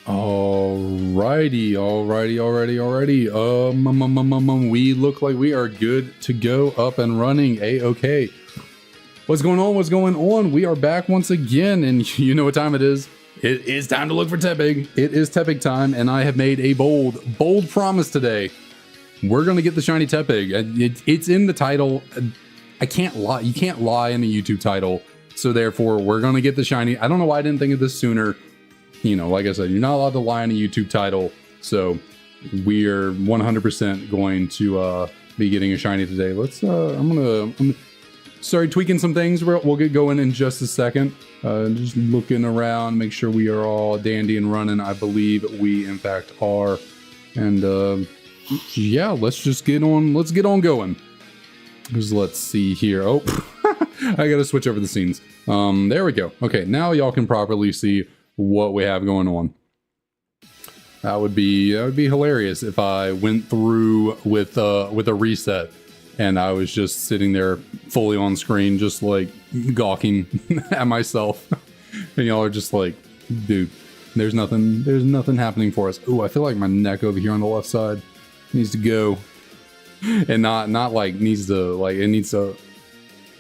Alrighty. We look like we are good to go, up and running. A-okay. What's going on? We are back once again, and you know what time it is. It is time to look for Tepig. It is Tepig time, and I have made a bold promise today. We're gonna get the shiny Tepig. It's in the title. I can't lie. You can't lie in the YouTube title. So therefore, we're gonna get the shiny. I don't know why I didn't think of this sooner. You know, like I said, you're not allowed to lie in a YouTube title. So we are 100% going to be getting a shiny today. Let's. I'm sorry, tweaking some things. We'll get going in just a second. Just looking around, make sure we are all dandy and running. I believe we in fact are. And yeah, let's just get on. Let's get on going. Because let's see here. Oh, I gotta switch over the scenes. There we go. Okay, now y'all can properly see what we have going on. That would be hilarious if I went through with a reset and I was just sitting there fully on screen, just like gawking at myself. And y'all are just like, dude, there's nothing happening for us. Oh, I feel like my neck over here on the left side needs to go. And not like needs to, like, it needs to,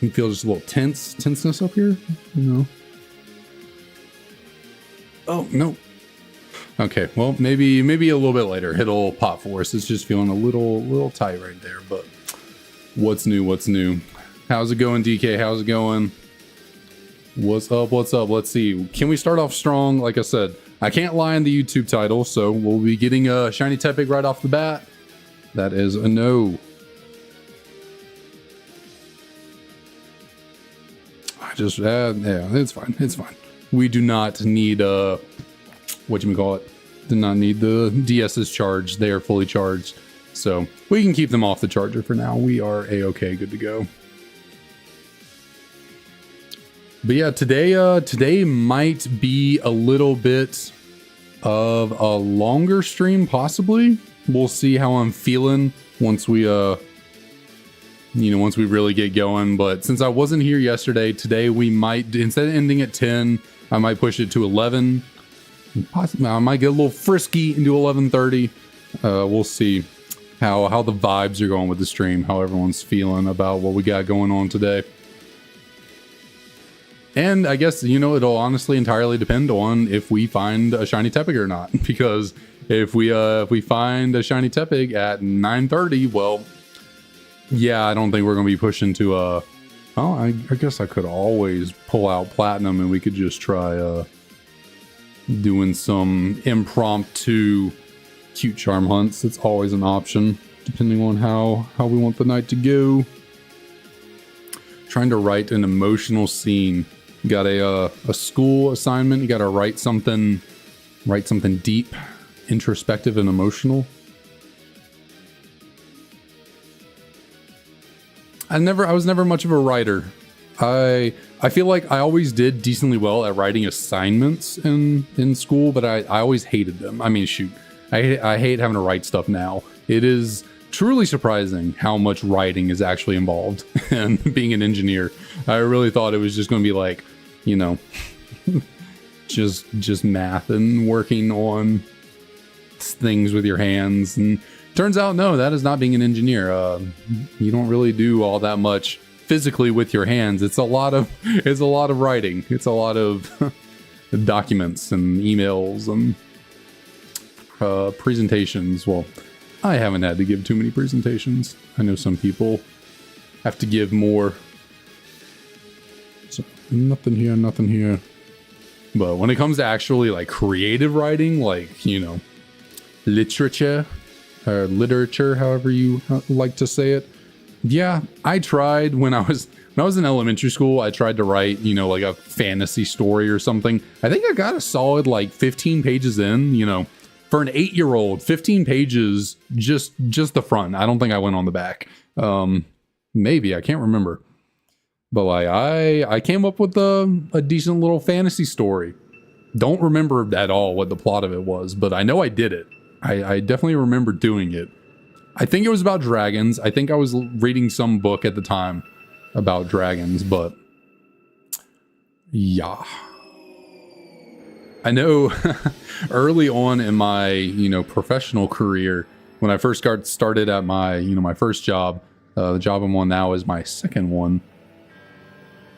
you feel just a little tenseness up here, you know. Oh, no. Okay, well, maybe a little bit later it'll pop for us. It's just feeling a little tight right there, but what's new? How's it going, DK? How's it going? What's up? Let's see. Can we start off strong? Like I said, I can't lie in the YouTube title, so we'll be getting a shiny Tepig right off the bat. That is a no. Yeah, it's fine. We do not need do not need the DS's charged. They are fully charged, so we can keep them off the charger for now. We are a-okay, good to go. But yeah, today might be a little bit of a longer stream, possibly. We'll see how I'm feeling once we once we really get going. But since I wasn't here yesterday, today we might, instead of ending at 10, I might push it to 11. Possibly, I might get a little frisky and do 11:30. We'll see how the vibes are going with the stream, how everyone's feeling about what we got going on today. And I guess, it'll honestly entirely depend on if we find a shiny Tepig or not. Because if we find a shiny Tepig at 9:30, well, yeah, I don't think we're going to be pushing to I guess I could always pull out Platinum and we could just try doing some impromptu cute charm hunts. It's always an option, depending on how we want the night to go. Trying to write an emotional scene. You got a school assignment. You got to write something deep, introspective, and emotional. I was never much of a writer. I feel like I always did decently well at writing assignments in school, but I always hated them. I mean, shoot, I hate having to write stuff now. It is truly surprising how much writing is actually involved in being an engineer. I really thought it was just going to be like, just math and working on things with your hands. And turns out, no, that is not being an engineer. You don't really do all that much physically with your hands. It's a lot of writing. It's a lot of documents and emails and presentations. Well, I haven't had to give too many presentations. I know some people have to give more. So, nothing here. But when it comes to actually like creative writing, like, literature, or literature, however you like to say it. Yeah, I tried when I was in elementary school. I tried to write, like a fantasy story or something. I think I got a solid like 15 pages in, for an 8-year-old, 15 pages, just the front. I don't think I went on the back. Maybe, I can't remember. But like I came up with a decent little fantasy story. Don't remember at all what the plot of it was, but I know I did it. I definitely remember doing it. I think it was about dragons. I think I was reading some book at the time about dragons, but yeah. I know early on in my, professional career, when I first started at my, my first job, the job I'm on now is my second one.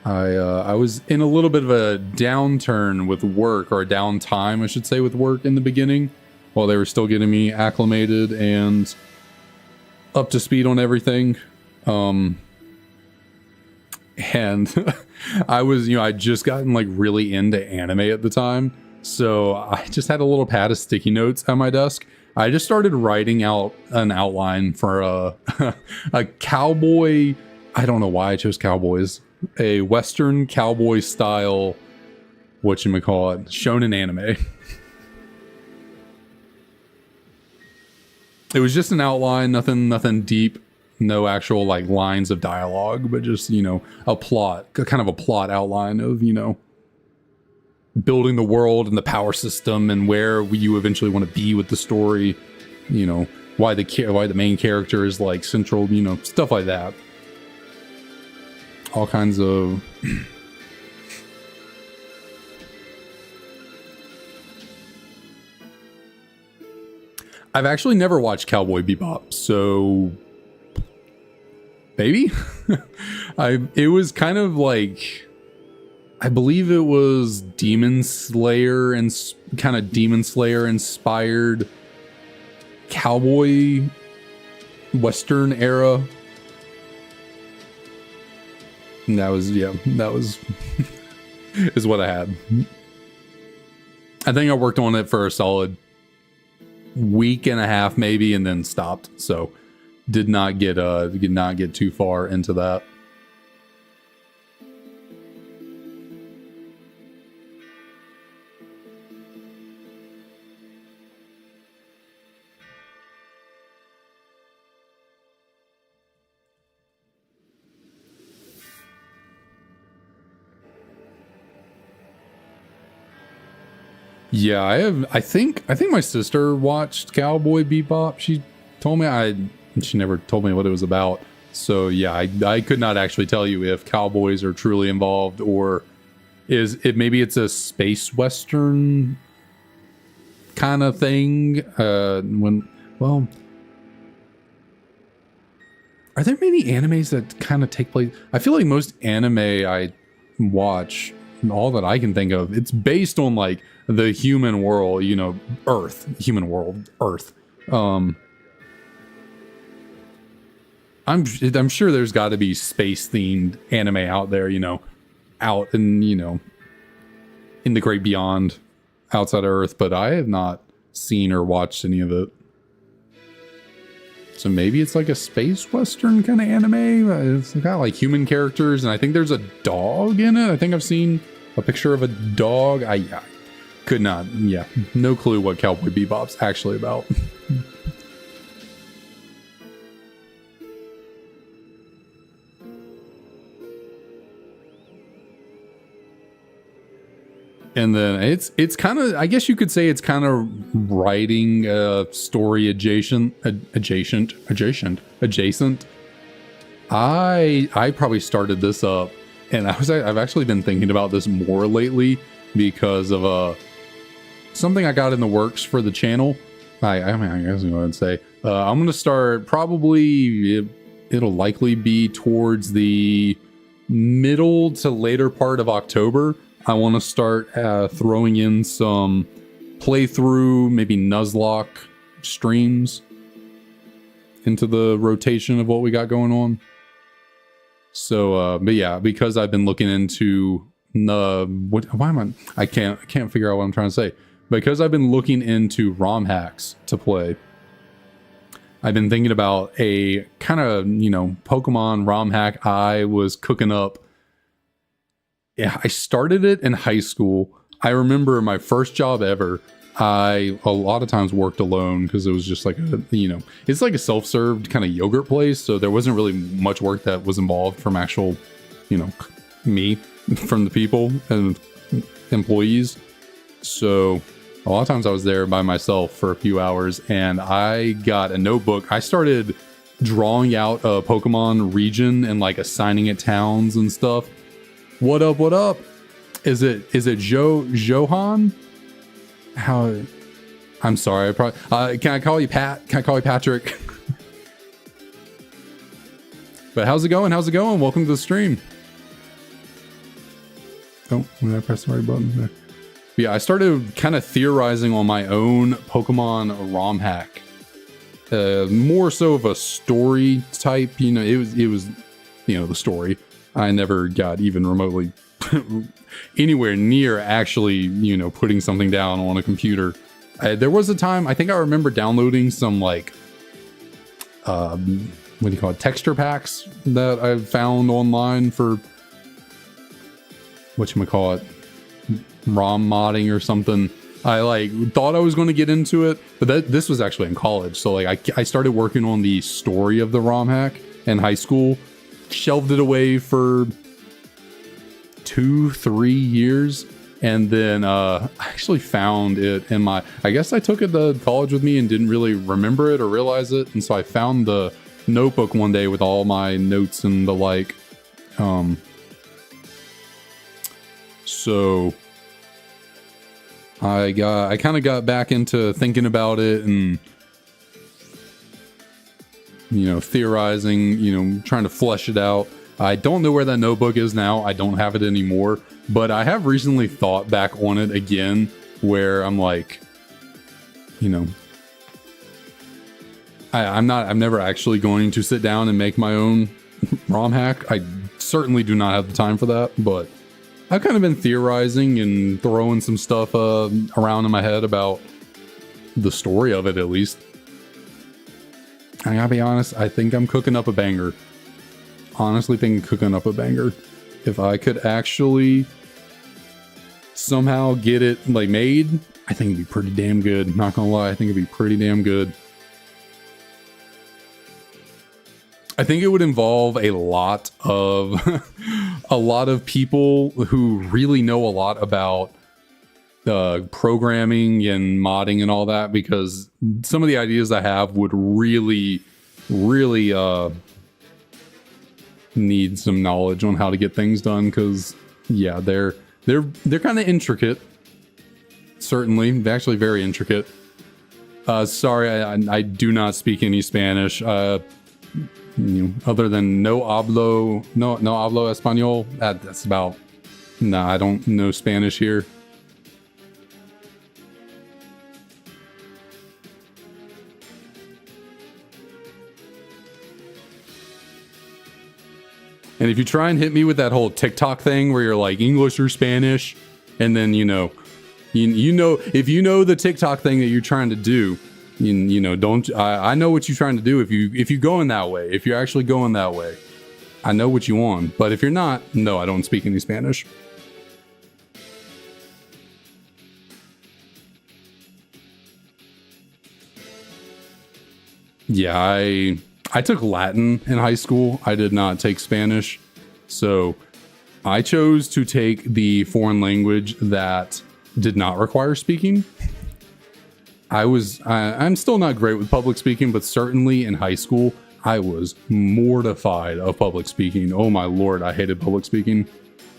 I was in a little bit of a downturn with work, or a downtime, I should say, with work in the beginning, while they were still getting me acclimated and up to speed on everything. And I was, I'd just gotten like really into anime at the time. So I just had a little pad of sticky notes at my desk. I just started writing out an outline for a cowboy. I don't know why I chose cowboys. A Western cowboy style, whatchamacallit, shonen anime. It was just an outline, nothing deep, no actual like lines of dialogue, but just, a plot, kind of a plot outline of, building the world and the power system and where you eventually want to be with the story, why the main character is like central, stuff like that. All kinds of I've actually never watched Cowboy Bebop, so maybe. It was kind of like, I believe it was Demon Slayer and kind of Demon Slayer inspired cowboy Western era. And that was is what I had. I think I worked on it for a solid week and a half maybe, and then stopped. So did not get too far into that. Yeah, I think my sister watched Cowboy Bebop. She told me she never told me what it was about. So yeah, I could not actually tell you if cowboys are truly involved, or maybe it's a space western kind of thing. Are there many animes that kind of take place? I feel like most anime I watch, all that I can think of, it's based on like the human world, Earth. I'm sure there's got to be space themed anime out there, out in, in the great beyond, outside of Earth, but I have not seen or watched any of it. So maybe it's like a space western kind of anime. It's got like human characters, and I think there's a dog in it. I think I've seen a picture of a dog. I could not, no clue what Cowboy Bebop's actually about. And then it's kind of, I guess you could say it's kind of writing story adjacent. I probably started this up, and I've actually been thinking about this more lately because of something I got in the works for the channel. I guess I'm going to say I'm going to start, probably it'll likely be towards the middle to later part of October. I want to start throwing in some playthrough, maybe Nuzlocke streams into the rotation of what we got going on. So, but yeah, because I've been looking into I can't figure out what I'm trying to say. Because I've been looking into ROM hacks to play, I've been thinking about a kind of, Pokemon ROM hack I was cooking up. Yeah, I started it in high school. I remember my first job ever. I a lot of times worked alone because it was just like it's like a self-served kind of yogurt place. So there wasn't really much work that was involved from actual, me, from the people and employees. So a lot of times I was there by myself for a few hours, and I got a notebook. I started drawing out a Pokemon region and like assigning it towns and stuff. What up? Is it Johan? How? I'm sorry. I probably can I call you Pat? Can I call you Patrick? But how's it going? How's it going? Welcome to the stream. Oh, when I press the right button there. But yeah, I started kind of theorizing on my own Pokemon ROM hack. More so of a story type. You know, it was the story. I never got even remotely anywhere near actually, putting something down on a computer. There was a time, I think I remember downloading some like, what do you call it? Texture packs that I found online for, whatchamacallit, ROM modding or something. I like thought I was going to get into it, but this was actually in college. So like I started working on the story of the ROM hack in high school, shelved it away for 2-3 years, and then I actually found it in my, I guess I took it to college with me and didn't really remember it or realize it, and so I found the notebook one day with all my notes and the like. So I kind of got back into thinking about it and theorizing, trying to flesh it out. I don't know where that notebook is now. I don't have it anymore, but I have recently thought back on it again, where I'm like, I'm never actually going to sit down and make my own ROM hack. I certainly do not have the time for that, but I've kind of been theorizing and throwing some stuff around in my head about the story of it, at least. I gotta be honest, I think I'm cooking up a banger. Honestly think cooking up a banger. If I could actually somehow get it like made, I think it'd be pretty damn good. Not gonna lie, I think it'd be pretty damn good. I think it would involve a lot of people who really know a lot about programming and modding and all that, because some of the ideas I have would really need some knowledge on how to get things done, because yeah, they're kind of intricate. Certainly, they're actually very intricate. Sorry, I do not speak any Spanish. Other than no hablo español. That's about. Nah, I don't know Spanish here. And if you try and hit me with that whole TikTok thing where you're like English or Spanish, and then if you know the TikTok thing that you're trying to do, don't. I know what you're trying to do. If you're going that way, if you're actually going that way, I know what you want. But if you're not, no, I don't speak any Spanish. Yeah, I took Latin in high school. I did not take Spanish. So I chose to take the foreign language that did not require speaking. I'm still not great with public speaking, but certainly in high school, I was mortified of public speaking. Oh my Lord, I hated public speaking.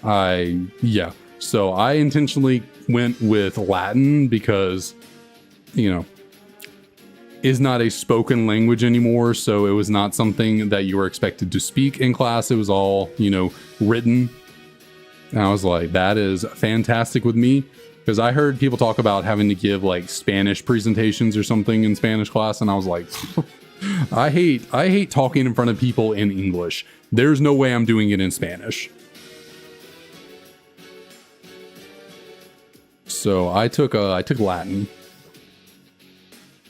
So I intentionally went with Latin because, is not a spoken language anymore, so it was not something that you were expected to speak in class. It was all, written. And I was like, that is fantastic with me, because I heard people talk about having to give like Spanish presentations or something in Spanish class, and I was like, I hate talking in front of people in English. There's no way I'm doing it in Spanish. So I took Latin.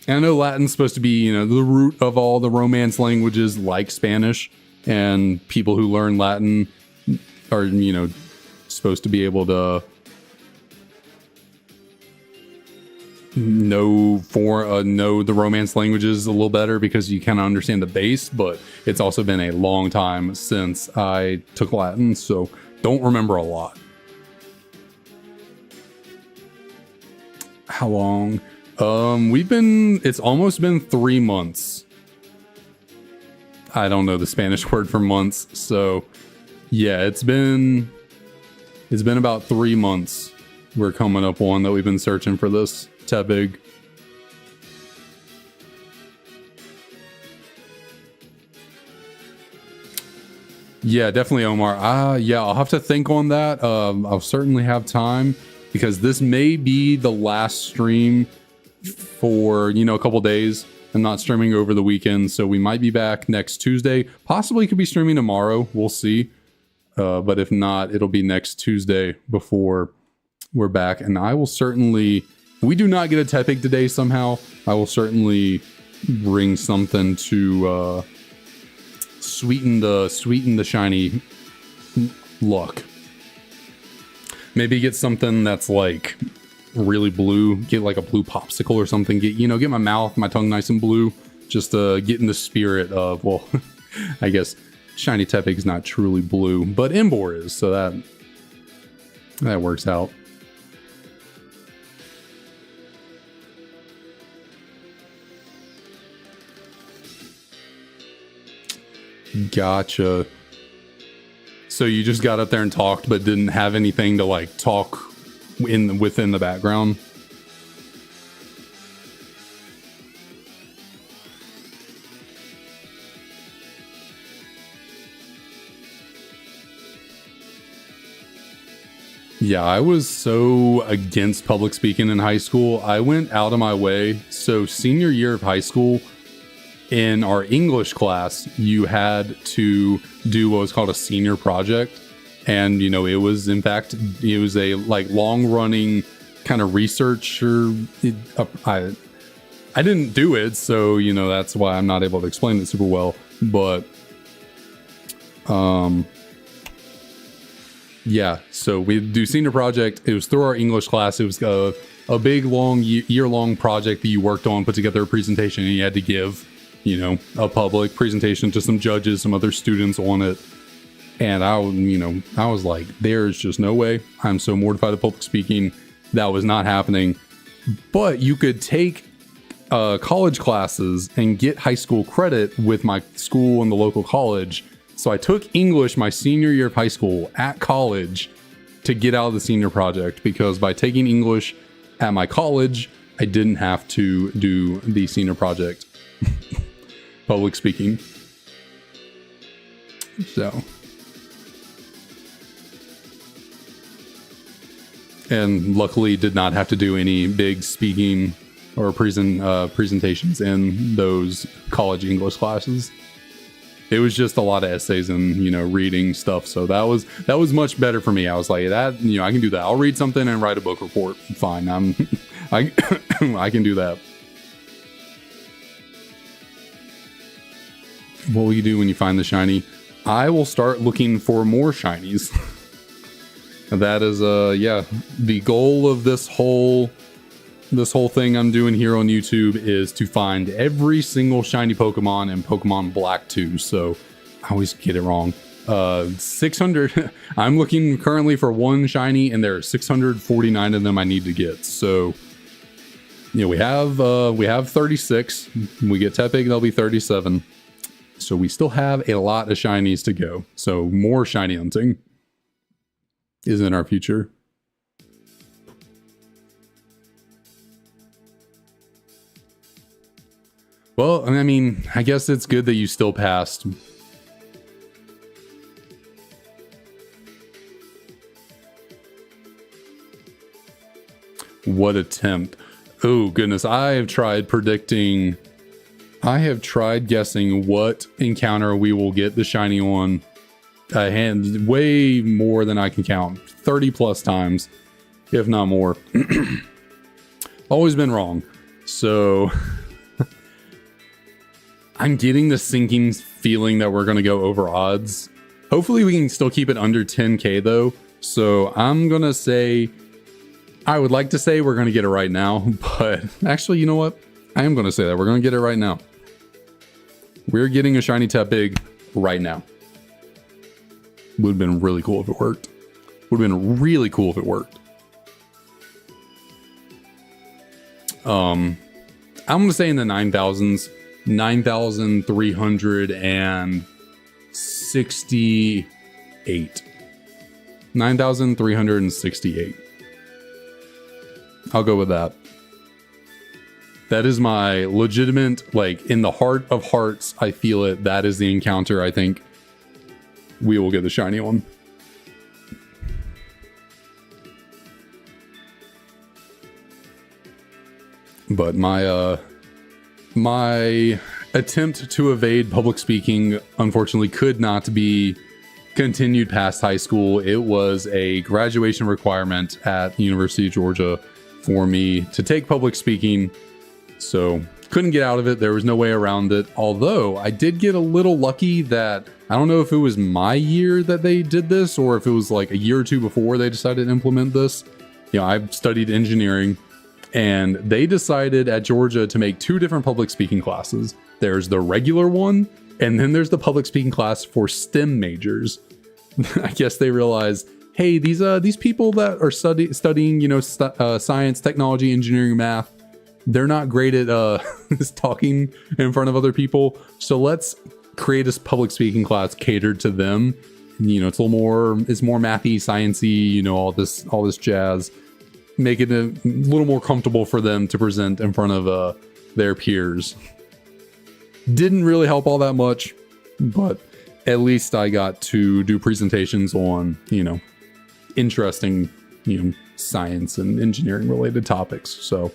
And I know Latin's supposed to be, the root of all the Romance languages like Spanish, and people who learn Latin are, supposed to be able to know the Romance languages a little better, because you kind of understand the base. But it's also been a long time since I took Latin, so don't remember a lot. How long? It's almost been 3 months. I don't know the Spanish word for months, so yeah, it's been about 3 months we're coming up on that we've been searching for this Tepig. Yeah, definitely, Omar. Yeah, I'll have to think on that. I'll certainly have time because this may be the last stream for, a couple days. I'm not streaming over the weekend, so we might be back next Tuesday. Possibly could be streaming tomorrow. We'll see. But if not, it'll be next Tuesday before we're back. And I will certainly, if we do not get a Tepig today somehow, I will certainly bring something to sweeten the shiny look. Maybe get something that's like really blue. Get like a blue popsicle or something. Get my tongue nice and blue. Just get in the spirit of, well, I guess shiny Tepig is not truly blue, but Embor is, so that works out. Gotcha. So you just got up there and talked, but didn't have anything to like talk within the background? Yeah, I was so against public speaking in high school. I went out of my way. So senior year of high school, in our English class, you had to do what was called a senior project. And, it was, in fact, it was a like long running kind of research. I didn't do it. So, that's why I'm not able to explain it super well. But, yeah, so we do senior project. It was through our English class. It was a big, long, year-long project that you worked on, put together a presentation, and you had to give, a public presentation to some judges, some other students on it. And I was like, there's just no way. I'm so mortified of public speaking. That was not happening. But you could take college classes and get high school credit with my school and the local college. So I took English my senior year of high school at college to get out of the senior project, because by taking English at my college, I didn't have to do the senior project. Public speaking. So. And luckily did not have to do any big speaking or presentations in those college English classes. It was just a lot of essays and, reading stuff. So that was much better for me. I was like, that, I can do that. I'll read something and write a book report. Fine. I can do that. What will you do when you find the shiny? I will start looking for more shinies. That is, the goal of this whole thing I'm doing here on YouTube is to find every single shiny Pokemon in Pokemon Black 2. So I always get it wrong. 600. I'm looking currently for one shiny, and there are 649 of them I need to get. So, we have 36. When we get Tepig, there'll be 37. So we still have a lot of shinies to go. So more shiny hunting is in our future. Well, I mean, I guess it's good that you still passed. What attempt? Oh, goodness. I have tried guessing what encounter we will get the shiny on a hand way more than I can count. 30 plus times, if not more. Always been wrong. So I'm getting the sinking feeling that we're going to go over odds. Hopefully we can still keep it under 10k though. So I'm going to say, I would like to say we're going to get it right now, but actually, you know what? I am going to say that we're going to get it right now. We're getting a shiny Tepig right now. Would have been really cool if it worked. Would have been really cool if it worked. I'm going to say in the 9,000s, 9,368. 9,368. I'll go with that. That is my legitimate, like, in the heart of hearts, I feel it. That is the encounter. I think we will get the shiny one. But my attempt to evade public speaking, unfortunately, could not be continued past high school. It was a graduation requirement at the University of Georgia for me to take public speaking. So couldn't get out of it. There was no way around it. Although I did get a little lucky that, I don't know if it was my year that they did this or if it was like a year or two before they decided to implement this. You know, I studied engineering and they decided at Georgia to make two different public speaking classes. There's the regular one, and then there's the public speaking class for STEM majors. I guess they realized, hey, these people that are studying, you know, science, technology, engineering, math, they're not great at talking in front of other people. So let's create a public speaking class catered to them. You know, it's more mathy, sciencey, you know, all this jazz. Make it a little more comfortable for them to present in front of their peers. Didn't really help all that much, but at least I got to do presentations on, you know, interesting, you know, science and engineering related topics. So,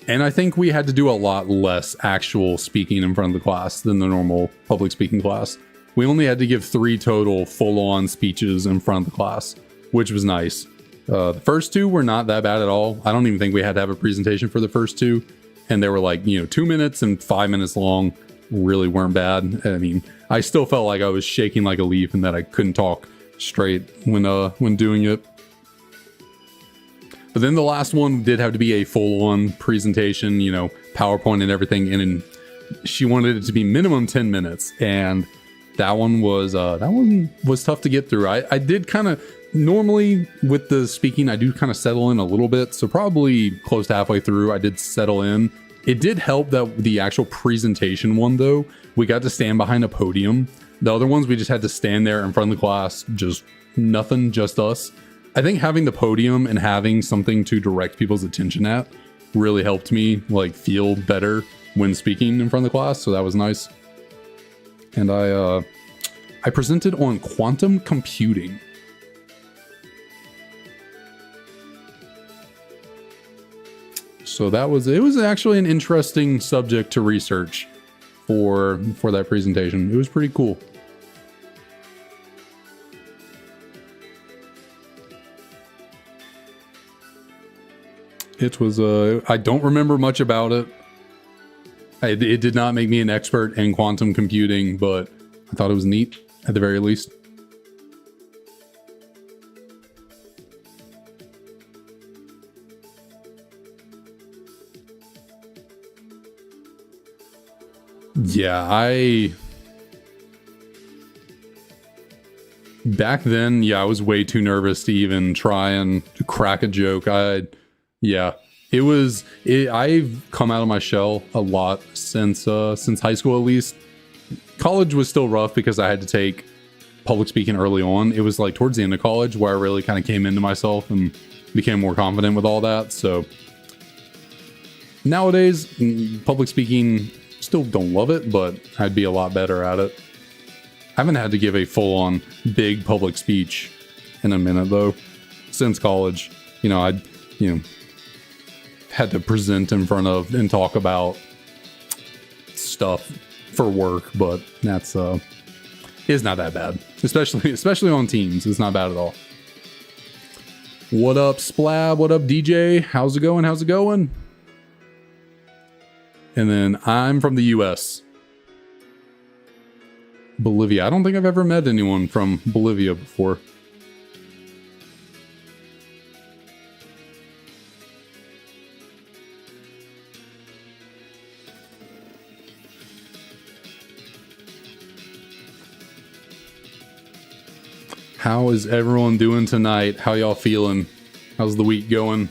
and I think we had to do a lot less actual speaking in front of the class than the normal public speaking class. We only had to give 3 total full-on speeches in front of the class, which was nice. The first 2 were not that bad at all. I don't even think we had to have a presentation for the first 2. And they were like, you know, 2 minutes and 5 minutes long. Really weren't bad. I mean, I still felt like I was shaking like a leaf and that I couldn't talk straight when doing it. But then the last one did have to be a full-on presentation, you know, PowerPoint and everything. And she wanted it to be minimum 10 minutes. And that one was tough to get through. I did kind of, normally with the speaking, I do kind of settle in a little bit. So probably close to halfway through, I did settle in. It did help that the actual presentation one, though, we got to stand behind a podium. The other ones, we just had to stand there in front of the class, just nothing, just us. I think having the podium and having something to direct people's attention at really helped me like feel better when speaking in front of the class. So that was nice. And I presented on quantum computing. So it was actually an interesting subject to research for that presentation. It was pretty cool. It was, I don't remember much about it. It did not make me an expert in quantum computing, but I thought it was neat at the very least. Yeah, back then, yeah, I was way too nervous to even try and crack a joke. I've come out of my shell a lot since high school, at least. College was still rough because I had to take public speaking early on. It was like towards the end of college where I really kind of came into myself and became more confident with all that. So nowadays, public speaking, still don't love it, but I'd be a lot better at it. I haven't had to give a full-on big public speech in a minute though, since college. You know, had to present in front of and talk about stuff for work, but that's it's not that bad. Especially on Teams, it's not bad at all. What up, Splab? What up, DJ? How's it going? How's it going? And then I'm from the US. Bolivia. I don't think I've ever met anyone from Bolivia before. How is everyone doing tonight? How y'all feeling? How's the week going?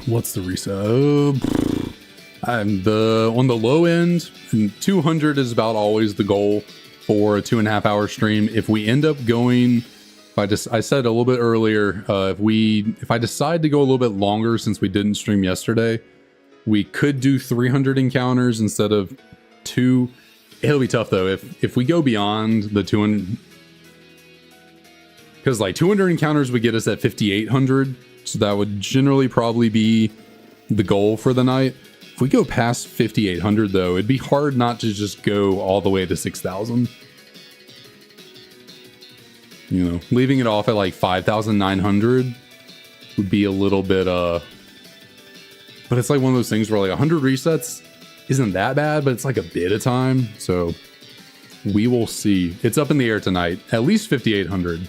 What's the reset? On the low end, 200 is about always the goal for a 2.5 hour stream. If we end up going, I said a little bit earlier, if I decide to go a little bit longer since we didn't stream yesterday, we could do 300 encounters instead of 2. It'll be tough though if we go beyond the 200, because like 200 encounters would get us at 5,800, so that would generally probably be the goal for the night. If we go past 5,800 though, it'd be hard not to just go all the way to 6,000. You know, leaving it off at like 5,900 would be a little bit, but it's like one of those things where like 100 resets isn't that bad, but it's like a bit of time. So we will see. It's up in the air tonight, at least 5,800.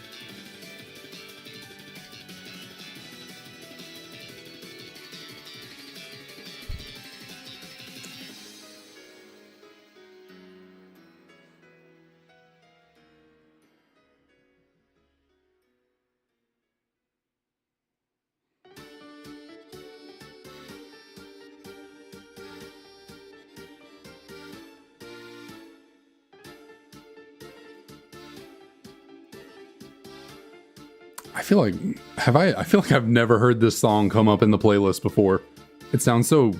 I feel like I've never heard this song come up in the playlist before. It sounds so, I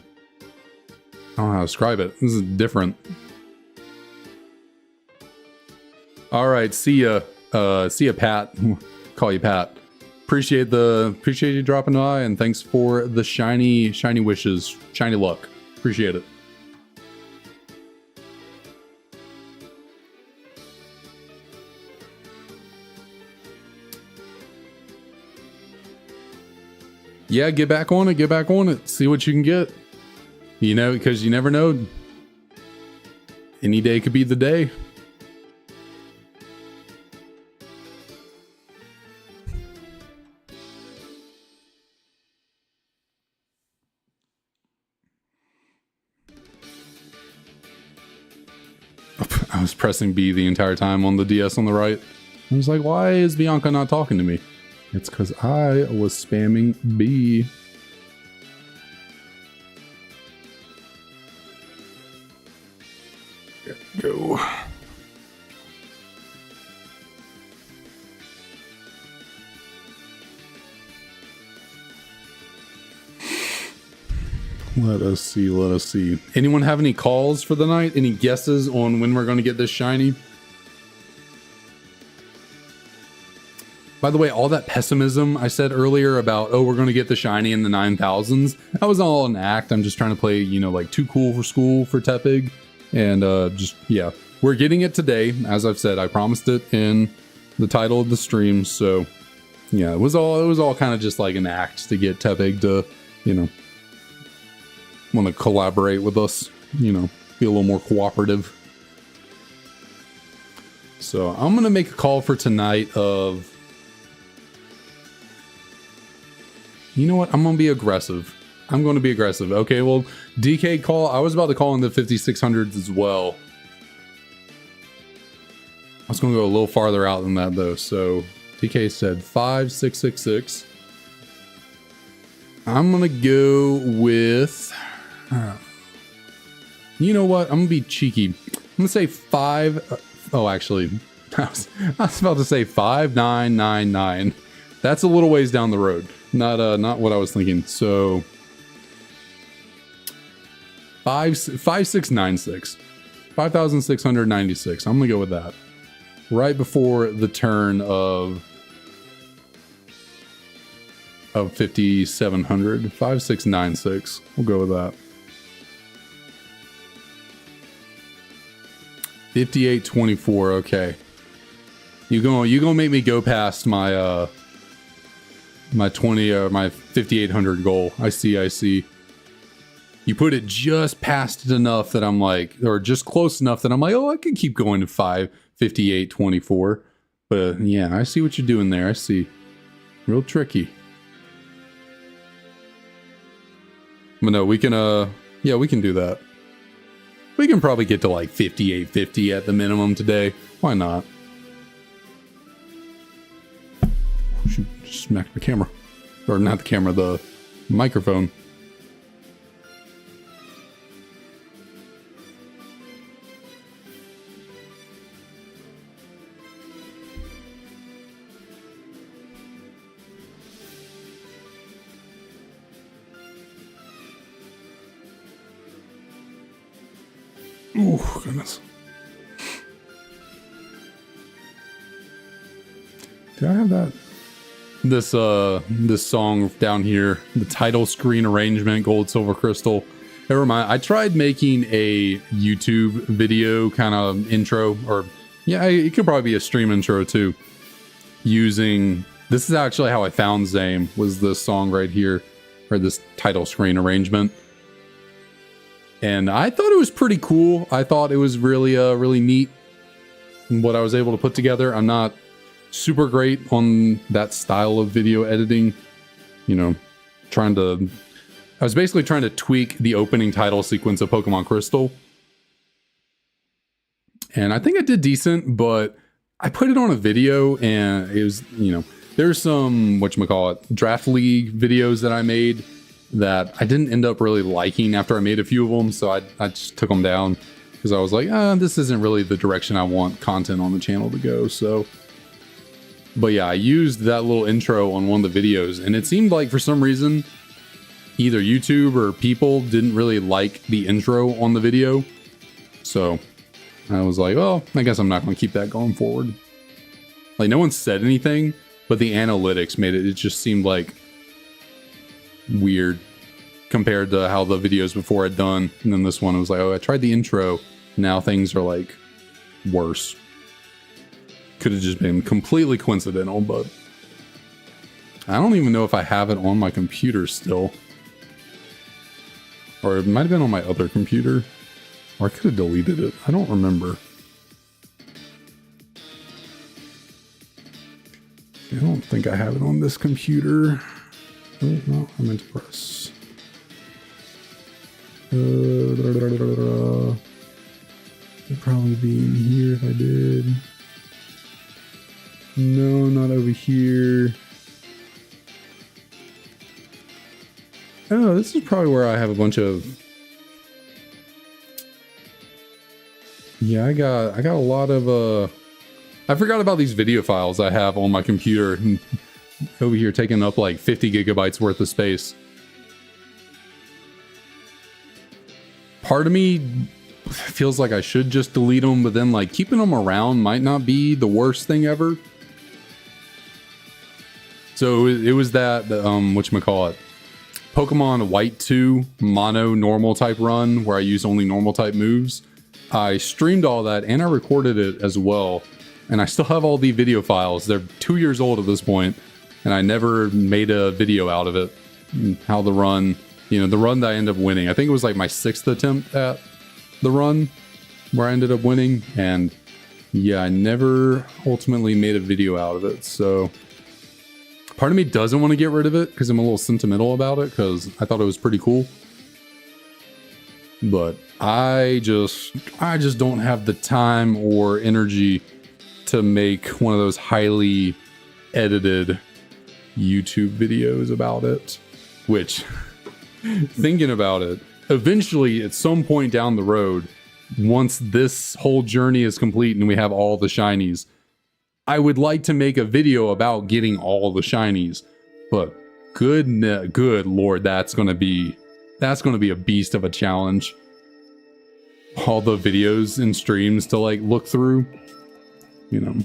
don't know how to describe it. This is different. All right, see ya, Pat. Call you Pat. Appreciate you dropping by, and thanks for the shiny wishes, shiny luck. Appreciate it. Yeah, get back on it. See what you can get. You know, because you never know. Any day could be the day. I was pressing B the entire time on the DS on the right. I was like, why is Bianca not talking to me? It's because I was spamming B. There we go. Let us see. Anyone have any calls for the night? Any guesses on when we're going to get this shiny? By the way, all that pessimism I said earlier about, oh, we're going to get the shiny in the 9,000s, that was all an act. I'm just trying to play, you know, like too cool for school for Tepig. And yeah, we're getting it today. As I've said, I promised it in the title of the stream. So yeah, it was all kind of just like an act to get Tepig to, you know, want to collaborate with us, you know, be a little more cooperative. So I'm going to make a call for tonight of, you know what? I'm going to be aggressive. Okay, well, DK call. I was about to call in the 5,600s as well. I was going to go a little farther out than that, though. So DK said 5,666. I'm going to go with... you know what? I'm going to be cheeky. I'm going to say 5... oh, actually, I was about to say 5,999. That's a little ways down the road. Not what I was thinking. So 5,696. 5,696. I'm gonna go with that. Right before the turn of 5,700. 5,696. We'll go with that. 5824. Okay. You gonna make me go past my my 5,800 goal. I see. You put it just past it enough that I'm like, or just close enough that I'm like, oh, I can keep going to 5,5824. But yeah, I see what you're doing there. I see. Real tricky. But no, we can yeah, we can do that. We can probably get to like 5,850 at the minimum today. Why not? Shoot, smacked the camera. Or not the camera, the microphone. Oh, goodness. Do I have that? This song down here, the title screen arrangement, gold, silver, crystal. Never mind. I tried making a YouTube video kind of intro, or yeah, it could probably be a stream intro too. Using, this is actually how I found Zame, was this song right here, or this title screen arrangement. And I thought it was pretty cool. I thought it was really, really neat what I was able to put together. I'm not super great on that style of video editing. You know, I was basically trying to tweak the opening title sequence of Pokemon Crystal. And I think I did decent, but I put it on a video and it was, you know, there's some, whatchamacallit, draft league videos that I made that I didn't end up really liking after I made a few of them. So I just took them down because I was like, this isn't really the direction I want content on the channel to go. So, but yeah, I used that little intro on one of the videos and it seemed like for some reason, either YouTube or people didn't really like the intro on the video. So I was like, well, I guess I'm not going to keep that going forward. Like, no one said anything, but the analytics made it just seemed like weird compared to how the videos before had done. And then this one was like, oh, I tried the intro. Now things are like worse. Could have just been completely coincidental, but I don't even know if I have it on my computer still. Or it might have been on my other computer. Or I could have deleted it. I don't remember. I don't think I have it on this computer. Oh, no, I meant to press. It'd probably be in here if I did. No, not over here. Oh, this is probably where I have a bunch of... Yeah, I got a lot of... I forgot about these video files I have on my computer. Over here taking up like 50 gigabytes worth of space. Part of me feels like I should just delete them, but then like keeping them around might not be the worst thing ever. So it was that, whatchamacallit, Pokemon White 2 mono normal type run where I use only normal type moves. I streamed all that and I recorded it as well. And I still have all the video files. They're 2 years old at this point, and I never made a video out of it. How the run, you know, the run that I ended up winning. I think it was like my 6th attempt at the run where I ended up winning. And yeah, I never ultimately made a video out of it. So part of me doesn't want to get rid of it because I'm a little sentimental about it because I thought it was pretty cool. But I just don't have the time or energy to make one of those highly edited YouTube videos about it, which, thinking about it, eventually at some point down the road, once this whole journey is complete and we have all the shinies, I would like to make a video about getting all the shinies, but good Lord, that's going to be a beast of a challenge. All the videos and streams to like look through. You know,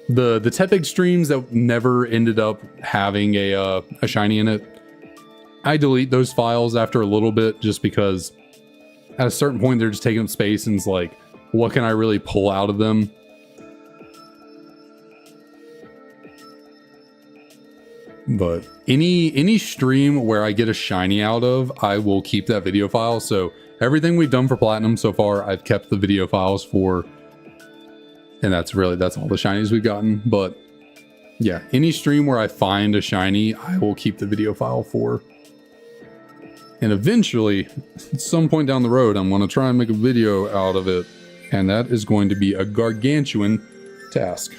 the Tepig streams that never ended up having a shiny in it, I delete those files after a little bit just because at a certain point they're just taking up space and it's like, what can I really pull out of them? But any stream where I get a shiny out of, I will keep that video file. So everything we've done for Platinum so far, I've kept the video files for. And that's all the shinies we've gotten. But yeah, any stream where I find a shiny, I will keep the video file for. And eventually, at some point down the road, I'm going to try and make a video out of it. And that is going to be a gargantuan task.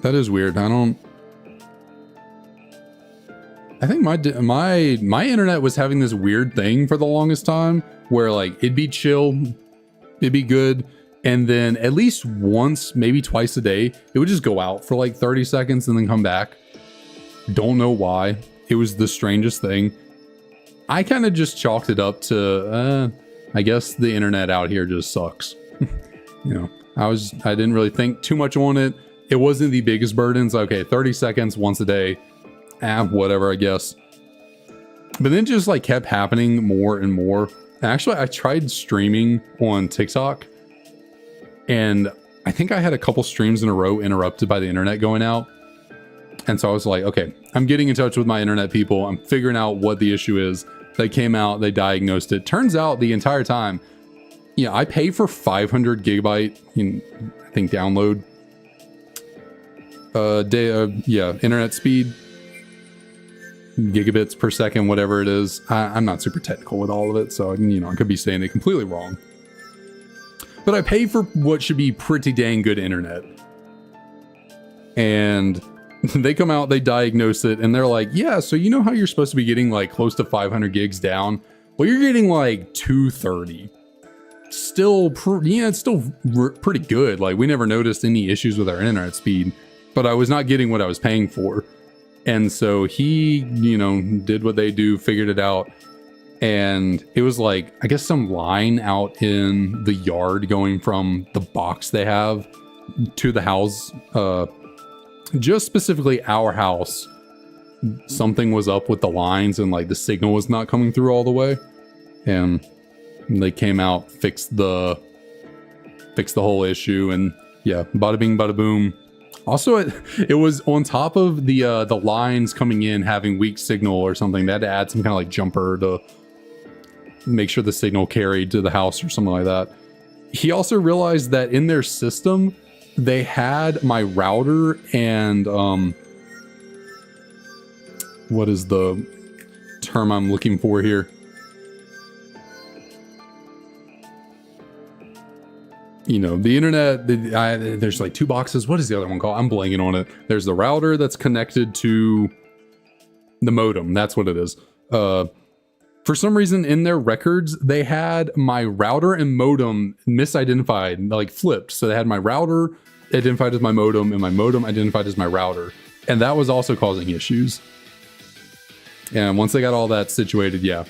That is weird. I think my internet was having this weird thing for the longest time where like it'd be chill, it'd be good, and then at least once, maybe twice a day, it would just go out for like 30 seconds and then come back. Don't know why. It was the strangest thing. I kind of just chalked it up to, I guess the internet out here just sucks. You know, I didn't really think too much on it. It wasn't the biggest burdens. Okay, 30 seconds once a day. Whatever, I guess. But then it just like kept happening more and more. Actually, I tried streaming on TikTok, and I think I had a couple streams in a row interrupted by the internet going out. And so I was like, okay, I'm getting in touch with my internet people. I'm figuring out what the issue is. They came out, they diagnosed it. Turns out the entire time, yeah, I pay for 500 gigabyte, I think download, internet speed, gigabits per second, whatever it is. I'm not super technical with all of it, so I could be saying it completely wrong. But I pay for what should be pretty dang good internet. And they come out, they diagnose it, and they're like, yeah, so you know how you're supposed to be getting like close to 500 gigs down? Well, you're getting like 230. Still, it's still pretty good. Like, we never noticed any issues with our internet speed, but I was not getting what I was paying for. And so he, did what they do, figured it out. And it was like, I guess some line out in the yard going from the box they have to the house, just specifically our house. Something was up with the lines and like the signal was not coming through all the way. And they came out, fixed the whole issue, and yeah, bada bing, bada boom. Also, it was on top of the lines coming in having weak signal or something. They had to add some kind of like jumper to make sure the signal carried to the house or something like that. He also realized that in their system, they had my router and what is the term I'm looking for here? The internet, there's like two boxes. What is the other one called? I'm blanking on it. There's the router that's connected to the modem. That's what it is. For some reason in their records, they had my router and modem misidentified, like flipped. So they had my router identified as my modem and my modem identified as my router. And that was also causing issues. And once they got all that situated, yeah,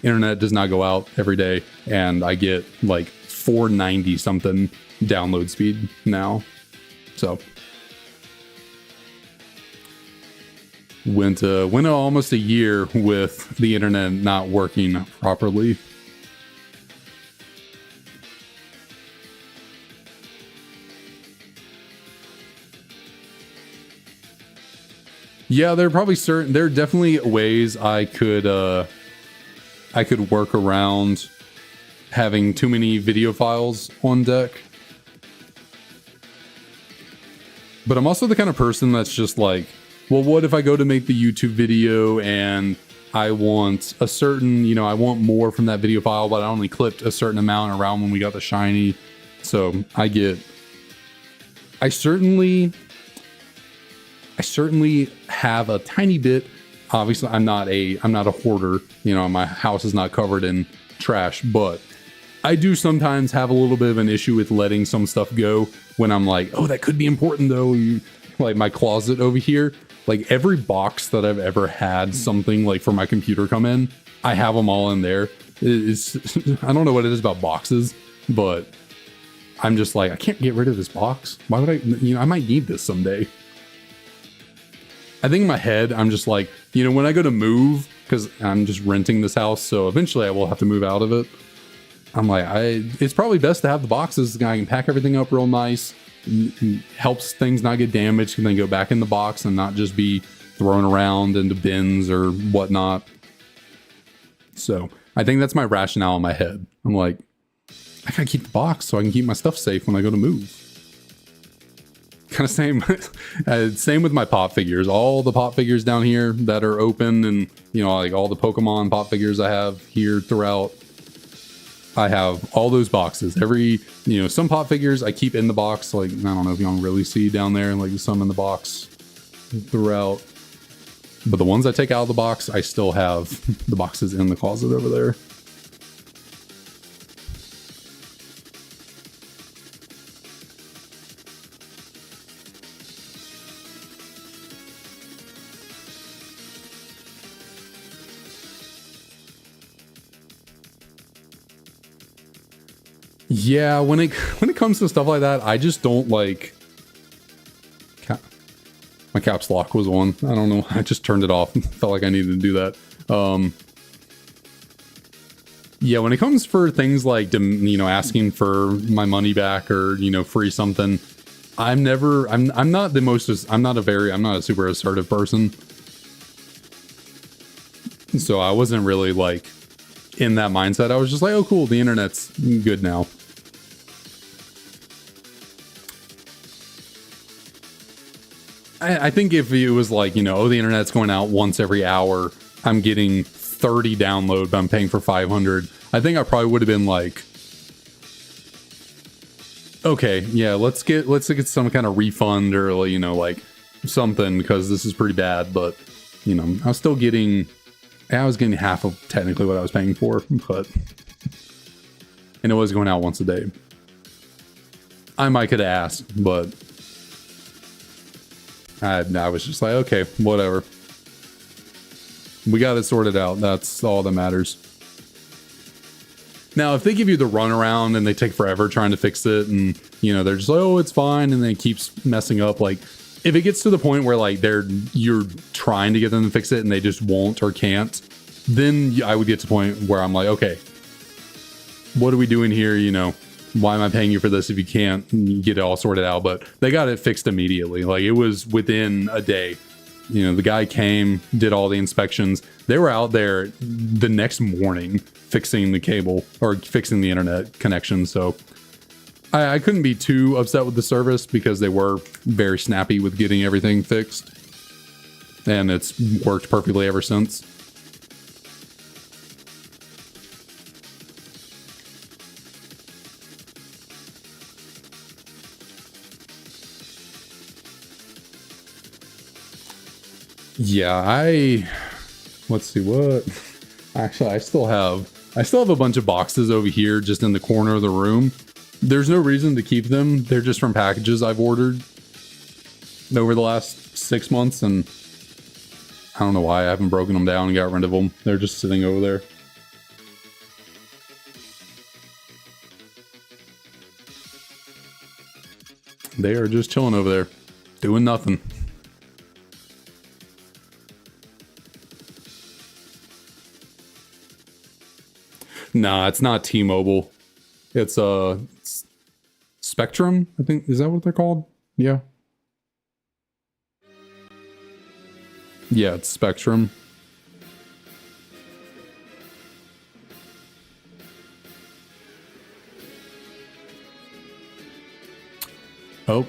internet does not go out every day. And I get like 490 something download speed now. So went almost a year with the internet not working properly. Yeah, there are definitely ways I could work around having too many video files on deck. But I'm also the kind of person that's just like, well, what if I go to make the YouTube video and I want a certain, I want more from that video file, but I only clipped a certain amount around when we got the shiny. So I certainly have a tiny bit. Obviously, I'm not a hoarder. My house is not covered in trash, but I do sometimes have a little bit of an issue with letting some stuff go when I'm like, oh, that could be important though. Like my closet over here, like every box that I've ever had something like for my computer come in, I have them all in there. I don't know what it is about boxes, but I'm just like, I can't get rid of this box. Why would I, I might need this someday. I think in my head, I'm just like, when I go to move, because I'm just renting this house, so eventually I will have to move out of it. I'm like, it's probably best to have the boxes. I can pack everything up real nice. Helps things not get damaged and then go back in the box and not just be thrown around into bins or whatnot. So I think that's my rationale in my head. I'm like, I gotta keep the box so I can keep my stuff safe when I go to move. Kind of same with my pop figures. All the pop figures down here that are open, and like all the Pokemon pop figures I have here throughout. I have all those boxes. Some pop figures I keep in the box. Like, I don't know if y'all really see down there, like some in the box throughout. But the ones I take out of the box, I still have the boxes in the closet over there. Yeah, when it comes to stuff like that, I just don't like. My caps lock was on. I don't know. I just turned it off. Felt like I needed to do that. Yeah, when it comes for things like, asking for my money back or, free something, I'm not a super assertive person. So I wasn't really like in that mindset. I was just like, oh, cool. The internet's good now. I think if it was like, oh, the internet's going out once every hour, I'm getting 30 download, but I'm paying for 500. I think I probably would have been like, okay, yeah, let's get some kind of refund or, like something, because this is pretty bad. But, I was getting half of technically what I was paying for, and it was going out once a day. I might could have asked, but I was just like, okay, whatever. We got it sorted out. That's all that matters. Now, if they give you the runaround and they take forever trying to fix it, and they're just like, oh, it's fine, and then it keeps messing up, like if it gets to the point where like you're trying to get them to fix it and they just won't or can't, then I would get to the point where I'm like, okay, what are we doing here? Why am I paying you for this if you can't get it all sorted out? But they got it fixed immediately. Like it was within a day. The guy came, did all the inspections. They were out there the next morning fixing the cable or fixing the internet connection. So I couldn't be too upset with the service because they were very snappy with getting everything fixed. And it's worked perfectly ever since. Yeah, let's see what. Actually, I still have a bunch of boxes over here just in the corner of the room. There's no reason to keep them. They're just from packages I've ordered over the last 6 months, and I don't know why I haven't broken them down and got rid of them. They're just sitting over there. They are just chilling over there, doing nothing. Nah, it's not T-Mobile. It's Spectrum, I think. Is that what they're called? Yeah. Yeah, it's Spectrum. Oh,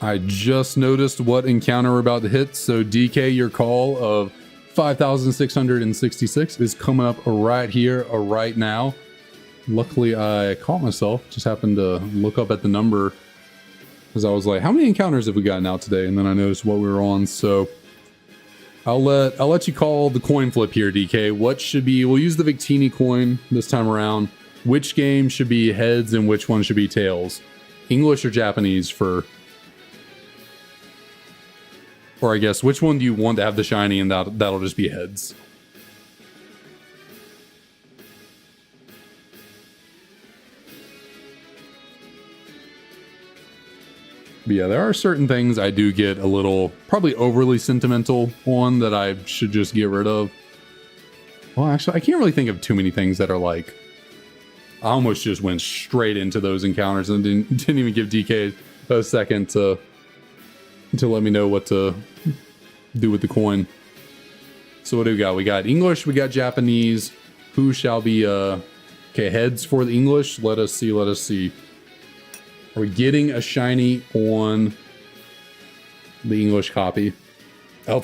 I just noticed what encounter we're about to hit. So DK, your call of 5,666 is coming up right here, right now. Luckily, I caught myself. Just happened to look up at the number because I was like, "How many encounters have we gotten out today?" And then I noticed what we were on. So I'll let you call the coin flip here, DK. What should be? We'll use the Victini coin this time around. Which game should be heads and which one should be tails? English or Japanese for? Or I guess, which one do you want to have the shiny, and that'll just be heads? But yeah, there are certain things I do get a little, probably overly sentimental on that I should just get rid of. Well, actually, I can't really think of too many things that are like, I almost just went straight into those encounters and didn't even give DK a second to let me know what to do with the coin. So what do we got? We got English, we got Japanese. Who shall be okay, heads for the English. Let us see. Are we getting a shiny on the English copy? Oh,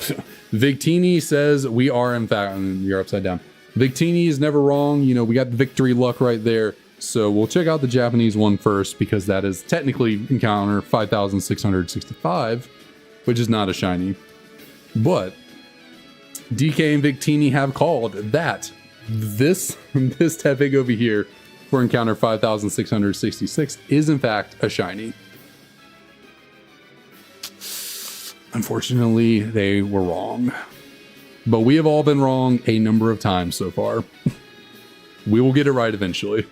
Victini says we are, in fact, you're upside down. Victini is never wrong. We got victory luck right there. So we'll check out the Japanese one first, because that is technically encounter 5,665, which is not a shiny. But DK and Victini have called that this Tepig over here for encounter 5,666 is in fact a shiny. Unfortunately, they were wrong. But we have all been wrong a number of times so far. We will get it right eventually.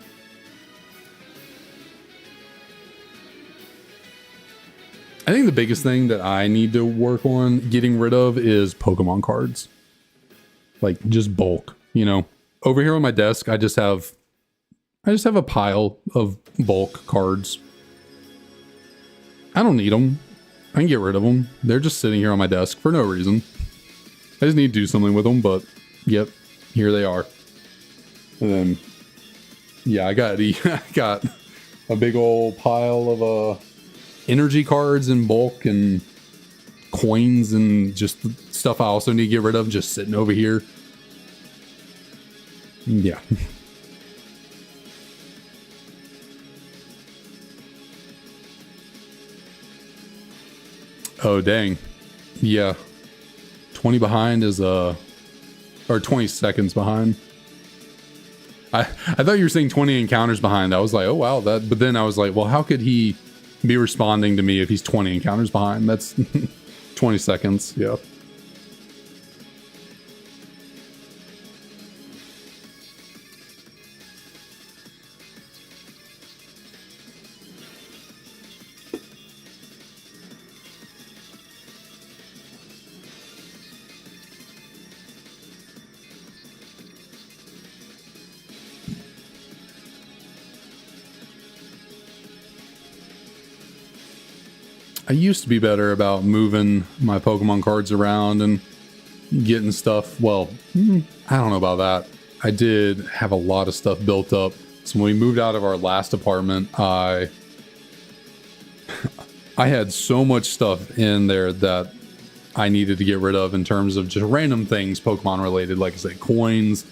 I think the biggest thing that I need to work on getting rid of is Pokemon cards. Like just bulk, you know. Over here on my desk, I just have a pile of bulk cards. I don't need them. I can get rid of them. They're just sitting here on my desk for no reason. I just need to do something with them, but yep, here they are. And then, yeah, I got a big old pile of energy cards in bulk and coins and just stuff I also need to get rid of just sitting over here. Yeah. Oh, dang. Yeah. 20 behind is, or 20 seconds behind. I thought you were saying 20 encounters behind. I was like, oh, wow. But then I was like, well, how could he be responding to me if he's 20 encounters behind? That's 20 seconds. Yeah. I used to be better about moving my Pokemon cards around and getting stuff. Well, I don't know about that. I did have a lot of stuff built up. So when we moved out of our last apartment, I had so much stuff in there that I needed to get rid of in terms of just random things Pokemon related. Like I said, coins,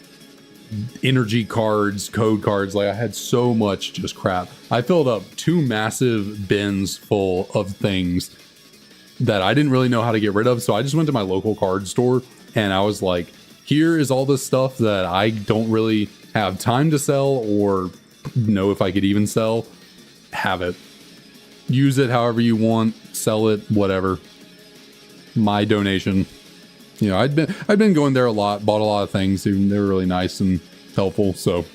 energy cards, code cards. Like I had so much just crap. I filled up 2 massive bins full of things that I didn't really know how to get rid of. So I just went to my local card store and I was like, here is all this stuff that I don't really have time to sell or know if I could even sell. Have it. Use it however you want. Sell it, whatever. My donation. You know, I'd been going there a lot, bought a lot of things. They were really nice and helpful. So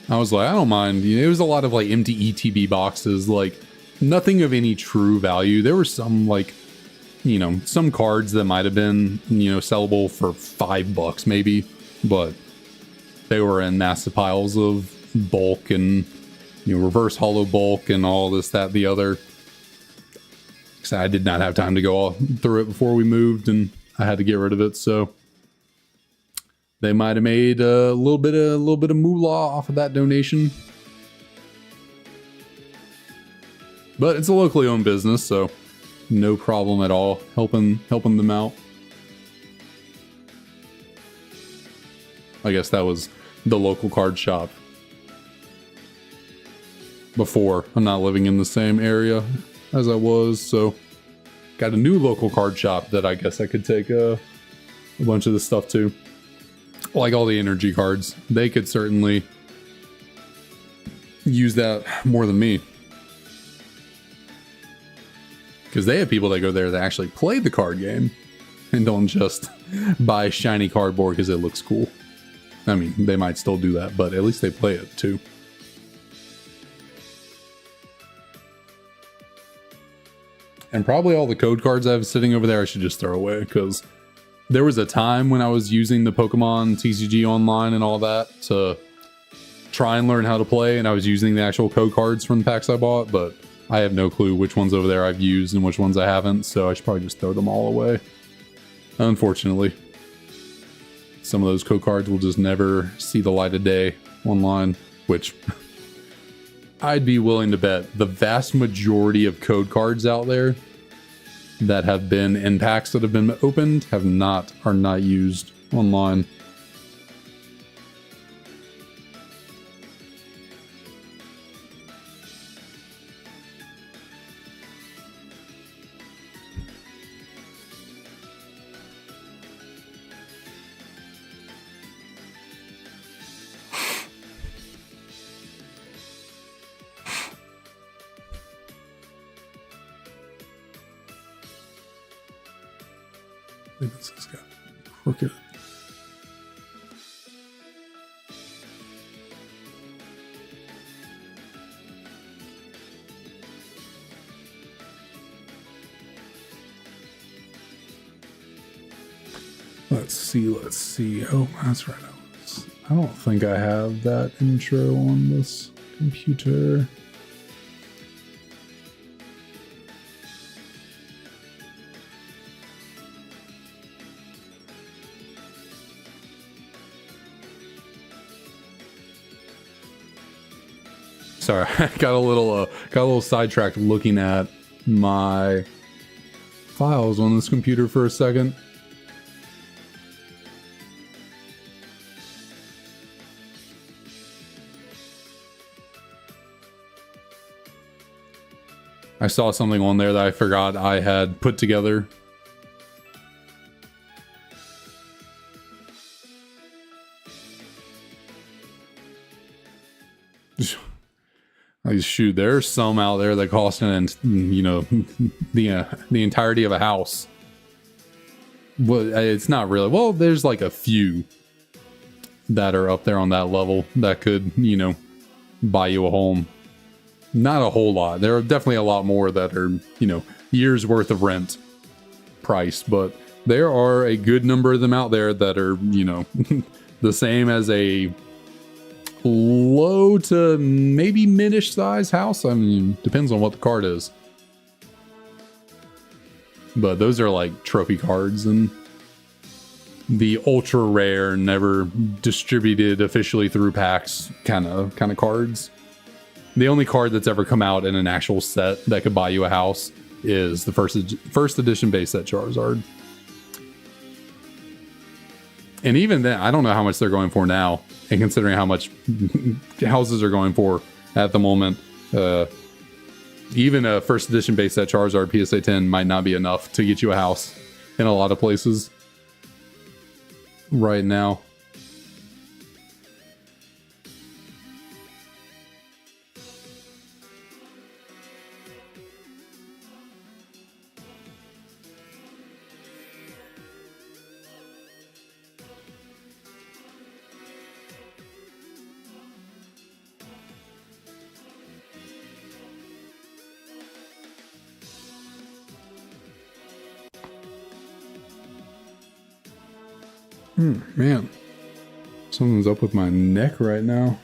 I was like, I don't mind. You know, it was a lot of like empty ETB boxes, like nothing of any true value. There were some like, you know, some cards that might have been, you know, sellable for $5 maybe, but they were in massive piles of bulk and, you know, reverse hollow bulk and all this, that, the other. So I did not have time to go all through it before we moved, and I had to get rid of it. So they might have made a little bit of moolah off of that donation, but it's a locally owned business, so no problem at all helping them out. I guess that was the local card shop before. I'm not living in the same area as I was, so got a new local card shop that I guess I could take a bunch of the stuff to. Like all the energy cards, they could certainly use that more than me, because they have people that go there that actually play the card game and don't just buy shiny cardboard because it looks cool. I mean, they might still do that, but at least they play it too. And probably all the code cards I have sitting over there I should just throw away, because there was a time when I was using the Pokemon TCG online and all that to try and learn how to play, and I was using the actual code cards from the packs I bought, but I have no clue which ones over there I've used and which ones I haven't, so I should probably just throw them all away. Unfortunately. Some of those code cards will just never see the light of day online, which I'd be willing to bet the vast majority of code cards out there that have been in packs that have been opened are not used online. I think this has got crooked. Let's see. Oh, that's right. I don't think I have that intro on this computer. Sorry, I got a little sidetracked looking at my files on this computer for a second. I saw something on there that I forgot I had put together. Shoot, there's some out there that cost the entirety of a house. Well, it's not really. Well, there's like a few that are up there on that level that could, buy you a home. Not a whole lot. There are definitely a lot more that are, years worth of rent price, but there are a good number of them out there that are, the same as a low to maybe mid-ish size house. I mean, depends on what the card is. But those are like trophy cards and the ultra rare, never distributed officially through packs kind of cards. The only card that's ever come out in an actual set that could buy you a house is the first edition base set Charizard. And even then, I don't know how much they're going for now. And considering how much houses are going for at the moment, even a first edition base set Charizard PSA 10 might not be enough to get you a house in a lot of places right now. Man, something's up with my neck right now.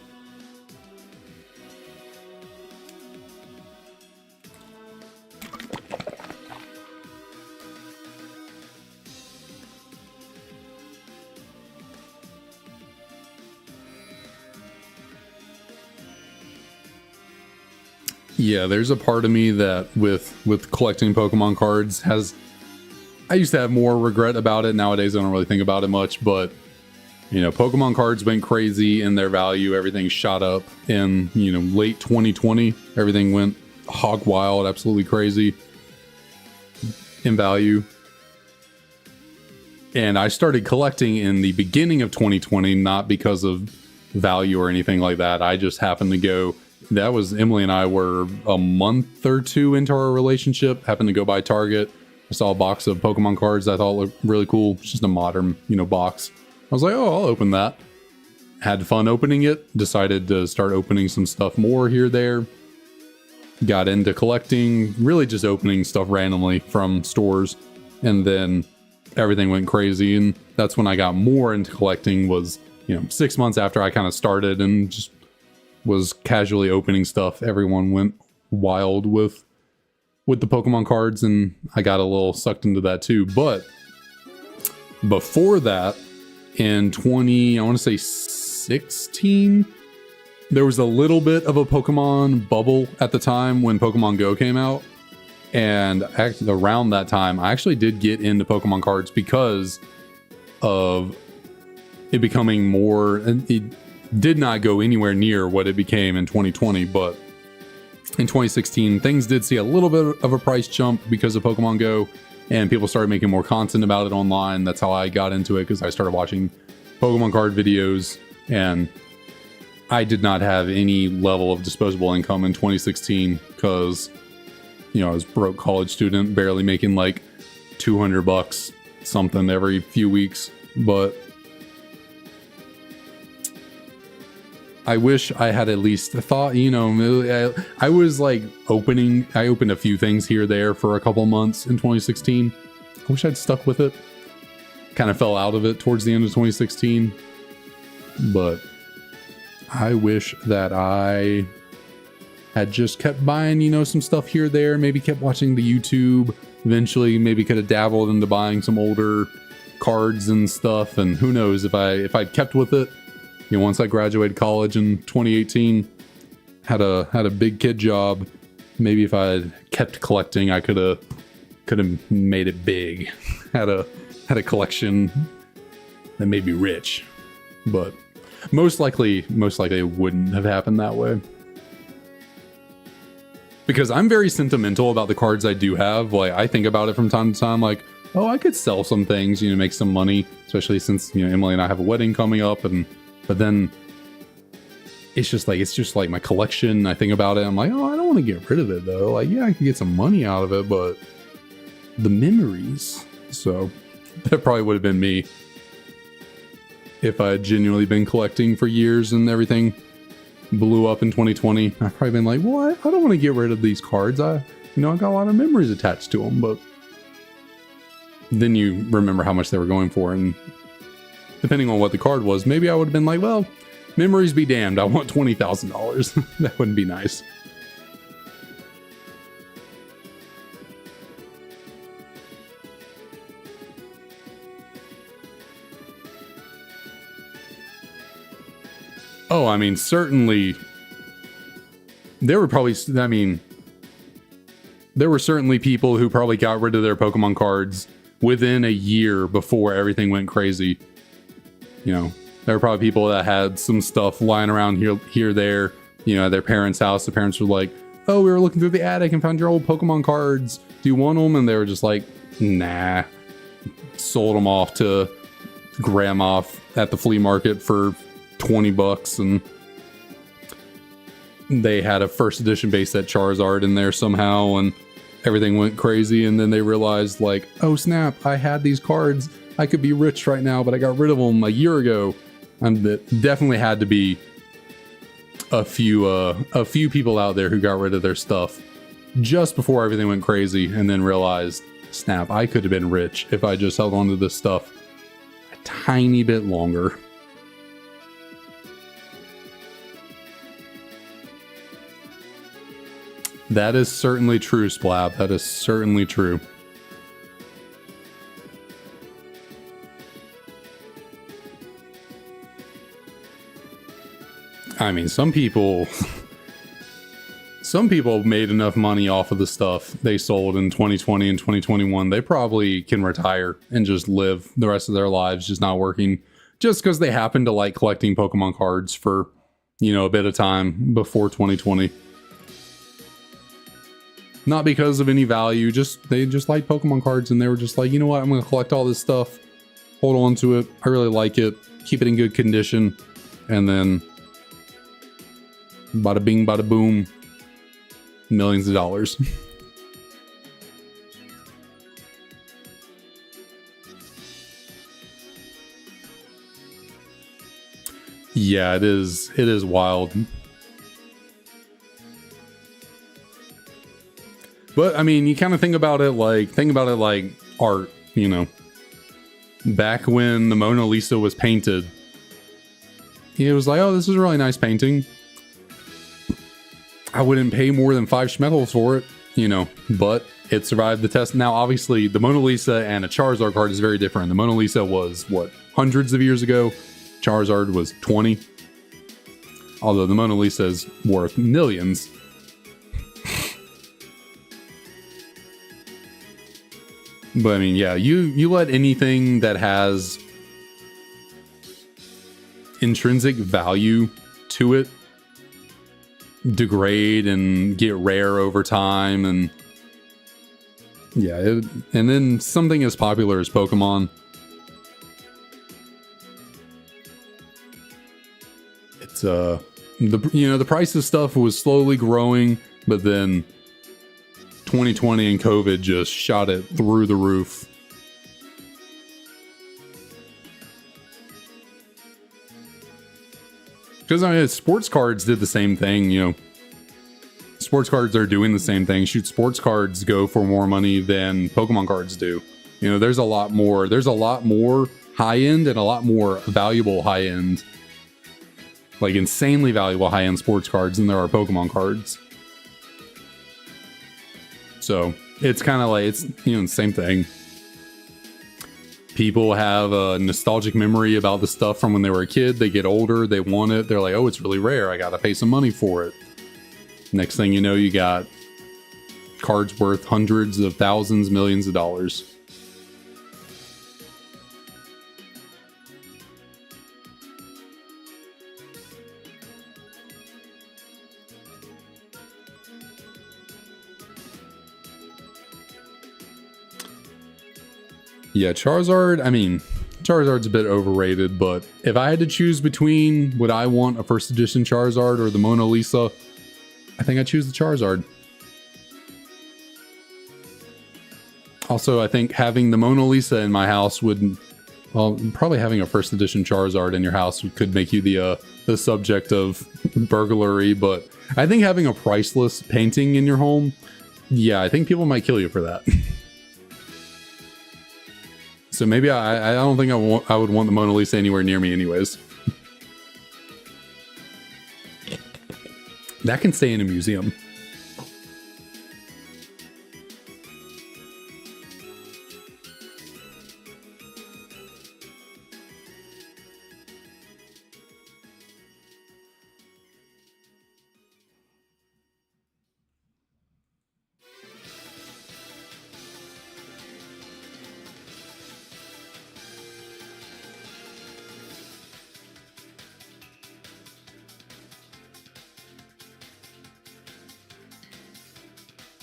Yeah, there's a part of me that with collecting Pokemon cards I used to have more regret about it. Nowadays, I don't really think about it much, but, Pokemon cards went crazy in their value. Everything shot up in, late 2020. Everything went hog wild, absolutely crazy in value. And I started collecting in the beginning of 2020, not because of value or anything like that. I just happened to go, that was Emily and I were a month or two into our relationship, happened to go by Target. I saw a box of Pokemon cards I thought looked really cool. It's just a modern, box. I was like, oh, I'll open that. Had fun opening it. Decided to start opening some stuff more here, there. Got into collecting, really just opening stuff randomly from stores. And then everything went crazy. And that's when I got more into collecting was, 6 months after I kind of started and just was casually opening stuff. Everyone went wild with the Pokemon cards, and I got a little sucked into that too. But before that, in 2016, there was a little bit of a Pokemon bubble at the time when Pokemon Go came out. And around that time, I actually did get into Pokemon cards because of it becoming more, and it did not go anywhere near what it became in 2020, but in 2016, things did see a little bit of a price jump because of Pokemon Go, and people started making more content about it online. That's how I got into it, because I started watching Pokemon card videos, and I did not have any level of disposable income in 2016 because, I was a broke college student, barely making like $200 something every few weeks. But I wish I had at least thought, I was like I opened a few things here there for a couple months in 2016. I wish I'd stuck with it. kind of fell out of it towards the end of 2016. But I wish that I had just kept buying, you know, some stuff here or there, maybe kept watching the YouTube. Eventually, maybe could have dabbled into buying some older cards and stuff. And who knows, if I'd kept with it, you know, once I graduated college in 2018, had a big kid job. Maybe if I had kept collecting, I could have made it big. had a collection that made me rich. But most likely it wouldn't have happened that way. Because I'm very sentimental about the cards I do have. Like, I think about it from time to time, like, oh, I could sell some things, you know, make some money, especially since, you know, Emily and I have a wedding coming up. But then it's just like my collection. I think about it, I'm like, oh, I don't want to get rid of it though. Like, yeah, I could get some money out of it, but the memories. So that probably would have been me if I had genuinely been collecting for years and everything blew up in 2020. I've probably been like, well, I don't want to get rid of these cards. I got a lot of memories attached to them. But then you remember how much they were going for, and depending on what the card was, maybe I would have been like, well, memories be damned, I want $20,000. That wouldn't be nice. Oh, I mean, certainly there were certainly people who probably got rid of their Pokemon cards within a year before everything went crazy. You know, there were probably people that had some stuff lying around here, there, you know, at their parents' house. The parents were like, oh, we were looking through the attic and found your old Pokemon cards. Do you want them? And they were just like, nah. Sold them off to grandma at the flea market for $20, and they had a first edition base set Charizard in there somehow, and everything went crazy. And then they realized, like, oh snap, I had these cards, I could be rich right now, but I got rid of them a year ago. And that definitely had to be a few people out there who got rid of their stuff just before everything went crazy, and then realized, snap, I could have been rich if I just held on to this stuff a tiny bit longer. That is certainly true, Splab. That is certainly true. I mean, some people made enough money off of the stuff they sold in 2020 and 2021. They probably can retire and just live the rest of their lives just not working, just because they happen to like collecting Pokemon cards for, you know, a bit of time before 2020. Not because of any value, they just like Pokemon cards, and they were just like, you know what, I'm going to collect all this stuff, hold on to it, I really like it, keep it in good condition, and then bada bing, bada boom, millions of dollars. Yeah, it is wild. But I mean, you kind of think about it like art, you know. Back when the Mona Lisa was painted, it was like, oh, this is a really nice painting. I wouldn't pay more than 5 schmeckles for it, you know, but it survived the test. Now, obviously, the Mona Lisa and a Charizard card is very different. The Mona Lisa was, what, hundreds of years ago? Charizard was 20. Although the Mona Lisa is worth millions. But I mean, yeah, you let anything that has intrinsic value to it degrade and get rare over time, and yeah, and then something as popular as Pokemon, it's the price of stuff was slowly growing, but then 2020 and COVID just shot it through the roof. Because I mean, sports cards did the same thing, you know. Sports cards are doing the same thing. Shoot, sports cards go for more money than Pokemon cards do. You know, there's a lot more. There's a lot more high end and a lot more valuable high end, like insanely valuable high end sports cards than there are Pokemon cards. So it's kind of like, it's, you know, the same thing. People have a nostalgic memory about the stuff from when they were a kid. They get older, they want it. They're like, oh, it's really rare. I got to pay some money for it. Next thing you know, you got cards worth hundreds of thousands, millions of dollars. Yeah, Charizard, I mean, Charizard's a bit overrated, but if I had to choose between would I want a first edition Charizard or the Mona Lisa, I think I'd choose the Charizard. Also, I think having the Mona Lisa in my house would, well, probably having a first edition Charizard in your house could make you the subject of burglary, but I think having a priceless painting in your home, yeah, I think people might kill you for that. So maybe I don't think I would want the Mona Lisa anywhere near me anyways. That can stay in a museum.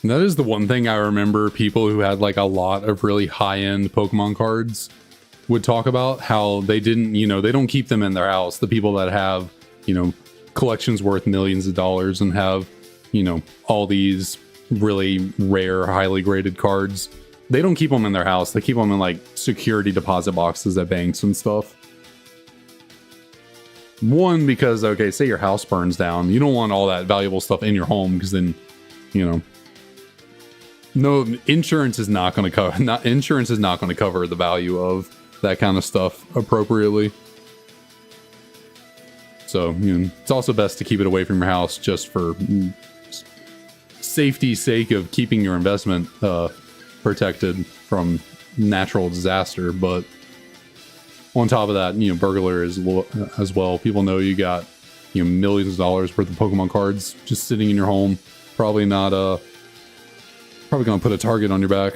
And that is the one thing I remember people who had like a lot of really high-end Pokemon cards would talk about, how they didn't, you know, they don't keep them in their house. The people that have, you know, collections worth millions of dollars and have, you know, all these really rare, highly graded cards, they don't keep them in their house. They keep them in like security deposit boxes at banks and stuff. One, because, okay, say your house burns down, you don't want all that valuable stuff in your home, because then, you know, no, insurance is not going to cover. Insurance is not going to cover the value of that kind of stuff appropriately. So, you know, it's also best to keep it away from your house, just for safety's sake of keeping your investment protected from natural disaster. But on top of that, you know, burglar is as well. People know you got, you know, millions of dollars worth of Pokemon cards just sitting in your home. Probably not probably gonna put a target on your back.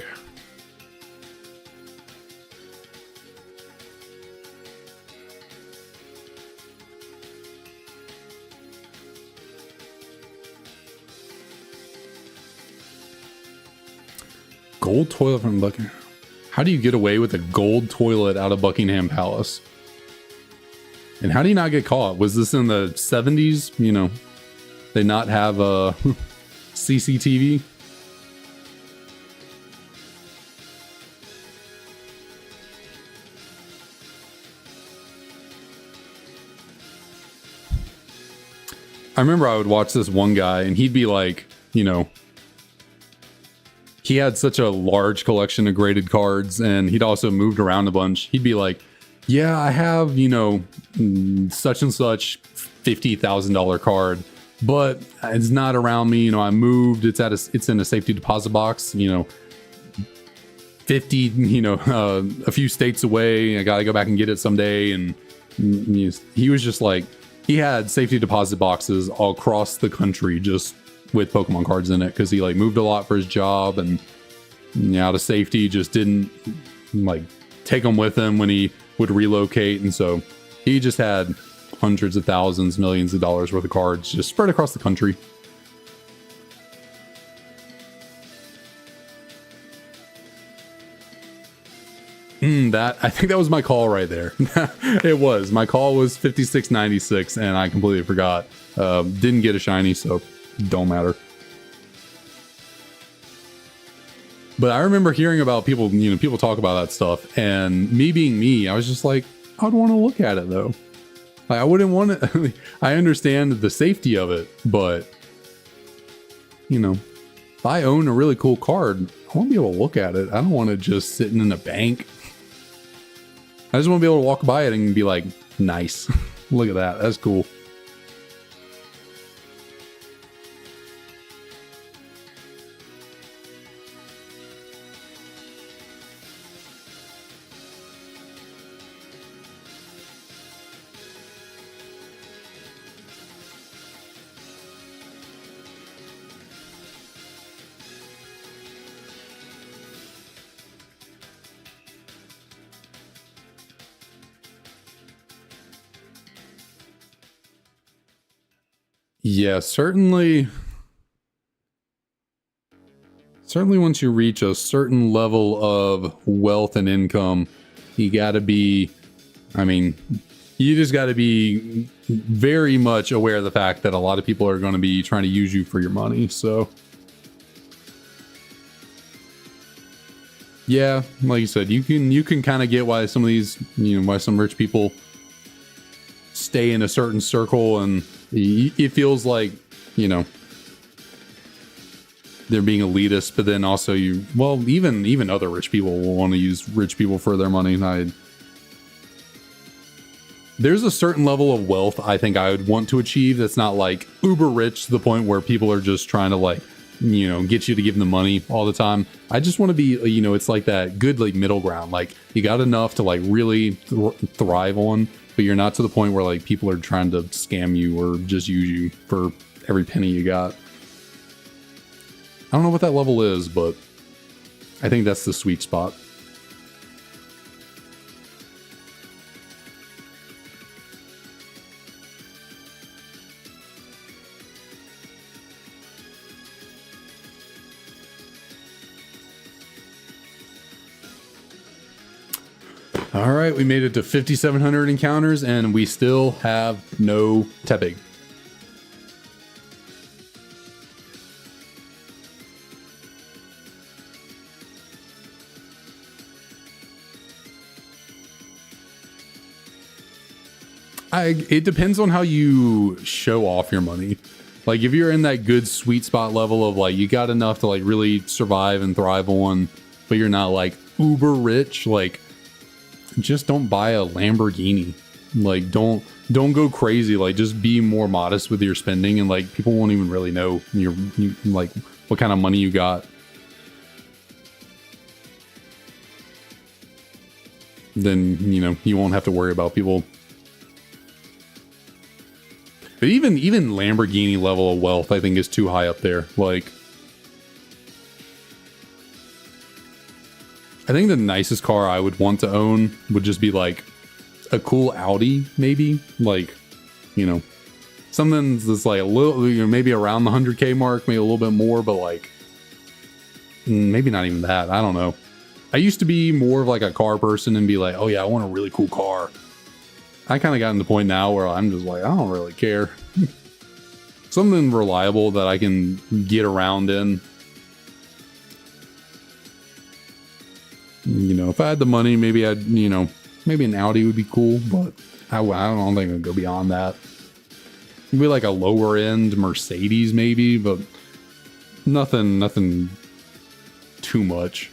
Gold toilet from Buckingham. How do you get away with a gold toilet out of Buckingham Palace? And how do you not get caught? Was this in the 70s? You know, they not have a CCTV? I remember I would watch this one guy and he'd be like, you know, he had such a large collection of graded cards and he'd also moved around a bunch. He'd be like, yeah, I have, you know, such and such $50,000 card, but it's not around me. You know, I moved, it's in a safety deposit box, you know, 50, you know, a few states away. I got to go back and get it someday. And he was just like, he had safety deposit boxes all across the country just with Pokemon cards in it, because he like moved a lot for his job, and out of safety just didn't like take them with him when he would relocate. And so he just had hundreds of thousands, millions of dollars worth of cards just spread across the country. I think that was my call right there. It was. My call was 5696 and I completely forgot. Didn't get a shiny, so don't matter. But I remember hearing about people, you know, people talk about that stuff, and me being me, I was just like, I'd want to look at it though. Like, I wouldn't want to. I understand the safety of it, but you know, if I own a really cool card, I want to be able to look at it. I don't want it just sitting in a bank. I just want to be able to walk by it and be like, nice. Look at that. That's cool. Yeah, certainly. Certainly once you reach a certain level of wealth and income, you got to be, I mean, you just got to be very much aware of the fact that a lot of people are going to be trying to use you for your money. So, yeah, like you said, you can kind of get why some of these, why some rich people stay in a certain circle, and it feels like, they're being elitist, but then also even other rich people will want to use rich people for their money. There's a certain level of wealth I think I would want to achieve that's not like uber rich to the point where people are just trying to like, get you to give them money all the time. I just want to be, it's like that good like middle ground. Like you got enough to like really thrive on, but you're not to the point where like people are trying to scam you or just use you for every penny you got. I don't know what that level is, but I think that's the sweet spot. All right, we made it to 5,700 encounters, and we still have no Tepig. It depends on how you show off your money. Like if you're in that good sweet spot level of like you got enough to like really survive and thrive on, but you're not like uber rich, like just don't buy a Lamborghini. Like don't go crazy. Like just be more modest with your spending, and like people won't even really know you like what kind of money you got. Then you won't have to worry about people. But even Lamborghini level of wealth, I think, is too high up there. Like, I think the nicest car I would want to own would just be like a cool Audi, maybe. Like, something that's like a little, maybe around the 100K mark, maybe a little bit more, but like, maybe not even that. I don't know. I used to be more of like a car person and be like, oh yeah, I want a really cool car. I kind of gotten to the point now where I'm just like, I don't really care. Something reliable that I can get around in. If I had the money, maybe maybe an Audi would be cool, but I don't think I'd go beyond that. Maybe like a lower end Mercedes, maybe, but nothing too much.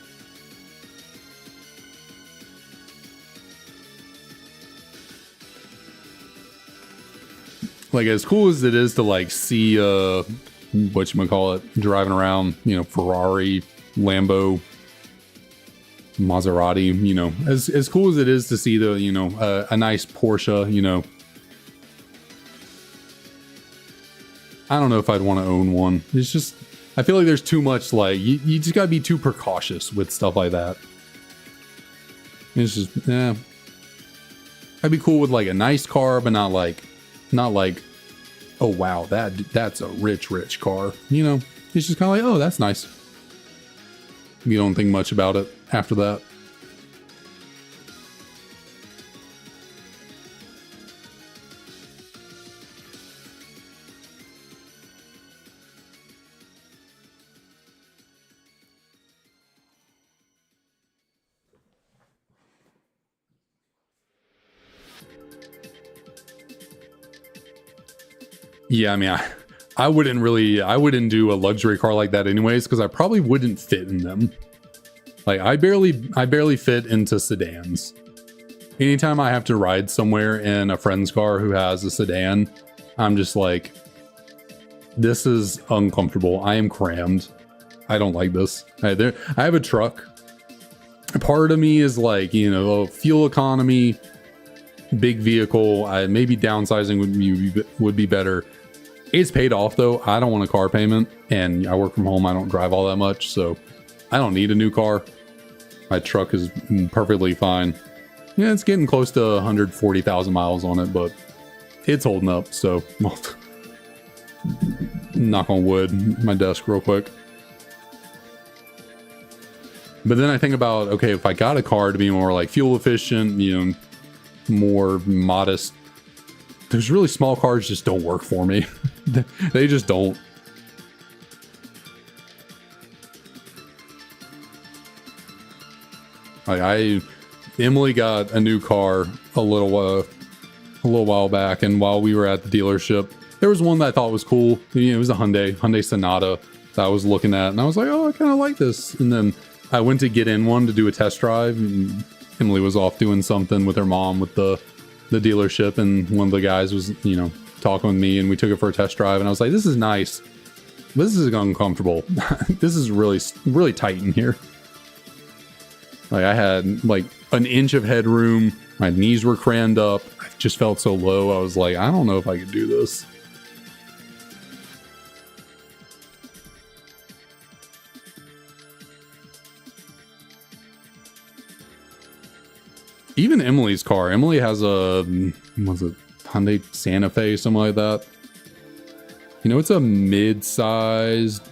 Like as cool as it is to like see whatchamacallit driving around, Ferrari, Lambo, Maserati, as cool as it is to see the, a nice Porsche, I don't know if I'd want to own one. It's just, I feel like there's too much, like, you just gotta be too precautious with stuff like that. It's just, I'd be cool with like a nice car, but not like, oh wow, that's a rich car. It's just kind of like, oh, that's nice. You don't think much about it after that. Yeah, I mean, I wouldn't do a luxury car like that anyways, because I probably wouldn't fit in them. Like I barely fit into sedans. Anytime I have to ride somewhere in a friend's car who has a sedan, I'm just like, this is uncomfortable. I am crammed. I don't like this. I have a truck. Part of me is like, you know, fuel economy, big vehicle. Maybe downsizing would be better. It's paid off though. I don't want a car payment, and I work from home. I don't drive all that much, so I don't need a new car. My truck is perfectly fine. Yeah, it's getting close to 140,000 miles on it, but it's holding up. So, well, knock on wood, my desk real quick. But then I think about, okay, if I got a car to be more like fuel efficient, you know, more modest, those really small cars just don't work for me. They just don't. Like Emily got a new car a little while back, and while we were at the dealership, there was one that I thought was cool. You know, it was a Hyundai Sonata that I was looking at, and I was like, oh, I kind of like this. And then I went to get in one to do a test drive, and Emily was off doing something with her mom with the dealership, and one of the guys was, you know, talking with me, and we took it for a test drive, and I was like, this is nice. This is uncomfortable. This is really, really tight in here. Like I had like an inch of headroom. My knees were crammed up. I just felt so low. I was like, I don't know if I could do this. Even Emily's car. Emily has a, was it Hyundai Santa Fe, something like that. You know, it's a mid-sized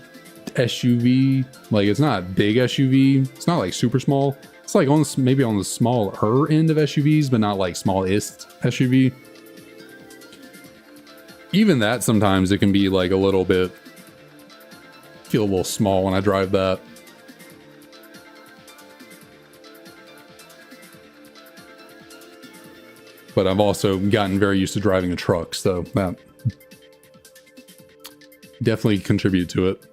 SUV. Like, it's not a big SUV. It's not like super small. It's like maybe on the smaller end of SUVs, but not like smallest SUV. Even that, sometimes it can be like a little bit, feel a little small when I drive that. But I've also gotten very used to driving a truck, so that definitely contributed to it.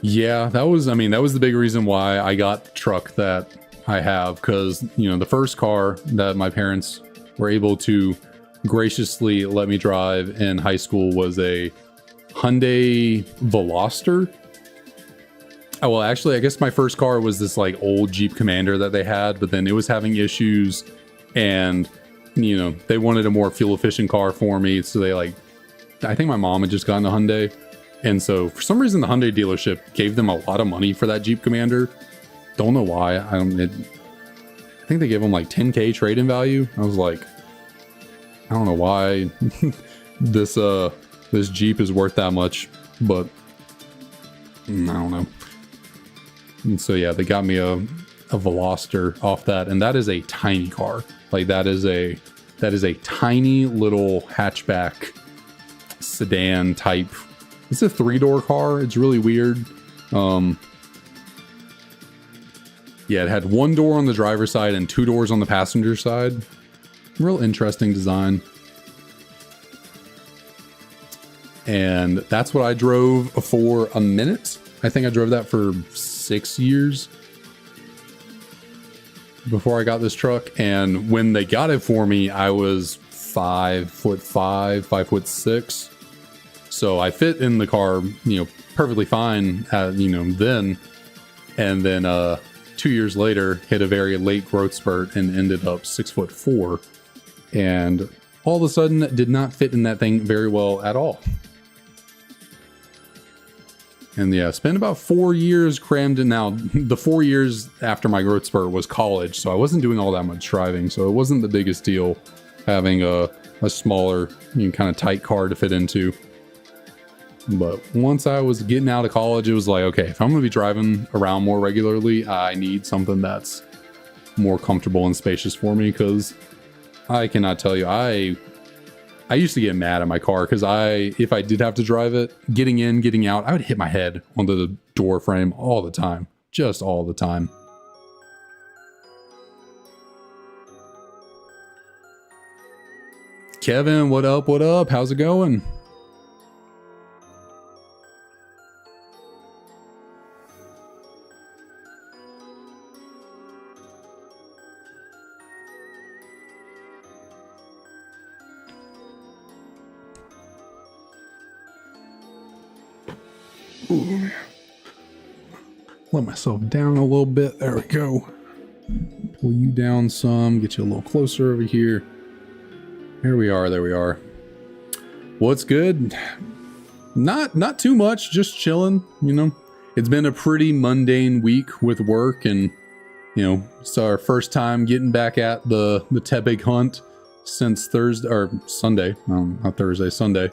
Yeah, that was the big reason why I got the truck that I have, because, you know, the first car that my parents were able to graciously let me drive in high school was a Hyundai Veloster. Oh, well, actually, I guess my first car was this like old Jeep Commander that they had, but then it was having issues, and, you know, they wanted a more fuel efficient car for me. So they I think my mom had just gotten a Hyundai. And so for some reason, the Hyundai dealership gave them a lot of money for that Jeep Commander. Don't know why. I think they gave them like 10K trade-in value. I was like, I don't know why this Jeep is worth that much, but I don't know. And so yeah, they got me a Veloster off that, and that is a tiny car. Like that is a tiny little hatchback sedan type. It's a 3-door car. It's really weird. Yeah, it had 1 door on the driver's side and 2 doors on the passenger side. Real interesting design. And that's what I drove for a minute. I think I drove that for 6 years before I got this truck. And when they got it for me, I was 5'5", 5'6". So I fit in the car, you know, perfectly fine, you know, then. And then 2 years later, hit a very late growth spurt and ended up 6'4", and all of a sudden did not fit in that thing very well at all. And yeah, spent about 4 years crammed in. Now, the 4 years after my growth spurt was college, so I wasn't doing all that much driving, so it wasn't the biggest deal having a smaller, you know, kind of tight car to fit into. But once I was getting out of college, it was like, okay, if I'm going to be driving around more regularly, I need something that's more comfortable and spacious for me, because I cannot tell you, I used to get mad at my car because if I did have to drive it, getting in, getting out, I would hit my head onto the door frame all the time, just all the time. Kevin, what up? What up? How's it going? Ooh. Let myself down a little bit. There we go. Pull you down some, get you a little closer over here. There we are, there we are. What's good? Not too much, just chilling, you know. It's been a pretty mundane week with work, and you know, it's our first time getting back at the Tepig hunt since Thursday or Sunday. Not Thursday, Sunday.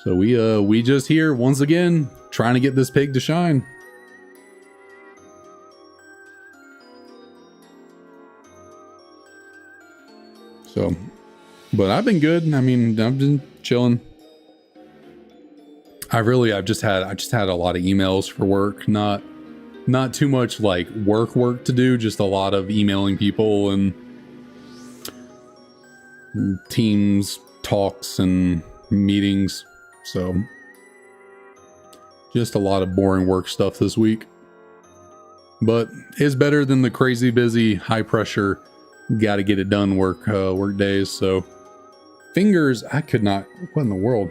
So we just here once again trying to get this pig to shine. So, but I've been good. I mean, I've been chilling. I've just had a lot of emails for work, not too much like work to do, just a lot of emailing people and Teams talks and meetings. So just a lot of boring work stuff this week, but it's better than the crazy busy, high pressure, got to get it done work days. So fingers, I could not, what in the world?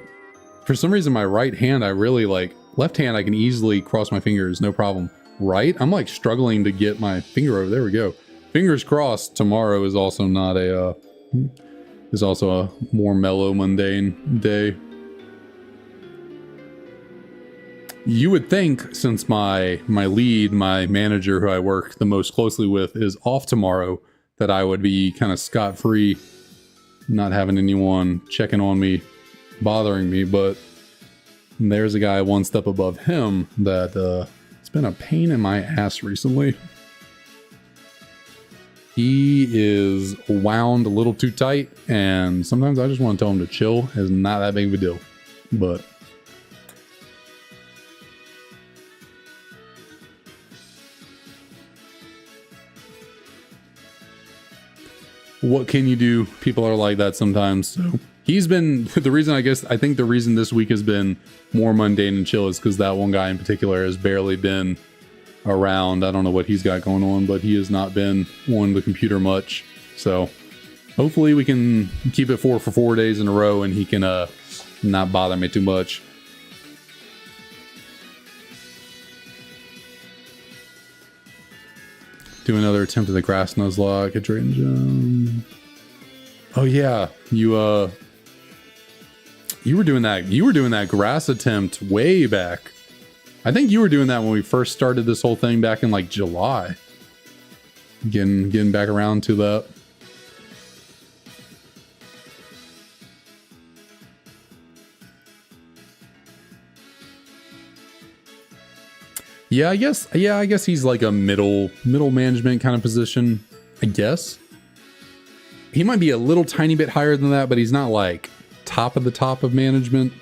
For some reason, my right hand, I really like. Left hand, I can easily cross my fingers, no problem. Right, I'm like struggling to get my finger over. There we go. Fingers crossed. Tomorrow is also not a, is also a more mellow, mundane day. You would think, since my lead, my manager who I work the most closely with, is off tomorrow, that I would be kind of scot-free, not having anyone checking on me, bothering me, but there's a guy one step above him that it's been a pain in my ass recently. He is wound a little too tight, and sometimes I just want to tell him to chill. It's not that big of a deal, but what can you do? People are like that sometimes. So he's been the reason, I think the reason this week has been more mundane and chill is because that one guy in particular has barely been around. I don't know what he's got going on, but he has not been on the computer much. So hopefully we can keep it for 4 days in a row and he can not bother me too much. Do another attempt at the grass nuzlocke at Dragon. Oh yeah, you were doing that. You were doing that grass attempt way back. I think you were doing that when we first started this whole thing back in like July. Getting back around to that. Yeah, I guess he's like a middle management kind of position, I guess. He might be a little tiny bit higher than that, but he's not like top of the top of management.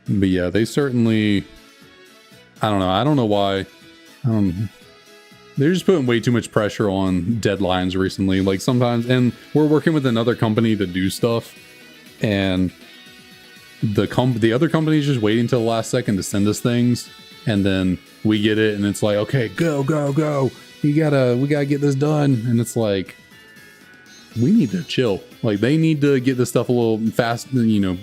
But yeah, they certainly, I don't know why. They're just putting way too much pressure on deadlines recently. Like sometimes, and we're working with another company to do stuff, and the other company is just waiting till the last second to send us things, and then we get it, and it's like, okay, go. We gotta get this done, and it's like, we need to chill. Like they need to get this stuff a little fast, you know,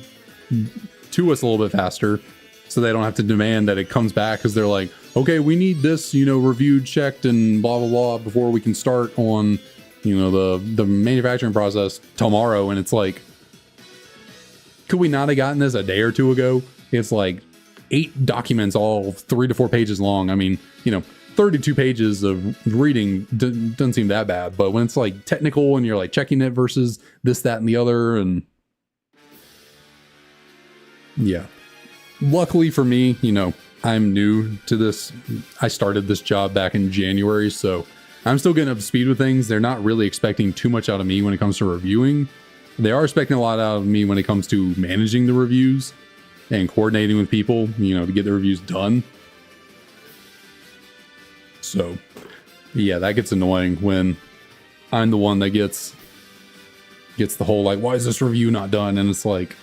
to us a little bit faster, so they don't have to demand that it comes back because they're like, okay, we need this, you know, reviewed, checked, and blah blah blah before we can start on, you know, the manufacturing process tomorrow. And it's like, could we not have gotten this a day or two ago? It's like 8 documents, all 3 to 4 pages long. I mean, you know, 32 pages of reading doesn't seem that bad, but when it's like technical and you're like checking it versus this, that, and the other, and yeah. Luckily for me, you know, I'm new to this. I started this job back in January, so I'm still getting up to speed with things. They're not really expecting too much out of me when it comes to reviewing. They are expecting a lot out of me when it comes to managing the reviews and coordinating with people, you know, to get the reviews done. So yeah, that gets annoying when I'm the one that gets the whole like, why is this review not done? And it's like,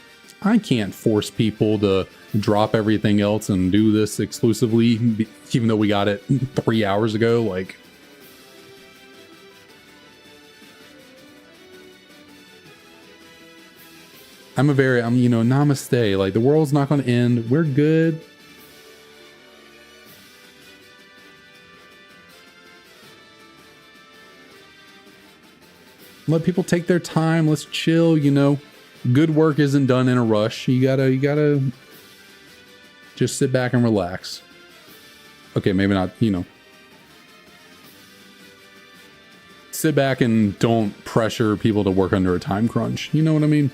I can't force people to drop everything else and do this exclusively, even though we got it 3 hours ago. Like, I'm namaste. Like, the world's not going to end. We're good. Let people take their time. Let's chill, Good work isn't done in a rush. You gotta just sit back and relax. Okay, maybe not, sit back and don't pressure people to work under a time crunch. You know what I mean?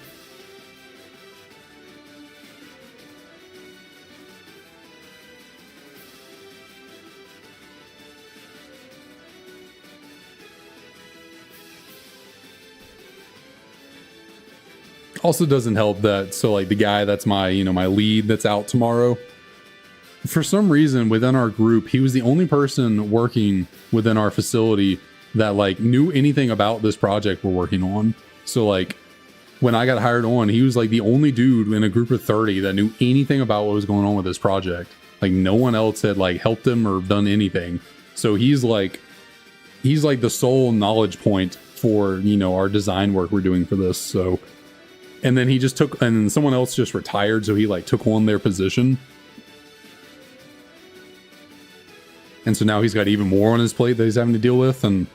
Also doesn't help that, so like the guy that's my my lead that's out tomorrow, for some reason within our group, he was the only person working within our facility that like knew anything about this project we're working on. So like when I got hired on, he was like the only dude in a group of 30 that knew anything about what was going on with this project. Like no one else had like helped him or done anything. So he's like the sole knowledge point for our design work we're doing for this. So and then he just took, and someone else just retired, so he like took on their position. And so now he's got even more on his plate that he's having to deal with. And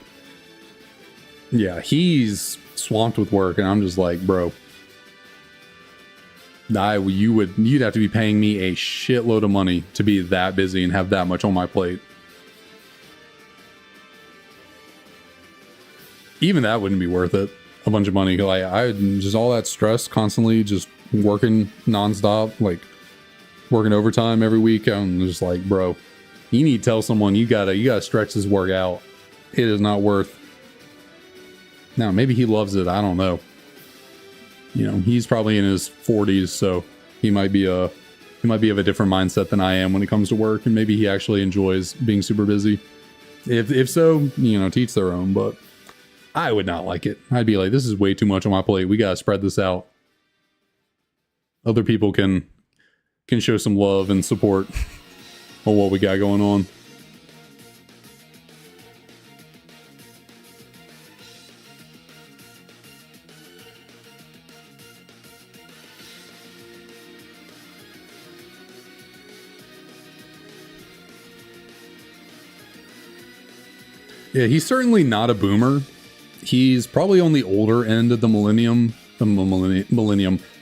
yeah, he's swamped with work. And I'm just like, bro, you'd have to be paying me a shitload of money to be that busy and have that much on my plate. Even that wouldn't be worth it. A bunch of money. Like I just all that stress constantly, just working nonstop, like working overtime every week. I'm just like, bro, you need to tell someone you gotta stretch this work out. It is not worth. Now maybe he loves it. I don't know. He's probably in his 40s, so he might be of a different mindset than I am when it comes to work, and maybe he actually enjoys being super busy. If so, to each their own, but I would not like it. I'd be like, this is way too much on my plate. We gotta spread this out. Other people can show some love and support on what we got going on. Yeah, he's certainly not a boomer. He's probably on the older end of the millennium.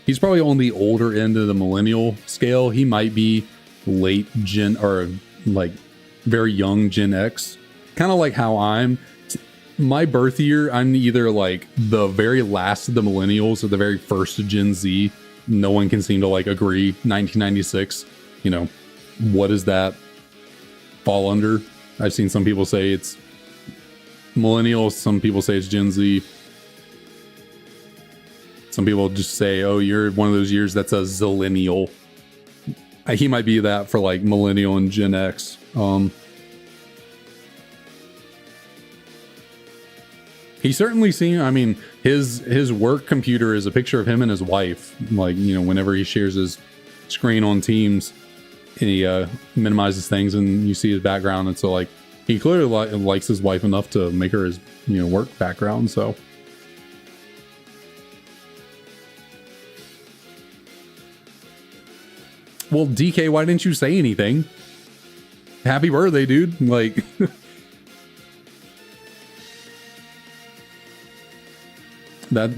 He's probably on the older end of the millennial scale. He might be late Gen, or like very young Gen X. Kind of like how my birth year, I'm either like the very last of the millennials or the very first of Gen Z. No one can seem to like agree. 1996, what does that fall under? I've seen some people say it's millennials, some people say it's Gen Z. Some people just say, oh, you're one of those years that's a zillennial. He might be that for like millennial and Gen X. He certainly his work computer is a picture of him and his wife. Like, whenever he shares his screen on Teams, and he minimizes things and you see his background. And so like, he clearly likes his wife enough to make her his, work background. So, well, DK, why didn't you say anything? Happy birthday, dude! Like, that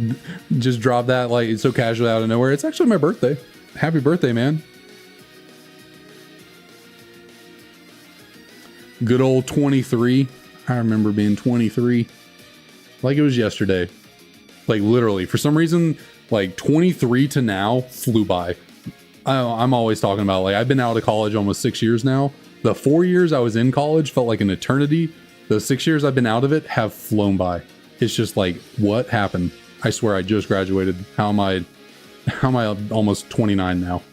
just dropped that like it's so casually out of nowhere. It's actually my birthday. Happy birthday, man! Good old 23. I remember being 23 like it was yesterday. Like literally, for some reason, like 23 to now flew by. I'm always talking about like I've been out of college almost 6 years now. The 4 years I was in college felt like an eternity. The 6 years I've been out of it have flown by. It's just like, what happened? I swear I just graduated. How am I almost 29 now?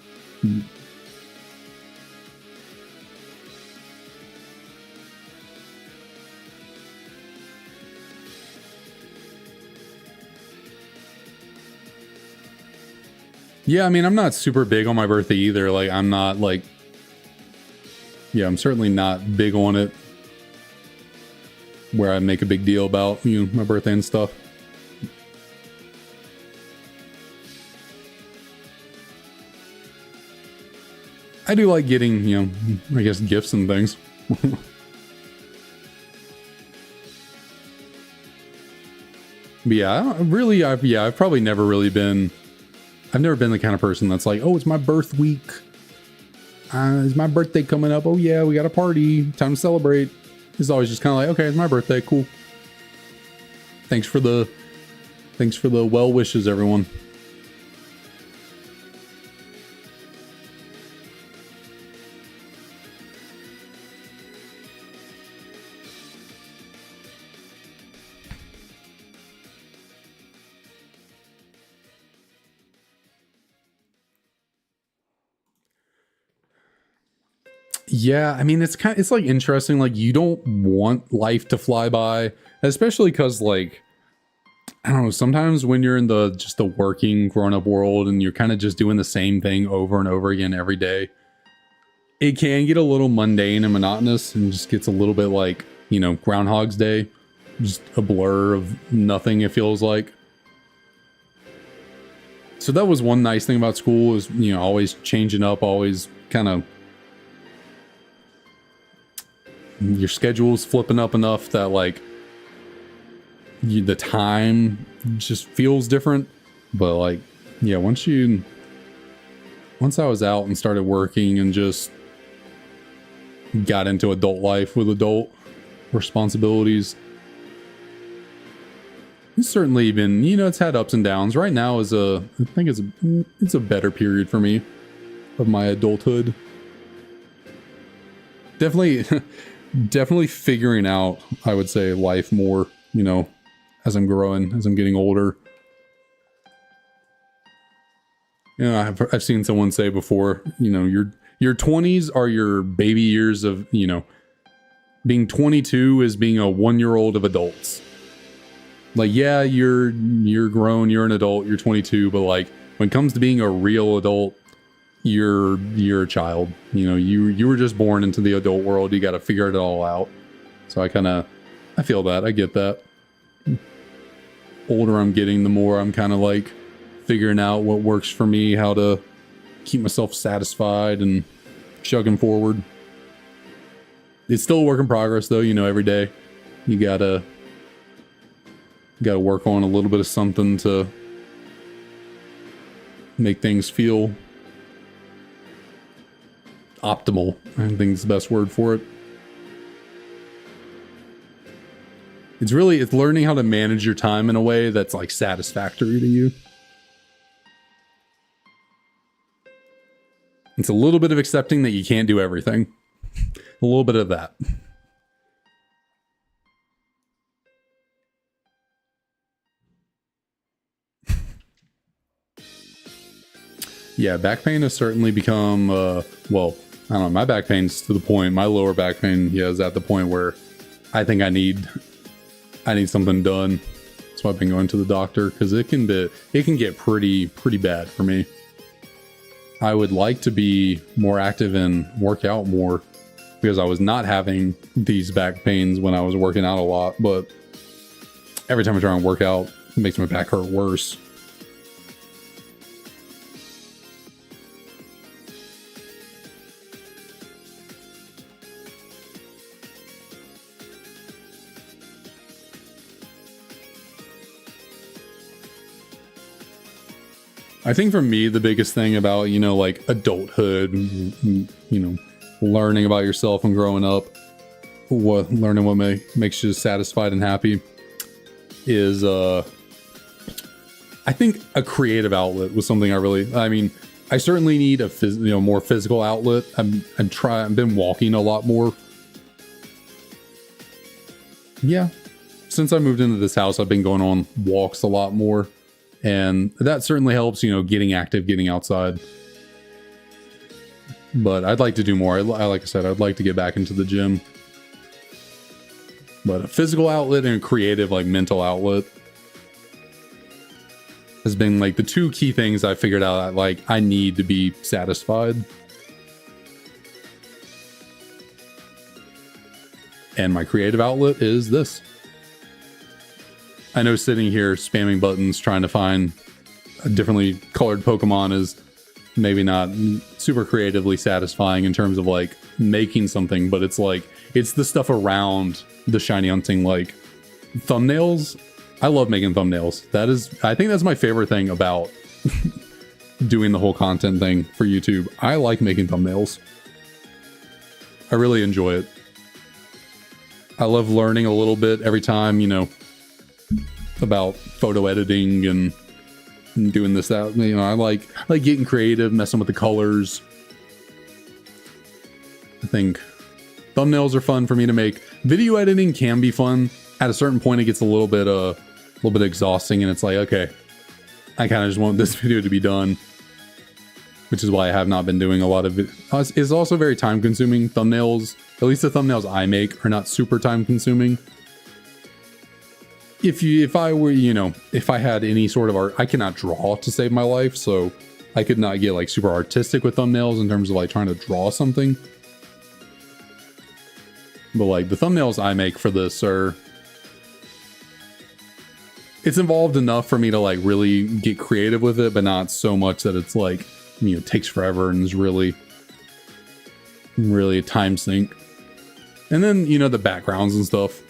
Yeah, I mean, I'm not super big on my birthday either. Like, I'm not like, yeah, I'm certainly not big on it where I make a big deal about, you know, my birthday and stuff. I do like getting, you know, I guess gifts and things. But yeah, I've probably never really been, I've never been the kind of person that's like, oh, it's my birth week. Is my birthday coming up? Oh yeah, we got a party. Time to celebrate. It's always just kind of like, okay, it's my birthday. Cool. Thanks for the well wishes, everyone. Yeah, I mean, it's like interesting. Like, you don't want life to fly by, especially because, like, I don't know, sometimes when you're in the working grown-up world and you're kind of just doing the same thing over and over again every day, it can get a little mundane and monotonous and just gets a little bit like, you know, Groundhog's Day, just a blur of nothing, it feels like. So that was one nice thing about school, is, you know, always changing up, always kind of, your schedule's flipping up enough that, like, the time just feels different. But, like, yeah, once I was out and started working and just got into adult life with adult responsibilities, it's certainly been, you know, it's had ups and downs. Right now is I think it's a better period for me of my adulthood. Definitely figuring out, I would say, life more, you know, as I'm growing, as I'm getting older. You know, I've seen someone say before, you know, your 20s are your baby years of, you know, being 22 is being a 1-year-old of adults. Like, yeah, you're grown, you're an adult, you're 22, but, like, when it comes to being a real adult, you're a child. You know, you were just born into the adult world. You got to figure it all out. So I feel that. I get that. Older I'm getting, the more I'm kind of like figuring out what works for me, how to keep myself satisfied and chugging forward. It's still a work in progress, though. You know, every day you gotta work on a little bit of something to make things feel optimal. I think it's the best word for it. It's learning how to manage your time in a way that's, like, satisfactory to you. It's a little bit of accepting that you can't do everything. A little bit of that. Yeah, back pain has certainly become, well, I don't know, my back pain's to the point, my lower back pain, yeah, is at the point where I think I need something done. That's why I've been going to the doctor, because it can get pretty bad for me. I would like to be more active and work out more, because I was not having these back pains when I was working out a lot, but every time I try and work out, it makes my back hurt worse. I think for me, the biggest thing about, you know, like, adulthood, you know, learning about yourself and growing up, learning what makes you satisfied and happy, is, I think a creative outlet was something I mean, I certainly need a more physical outlet. I've been walking a lot more. Yeah. Since I moved into this house, I've been going on walks a lot more. And that certainly helps, you know, getting active, getting outside. But I'd like to do more. Like I said, I'd like to get back into the gym. But a physical outlet and a creative, like, mental outlet. has been like the two key things I figured out that like I need to be satisfied. And my creative outlet is this. I know sitting here spamming buttons trying to find a differently colored Pokemon is maybe not super creatively satisfying in terms of like making something, but it's like, it's the stuff around the shiny hunting, like thumbnails. I love making thumbnails. That is, I think that's my favorite thing about doing the whole content thing for YouTube. I like making thumbnails. I really enjoy it. I love learning a little bit every time, you know, about photo editing and doing this, that, you know, I like getting creative, messing with the colors. I think thumbnails are fun for me to make. Video editing can be fun. At a certain point, it gets a little bit exhausting, and it's like, okay, I kind of just want this video to be done, which is why I have not been doing a lot of it. It's also very time consuming. Thumbnails, at least the thumbnails I make, are not super time consuming. If I were, you know, if I had any sort of art, I cannot draw to save my life, so I could not get like super artistic with thumbnails in terms of like trying to draw something. But like the thumbnails I make for this are, it's involved enough for me to like really get creative with it, but not so much that it's like, you know, takes forever and is really a time sink. And then, you know, the backgrounds and stuff,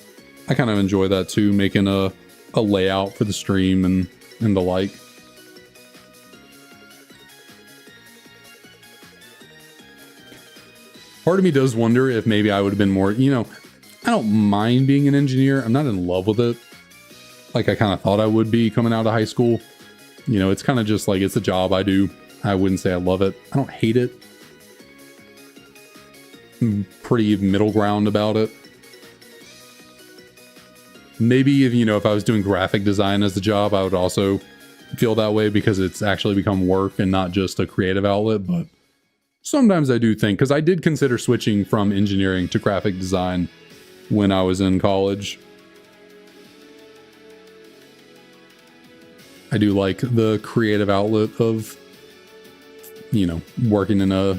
I kind of enjoy that too, making a layout for the stream and the like. Part of me does wonder if maybe I would have been more, you know, I don't mind being an engineer. I'm not in love with it like I kind of thought I would be coming out of high school. You know, it's kind of just like, it's a job I do. I wouldn't say I love it. I don't hate it. I'm pretty middle ground about it. Maybe if, you know, if I was doing graphic design as a job, I would also feel that way because it's actually become work and not just a creative outlet. But sometimes I do think, because I did consider switching from engineering to graphic design when I was in college. I do like the creative outlet of, you know, working in a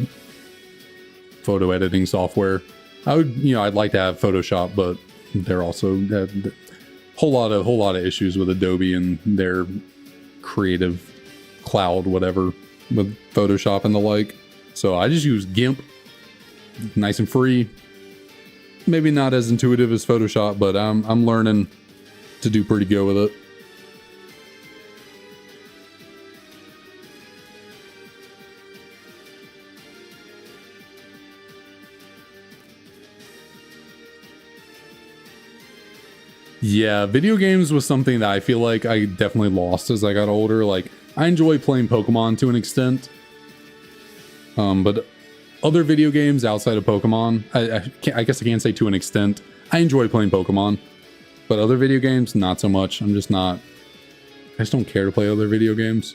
photo editing software. I would, you know, I'd like to have Photoshop, but they're also a whole lot of issues with Adobe and their creative cloud, whatever, with Photoshop and the like. So I just use GIMP, nice and free. Maybe not as intuitive as Photoshop, but I'm learning to do pretty good with it. Yeah, video games was something that I feel like I definitely lost as I got older. Like, I enjoy playing Pokemon to an extent. But other video games outside of Pokemon, I guess I can't say to an extent. I enjoy playing Pokemon. But other video games, not so much. I just don't care to play other video games.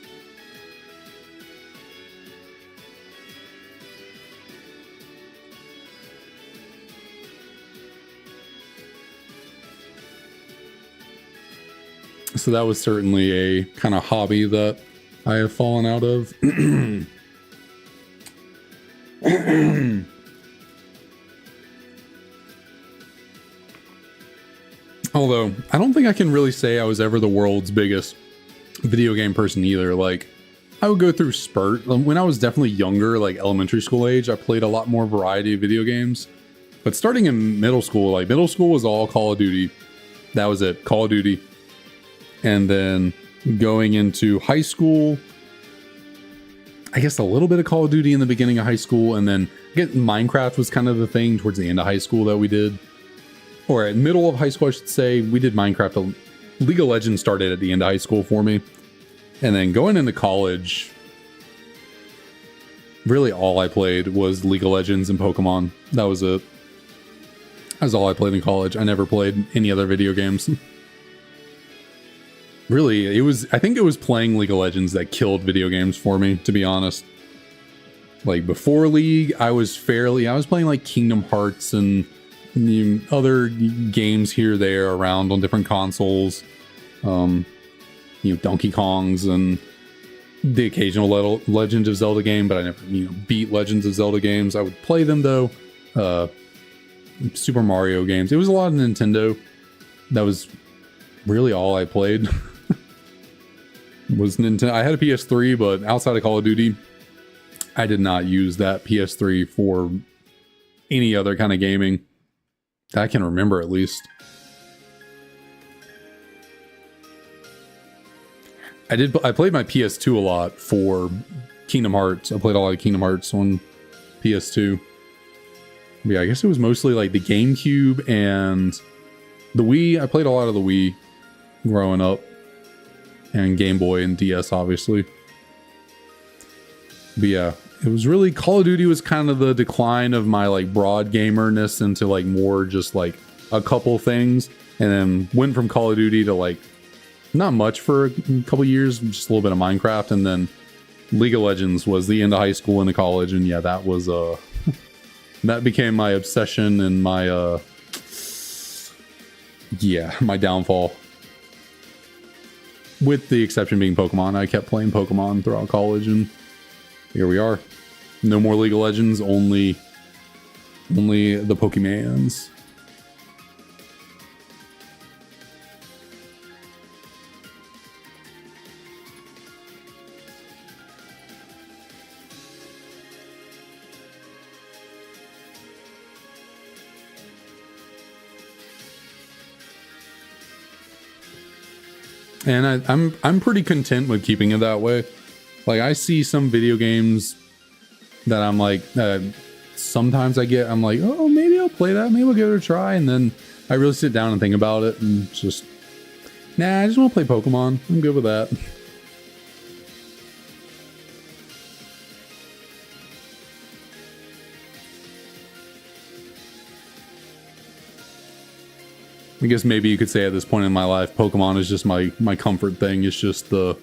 So that was certainly a kind of hobby that I have fallen out of. Although, I don't think I can really say I was ever the world's biggest video game person either. Like, I would go through spurt. When I was definitely younger, like elementary school age, I played a lot more variety of video games. But starting in middle school, like middle school was all Call of Duty. That was it, Call of Duty. And then going into high school, I guess a little bit of Call of Duty in the beginning of high school. And then I guess Minecraft was kind of the thing towards the end of high school that we did. Or at middle of high school, I should say, we did Minecraft. League of Legends started at the end of high school for me. And then going into college, really all I played was League of Legends and Pokemon. That was it. That's all I played in college. I never played any other video games. Really, I think it was playing League of Legends that killed video games for me, to be honest. Like, before League, I was playing like Kingdom Hearts and other games here, there, around on different consoles. Donkey Kongs and the occasional Legend of Zelda game, but I never, beat Legends of Zelda games. I would play them though. Super Mario games. It was a lot of Nintendo. That was really all I played. Was Nintendo. I had a PS3, but outside of Call of Duty, I did not use that PS3 for any other kind of gaming that I can remember, at least. I played my PS2 a lot for Kingdom Hearts. I played a lot of Kingdom Hearts on PS2. But yeah, I guess it was mostly like the GameCube and the Wii. I played a lot of the Wii growing up. And Game Boy and DS, obviously. But yeah, it was really... Call of Duty was kind of the decline of my like broad gamerness into like more just like a couple things. And then went from Call of Duty to like not much for a couple years, just a little bit of Minecraft. And then League of Legends was the end of high school into college. And yeah, that was... that became my obsession and my... my downfall. With the exception being Pokemon. I kept playing Pokemon throughout college, and here we are. No more League of Legends, only the Pokemans. And I'm pretty content with keeping it that way. Like, I see some video games that I'm like, sometimes I'm like, oh, maybe I'll play that. Maybe I'll give it a try. And then I really sit down and think about it and just, nah, I just want to play Pokemon. I'm good with that. I guess maybe you could say at this point in my life, Pokemon is just my comfort thing. It's just the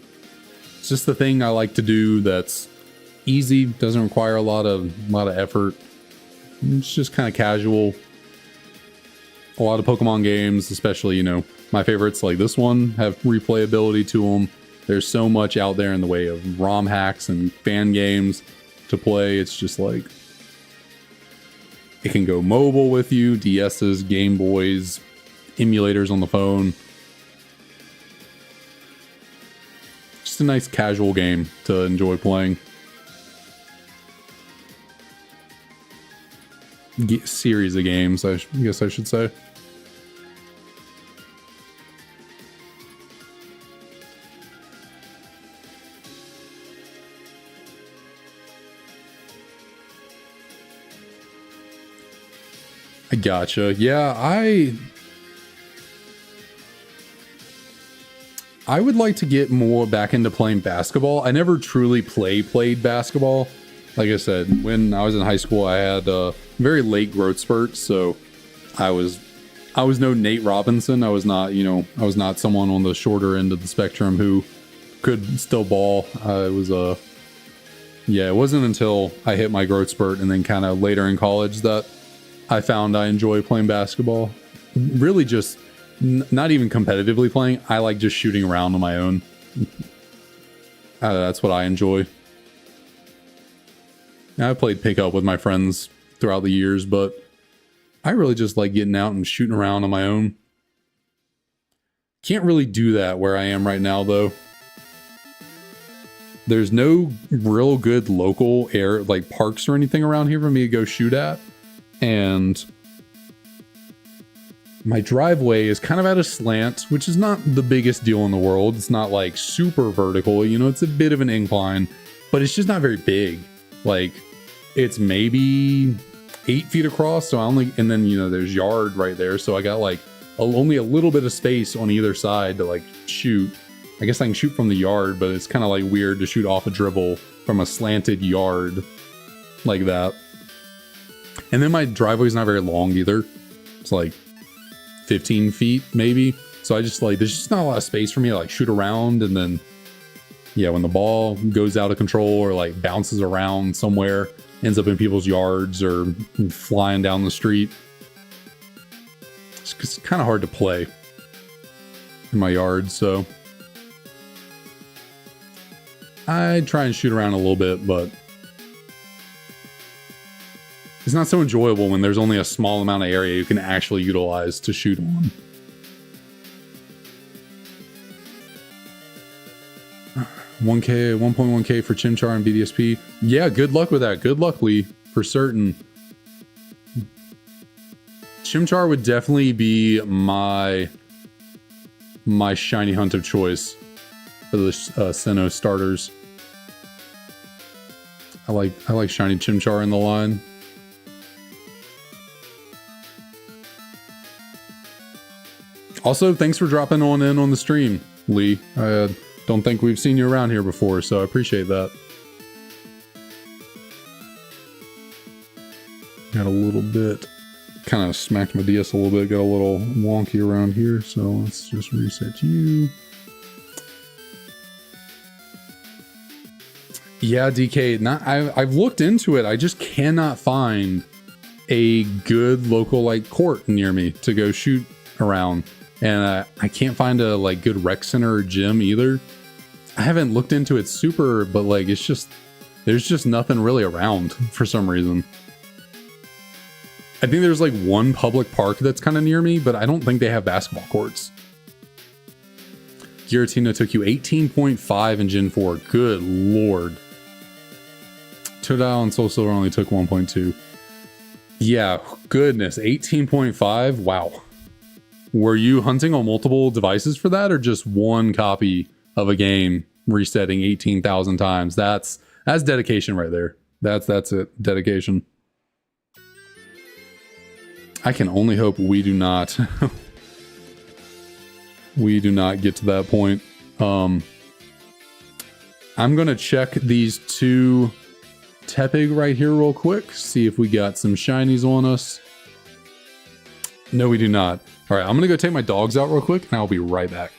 thing I like to do that's easy, doesn't require a lot of effort. It's just kind of casual. A lot of Pokemon games, especially, my favorites like this one have replayability to them. There's so much out there in the way of ROM hacks and fan games to play. It's just like, it can go mobile with you, DS's, Game Boys, emulators on the phone. Just a nice casual game to enjoy playing. Series of games, I guess I should say. I gotcha. Yeah, I would like to get more back into playing basketball. I never truly played basketball. Like I said, when I was in high school, I had a very late growth spurt, so I was no Nate Robinson. I was not someone on the shorter end of the spectrum who could still ball. It wasn't until I hit my growth spurt and then kind of later in college that I found I enjoy playing basketball. Really just not even competitively playing. I like just shooting around on my own. That's what I enjoy. I played pickup with my friends throughout the years, but I really just like getting out and shooting around on my own. Can't really do that where I am right now, though. There's no real good local parks or anything around here for me to go shoot at. And my driveway is kind of at a slant, which is not the biggest deal in the world. It's not like super vertical, it's a bit of an incline, but it's just not very big. Like, it's maybe 8 feet across, so and then there's yard right there, so I got like only a little bit of space on either side to like shoot. I guess I can shoot from the yard, but it's kind of like weird to shoot off a dribble from a slanted yard like that. And then my driveway's not very long either. It's like 15 feet maybe. So I just there's just not a lot of space for me to like shoot around. And then, yeah, when the ball goes out of control or like bounces around somewhere, ends up in people's yards or flying down the street, it's kind of hard to play in my yard. So I try and shoot around a little bit, but it's not so enjoyable when there's only a small amount of area you can actually utilize to shoot on. $1K, 1.1K for Chimchar and BDSP. Yeah, good luck with that. Good luck, Lee, for certain. Chimchar would definitely be my shiny hunt of choice for the Sinnoh starters. I like shiny Chimchar in the line. Also, thanks for dropping on the stream, Lee. I don't think we've seen you around here before, so I appreciate that. Got a little bit, kind of smacked my DS a little bit, got a little wonky around here, so let's just reset you. Yeah, DK, I've looked into it. I just cannot find a good local like court near me to go shoot around. And I can't find a like good rec center or gym either. I haven't looked into it super, but like it's just, there's just nothing really around for some reason. I think there's like one public park that's kind of near me, but I don't think they have basketball courts. Giratina took you 18.5 in Gen 4. Good lord. Totodile and Soul Silver only took 1.2. Yeah, goodness, 18.5. Wow. Were you hunting on multiple devices for that, or just one copy of a game resetting 18,000 times? That's dedication right there. That's it. Dedication. I can only hope we do not we do not get to that point. I'm gonna check these two Tepig right here real quick, see if we got some shinies on us. No, we do not. All right, I'm gonna go take my dogs out real quick and I'll be right back.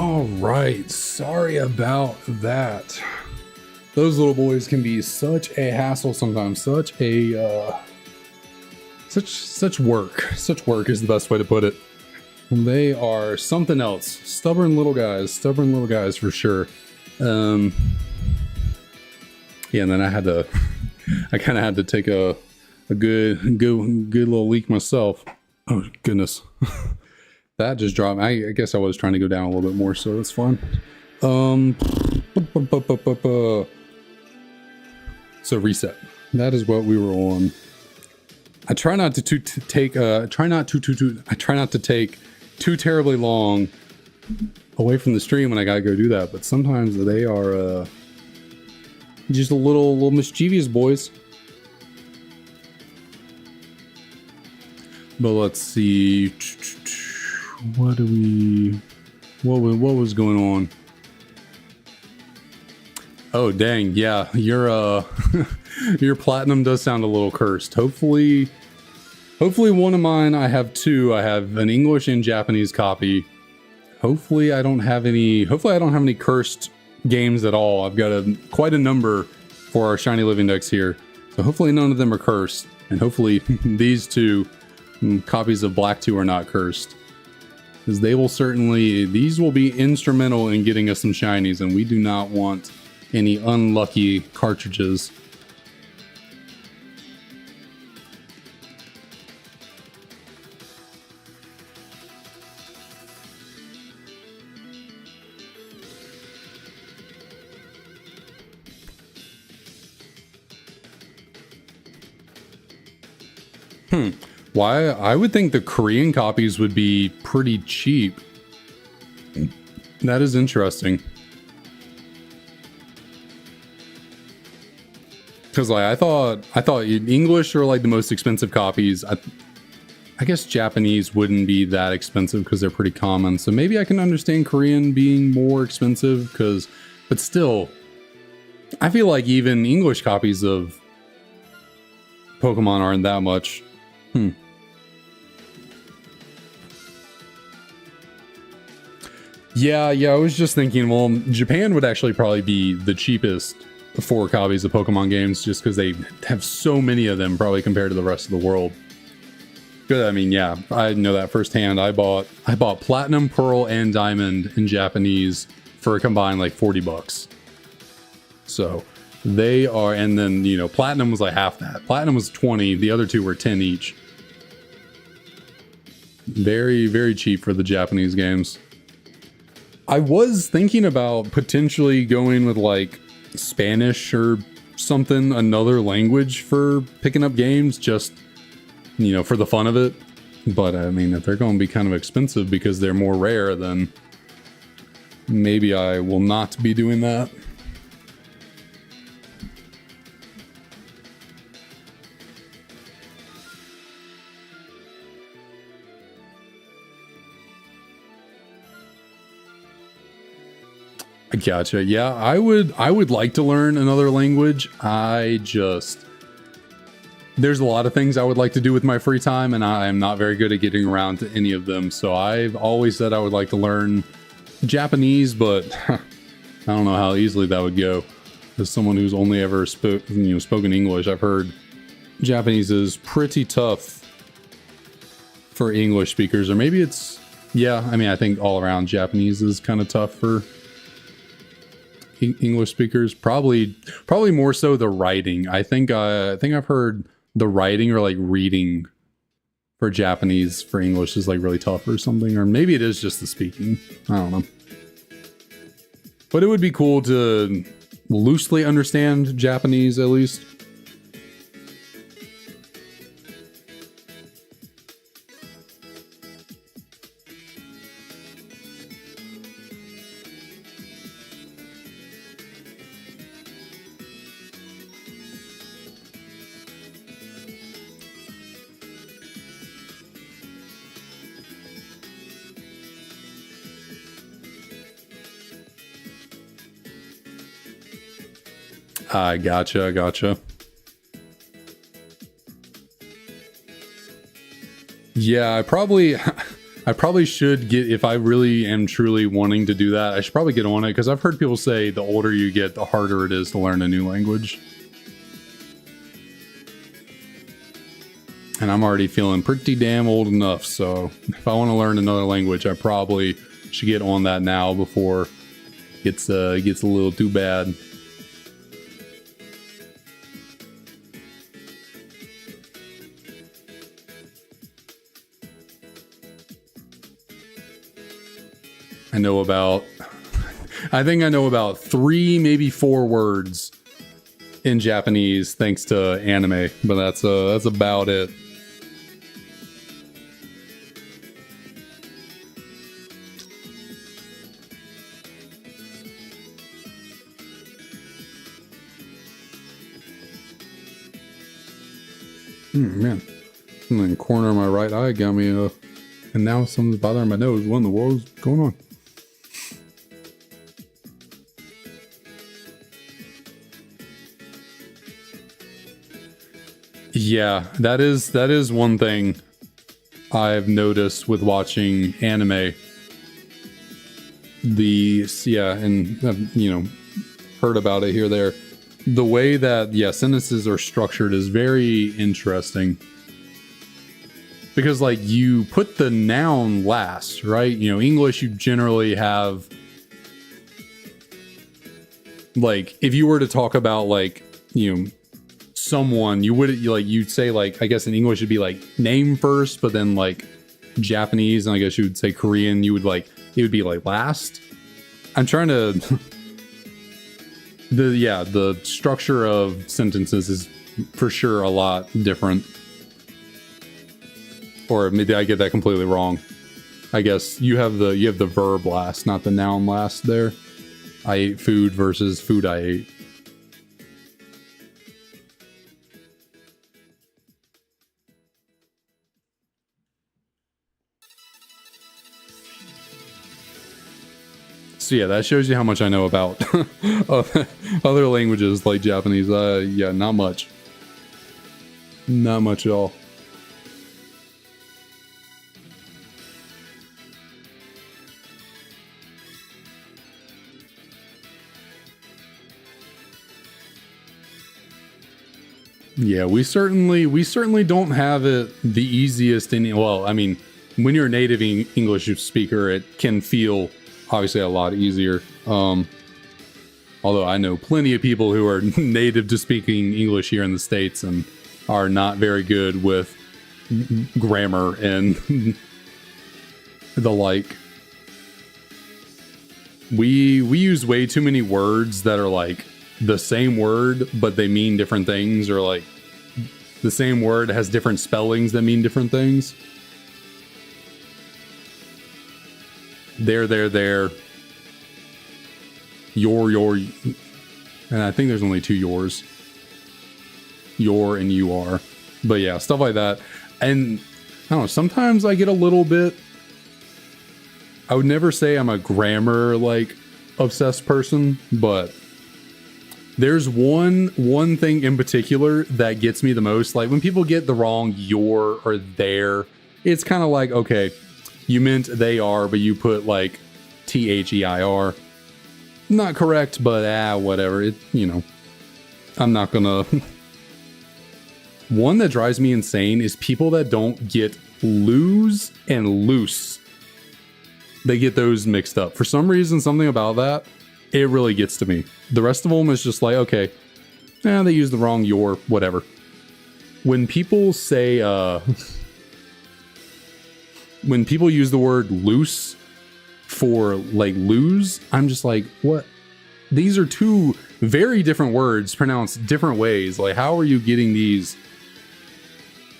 All right, sorry about that. Those little boys can be such a hassle sometimes. Such work. Such work is the best way to put it. They are something else. Stubborn little guys for sure. Yeah, and then I kind of had to take a good little leak myself. Oh goodness. That just dropped. I guess I was trying to go down a little bit more, so that's fine. So reset. That is what we were on. I try not to take too terribly long away from the stream when I gotta go do that, but sometimes they are just a little mischievous boys. But let's see. What was going on? Oh dang, yeah, your your platinum does sound a little cursed. Hopefully one of mine, I have two. I have an English and Japanese copy. Hopefully I don't have any cursed games at all. I've got quite a number for our shiny living decks here. So hopefully none of them are cursed. And hopefully these two copies of Black 2 are not cursed. Because these will be instrumental in getting us some shinies, and we do not want any unlucky cartridges. Why? I would think the Korean copies would be pretty cheap. That is interesting. Because like I thought English are like the most expensive copies. I guess Japanese wouldn't be that expensive because they're pretty common. So maybe I can understand Korean being more expensive but still, I feel like even English copies of Pokemon aren't that much. Yeah, I was just thinking, well, Japan would actually probably be the cheapest for copies of Pokemon games just because they have so many of them probably compared to the rest of the world. Good, I mean, yeah, I know that firsthand. I bought Platinum, Pearl, and Diamond in Japanese for a combined like $40. So they are, and then, you know, Platinum was like half that. Platinum was 20, the other two were 10 each. Very, very cheap for the Japanese games. I was thinking about potentially going with like Spanish or something, another language for picking up games, just, you know, for the fun of it. But I mean, if they're going to be kind of expensive because they're more rare, then maybe I will not be doing that. I gotcha. Yeah, I would like to learn another language. There's a lot of things I would like to do with my free time, and I am not very good at getting around to any of them. So I've always said I would like to learn Japanese, but I don't know how easily that would go. As someone who's only ever spoken English, I've heard Japanese is pretty tough for English speakers, or maybe it's, yeah, I mean, I think all around Japanese is kind of tough for English speakers. Probably more so the writing. I think I've heard the writing or like reading for Japanese for English is like really tough or something, or maybe it is just the speaking. I don't know. But it would be cool to loosely understand Japanese at least. I gotcha. Yeah, I probably I probably should get, if I really am truly wanting to do that, I should probably get on it, because I've heard people say the older you get, the harder it is to learn a new language. And I'm already feeling pretty damn old enough, so if I want to learn another language, I probably should get on that now before it gets a little too bad. I think I know about 3, maybe 4 words in Japanese thanks to anime, but that's about it. Man, in the corner of my right eye got me and now something's bothering my nose. What in the world's going on? Yeah, that is one thing I've noticed with watching anime. And heard about it here or there. The way that sentences are structured is very interesting. Because like you put the noun last, right? English, you generally have, like, if you were to talk about like, someone, you'd say, like, I guess in English it'd be like name first, but then like Japanese, and I guess you would say Korean, it would be like last. I'm trying to the structure of sentences is for sure a lot different. Or maybe I get that completely wrong. I guess you have the verb last, not the noun last there. I ate food versus food I ate. So yeah, that shows you how much I know about other languages like Japanese. Not much. Not much at all. Yeah, we certainly don't have it the easiest when you're a native English speaker, it can feel obviously a lot easier. Although I know plenty of people who are native to speaking English here in the States and are not very good with grammar and the like. We use way too many words that are like the same word, but they mean different things, or like the same word has different spellings that mean different things. There. Your. And I think there's only 2 yours. Your and you are. But yeah, stuff like that. And I don't know, sometimes I get a little bit, I would never say I'm a grammar like obsessed person, but there's one thing in particular that gets me the most. Like when people get the wrong your or their, it's kind of like, okay, you meant they are, but you put like THEIR. Not correct, but whatever. I'm not gonna. One that drives me insane is people that don't get lose and loose. They get those mixed up. For some reason, something about that, it really gets to me. The rest of them is just like, okay, they use the wrong your, whatever. When people say, when people use the word loose for like lose, I'm just like, what? These are 2 very different words pronounced different ways. Like, how are you getting these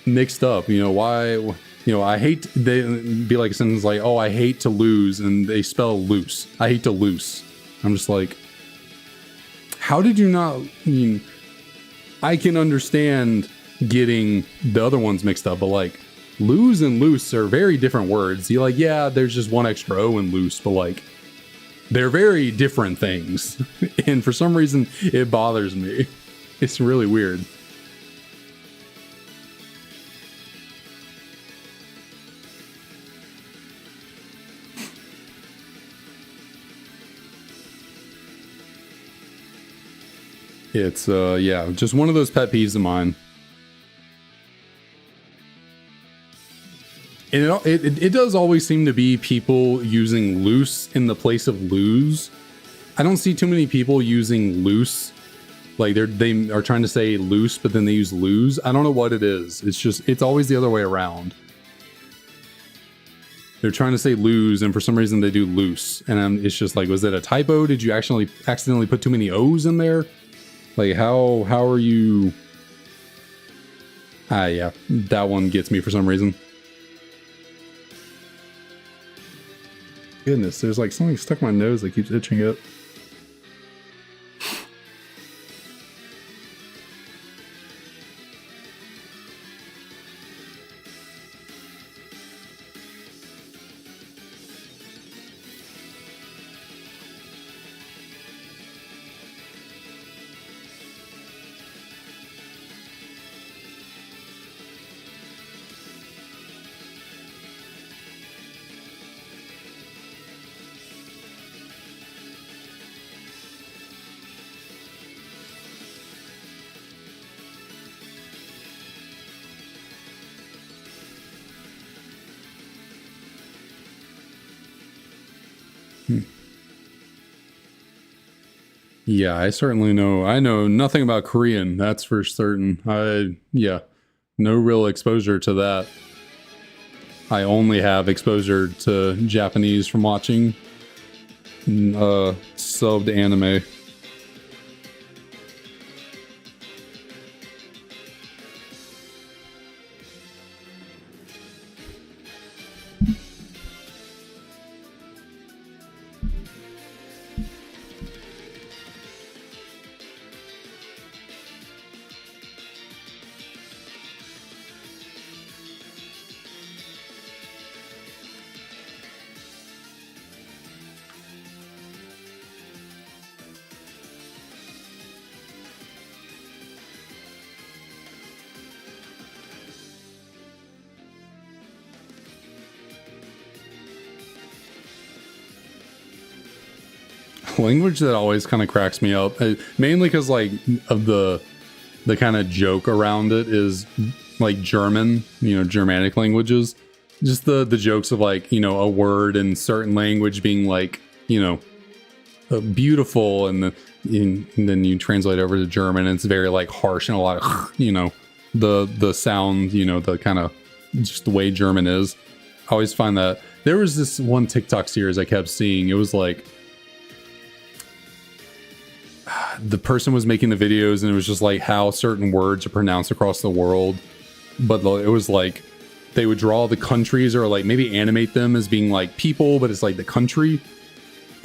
mixed up? Why? I hate, they be like a sentence like, oh, I hate to lose, and they spell loose. I hate to loose. I'm just like, how did you not? I can understand getting the other ones mixed up, but like lose and loose are very different words. You're like, yeah, there's just one extra O in loose, but like they're very different things. And for some reason it bothers me. It's really weird. It's yeah, just one of those pet peeves of mine. And it does always seem to be people using loose in the place of lose. I don't see too many people using loose. Like they are trying to say loose, but then they use lose. I don't know what it is. It's always the other way around. They're trying to say lose, and for some reason they do loose. And it's just like, was it a typo? Did you actually accidentally put too many O's in there? Like how are you? Yeah, that one gets me for some reason. Goodness, there's like something stuck in my nose that keeps itching it. Yeah, I certainly know. I know nothing about Korean, that's for certain. Yeah, no real exposure to that. I only have exposure to Japanese from watching subbed anime. Language that always kind of cracks me up, mainly because like of the kind of joke around it is like German, Germanic languages. Just the jokes of like, a word in certain language being like, beautiful, and then you translate over to German and it's very like harsh and a lot of, the sound, the kind of just the way German is. I always find that there was this one TikTok series I kept seeing. It was like, the person was making the videos and it was just like how certain words are pronounced across the world, but it was like they would draw the countries or like maybe animate them as being like people, but it's like the country.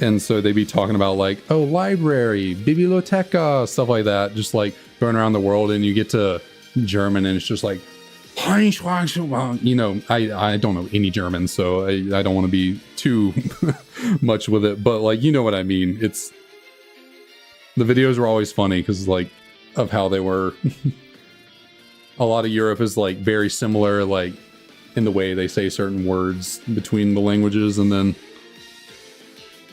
And so they'd be talking about like, oh, library, biblioteca, stuff like that, just like going around the world. And you get to German and it's just like, I don't know any German, so I don't want to be too much with it, but like, you know what I mean? The videos were always funny because like of how they were. A lot of Europe is like very similar, like in the way they say certain words between the languages, and then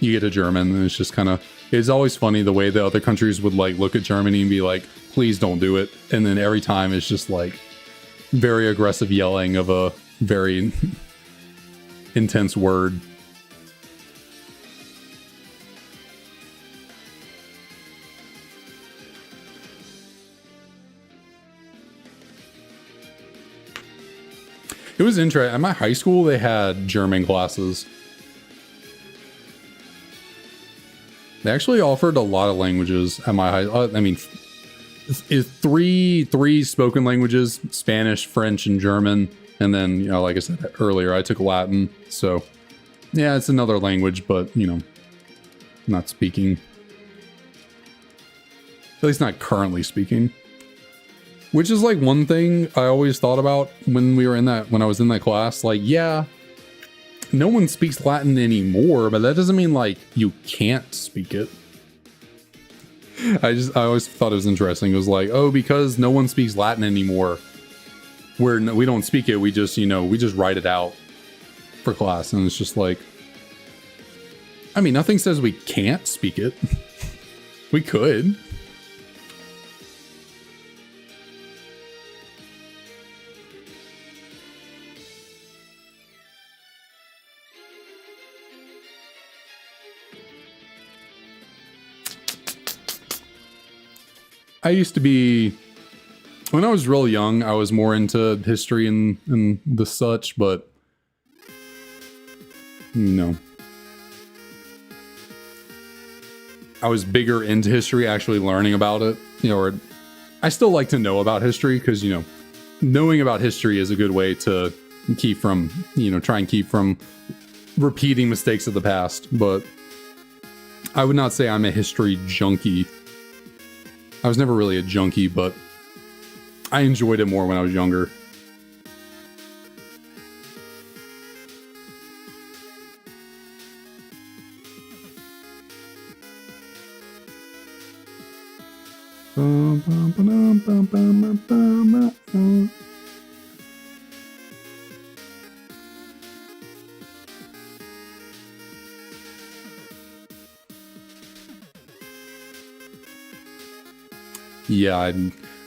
you get to German and it's just kind of, it's always funny the way the other countries would like look at Germany and be like, please don't do it. And then every time it's just like very aggressive yelling of a very intense word. It was interesting. At my high school, they had German classes. They actually offered a lot of languages at my high. I mean, it's three spoken languages: Spanish, French, and German. And then, like I said earlier, I took Latin. So, yeah, it's another language, but not speaking. At least not currently speaking. Which is like one thing I always thought about when I was in that class. Like, yeah, no one speaks Latin anymore, but that doesn't mean like you can't speak it. I always thought it was interesting. It was like, oh, because no one speaks Latin anymore, we don't speak it. We just, we just write it out for class. And it's just like, I mean, nothing says we can't speak it. We could. I used to be, when I was real young, I was more into history and the such, but no. I was bigger into history, actually learning about it, or I still like to know about history because, knowing about history is a good way to keep from, try and keep from repeating mistakes of the past. But I would not say I'm a history junkie. I was never really a junkie, but I enjoyed it more when I was younger. Yeah,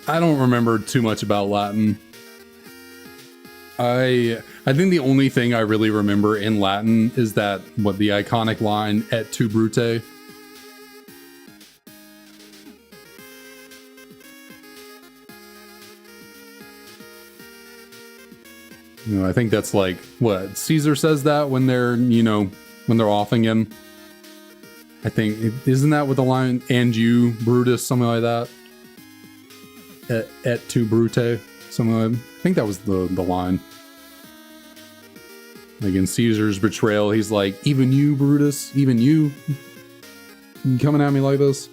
I don't remember too much about Latin. I think the only thing I really remember in Latin is the iconic line "Et tu, Brute." I think that's like what Caesar says that when they're when they're offing him. I think isn't that with the line "and you, Brutus," something like that. Et tu, Brute, something like that. I think that was the line. Like in Caesar's betrayal, he's like, "Even you, Brutus, even you coming at me like this."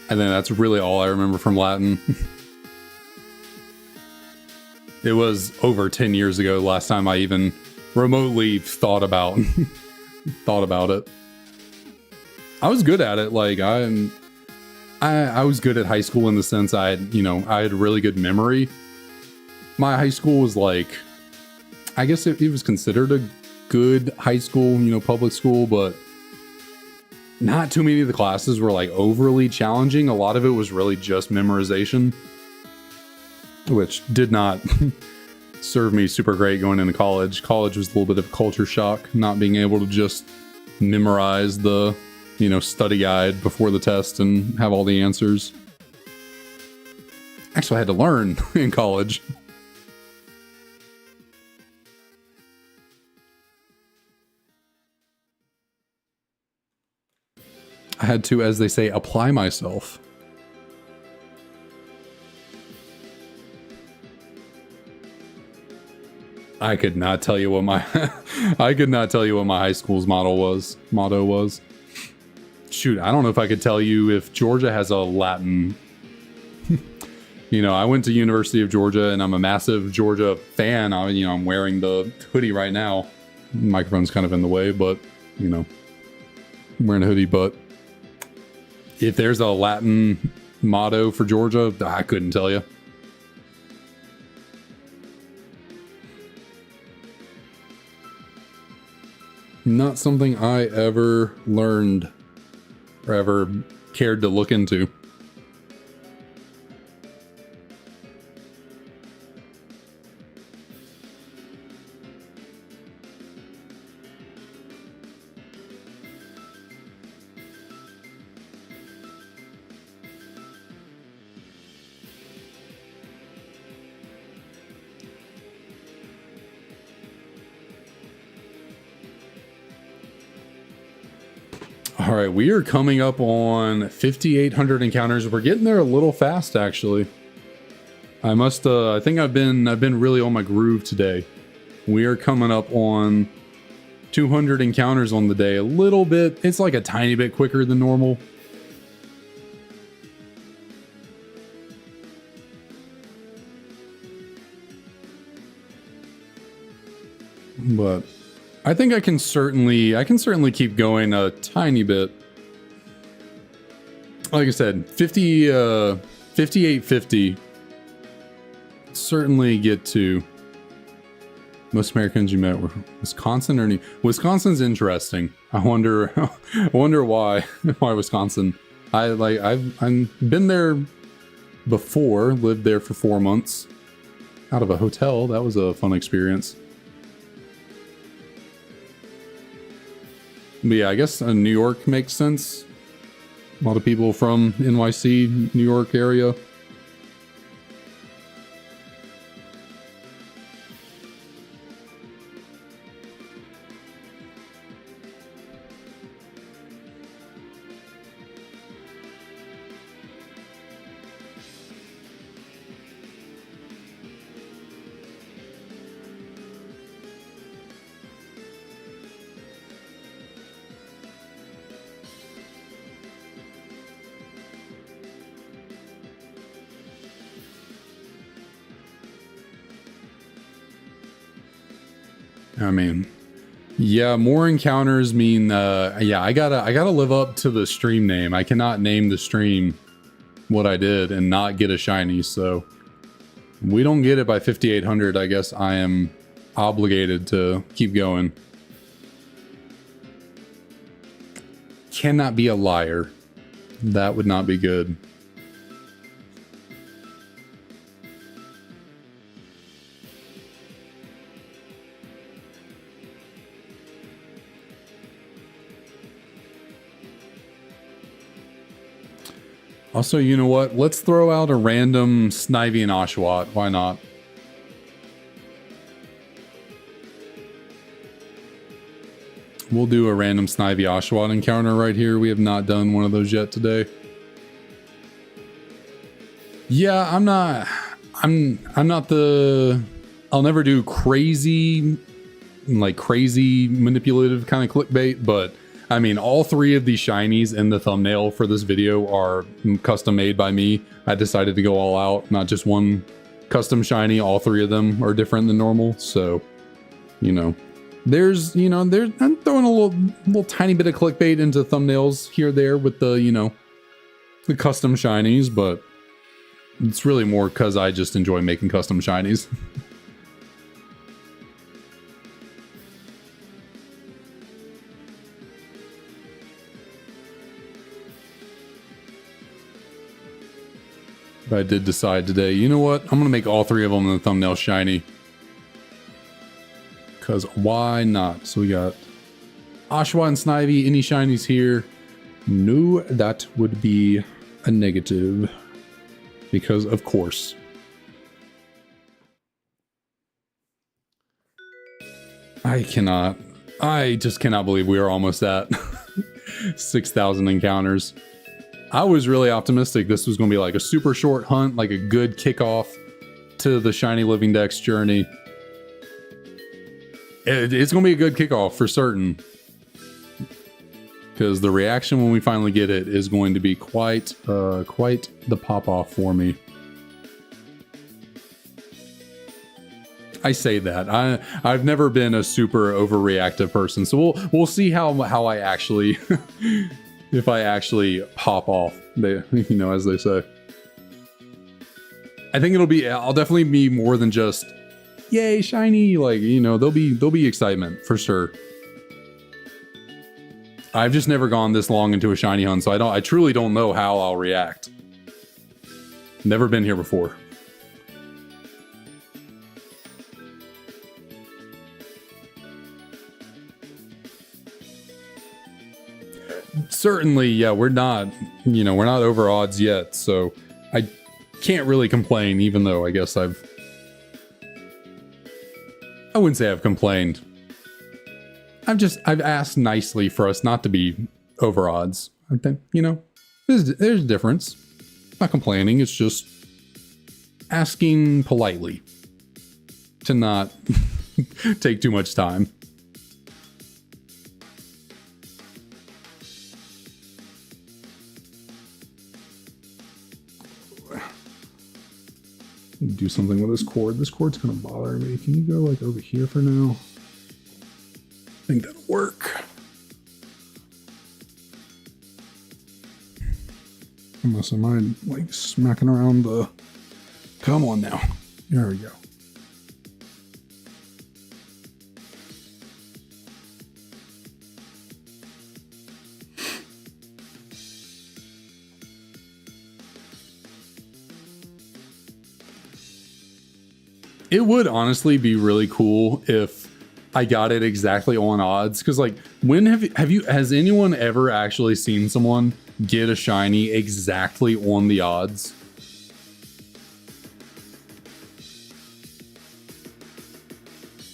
And then that's really all I remember from Latin. It was over 10 years ago last time I even remotely thought about it. I was good at it. Like I was good at high school in the sense I had really good memory. My high school was like, I guess it was considered a good high school, public school, but not too many of the classes were like overly challenging. A lot of it was really just memorization, which did not serve me super great going into college. College was a little bit of a culture shock, not being able to just memorize the, study guide before the test and have all the answers. Actually, I had to learn in college. I had to, as they say, apply myself. I could not tell you what my high school's motto was. Shoot, I don't know if I could tell you if Georgia has a Latin. I went to University of Georgia and I'm a massive Georgia fan. I'm wearing the hoodie right now. The microphone's kind of in the way, but I'm wearing a hoodie, but if there's a Latin motto for Georgia, I couldn't tell you. Not something I ever learned or ever cared to look into. All right, we are coming up on 5,800 encounters. We're getting there a little fast, actually. I think I've been really on my groove today. We are coming up on 200 encounters on the day. A little bit, it's like a tiny bit quicker than normal. But I think I can certainly keep going a tiny bit. Like I said, 5850. Certainly get to. Most Americans you met were Wisconsin or Wisconsin's interesting. I wonder why Wisconsin. I've been there before, lived there for 4 months out of a hotel. That was a fun experience. But yeah, I guess New York makes sense. A lot of people from NYC, New York area. I mean, yeah, more encounters mean, yeah, I gotta live up to the stream name. I cannot name the stream what I did and not get a shiny, so we don't get it by 5,800. I guess I am obligated to keep going. Cannot be a liar. That would not be good. Also, you know what? Let's throw out a random Snivy and Oshawott. Why not? We'll do a random Snivy Oshawott encounter right here. We have not done one of those yet today. Yeah, I'm not the... I'll never do crazy manipulative kind of clickbait, but I mean, all three of these shinies in the thumbnail for this video are custom made by me. I decided to go all out, not just one custom shiny. All three of them are different than normal. So, you know, I'm throwing a little tiny bit of clickbait into thumbnails here or there with the, you know, the custom shinies, but it's really more because I just enjoy making custom shinies. I did decide today, you know what? I'm going to make all three of them in the thumbnail shiny. Because why not? So we got Oshawott and Snivy. Any shinies here? No, that would be a negative. Because of course. I just cannot believe we are almost at 6,000 encounters. I was really optimistic this was going to be like a super short hunt, like a good kickoff to the Shiny Living Dex journey. It's going to be a good kickoff for certain. Because the reaction when we finally get it is going to be quite the pop-off for me. I say that. I've never been a super overreactive person, so we'll see how I actually... if I actually pop off, you know, as they say. I think I'll definitely be more than just, yay, shiny, like, you know, there'll be excitement, for sure. I've just never gone this long into a shiny hunt, so I truly don't know how I'll react. Never been here before. Certainly, yeah, we're not over odds yet, so I can't really complain, even though I guess I wouldn't say I've complained. I've asked nicely for us not to be over odds. I think, you know, there's a difference. Not complaining, it's just asking politely to not take too much time. Do something with this cord. This cord's gonna bother me. Can you go like over here for now? I think that'll work. Unless am I like smacking around the... Come on now. There we go. It would honestly be really cool if I got it exactly on odds. Because like, when has anyone ever actually seen someone get a shiny exactly on the odds?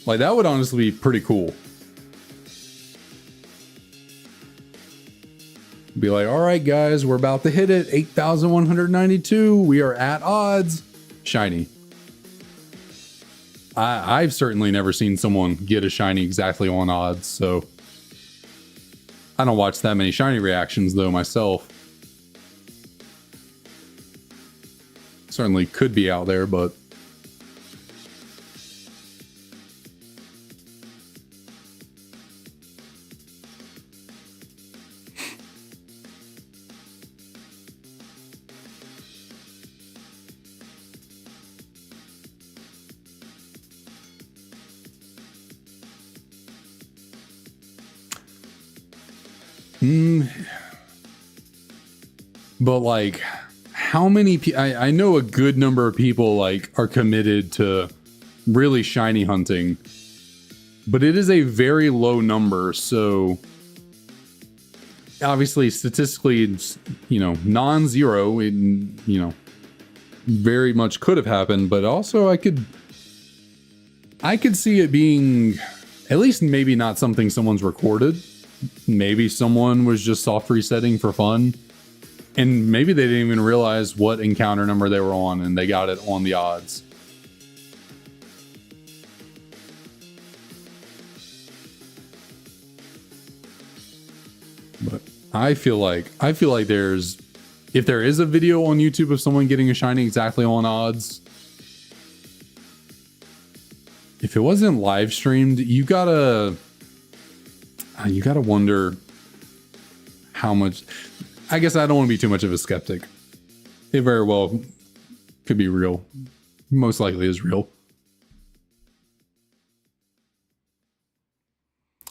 Like, that would honestly be pretty cool. Be like, all right, guys, we're about to hit it. 8,192. We are at odds. Shiny. I've certainly never seen someone get a shiny exactly on odds, so I don't watch that many shiny reactions though myself. Certainly could be out there, but but like, how many people? I know a good number of people like are committed to really shiny hunting, but it is a very low number. So obviously, statistically, it's, you know, non-zero. It, you know, very much could have happened, but also I could see it being at least maybe not something someone's recorded. Maybe someone was just soft resetting for fun, and maybe they didn't even realize what encounter number they were on, and they got it on the odds. But I feel like there's, if there is a video on YouTube of someone getting a shiny exactly on odds, if it wasn't live streamed, you gotta wonder how much. I guess I don't want to be too much of a skeptic. It very well could be real. Most likely is real.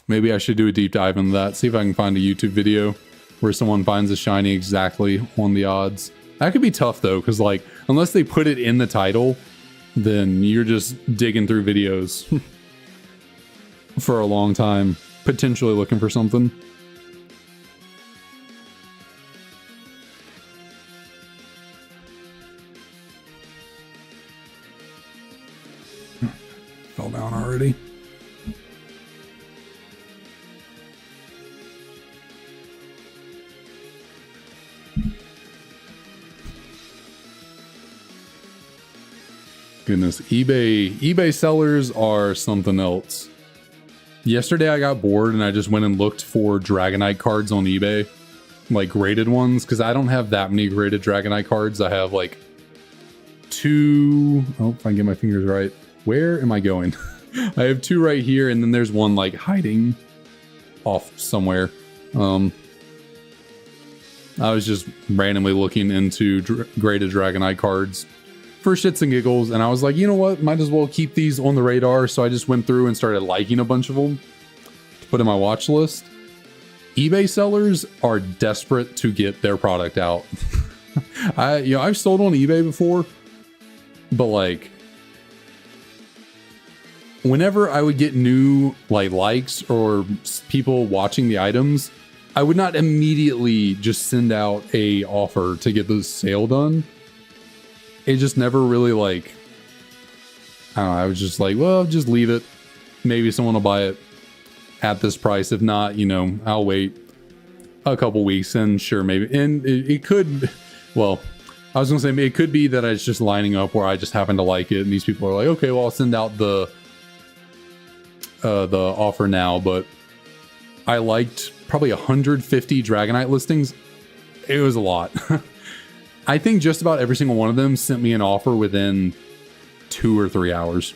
Maybe I should do a deep dive into that. See if I can find a YouTube video where someone finds a shiny exactly on the odds. That could be tough though, because like, unless they put it in the title, then you're just digging through videos for a long time, potentially looking for something. Fell down already. Goodness, eBay sellers are something else. Yesterday I got bored and I just went and looked for Dragonite cards on eBay, like graded ones, because I don't have that many graded Dragonite cards. I have like two. Oh, if I can get my fingers right. Where am I going? I have two right here, and then there's one like hiding off somewhere. I was just randomly looking into graded Dragonite cards for shits and giggles, and I was like, you know what, might as well keep these on the radar. So I just went through and started liking a bunch of them to put in my watch list. eBay sellers are desperate to get their product out. I've sold on eBay before, but like, whenever I would get new likes or people watching the items, I would not immediately just send out a offer to get the sale done. It just never really like, I don't know, I was just like, well, just leave it. Maybe someone will buy it at this price. If not, you know, I'll wait a couple weeks and sure, maybe. And it could, well, I was gonna say, it could be that it's just lining up where I just happen to like it and these people are like, okay, well, I'll send out the offer now. But I liked probably 150 Dragonite listings. It was a lot. I think just about every single one of them sent me an offer within 2 or 3 hours.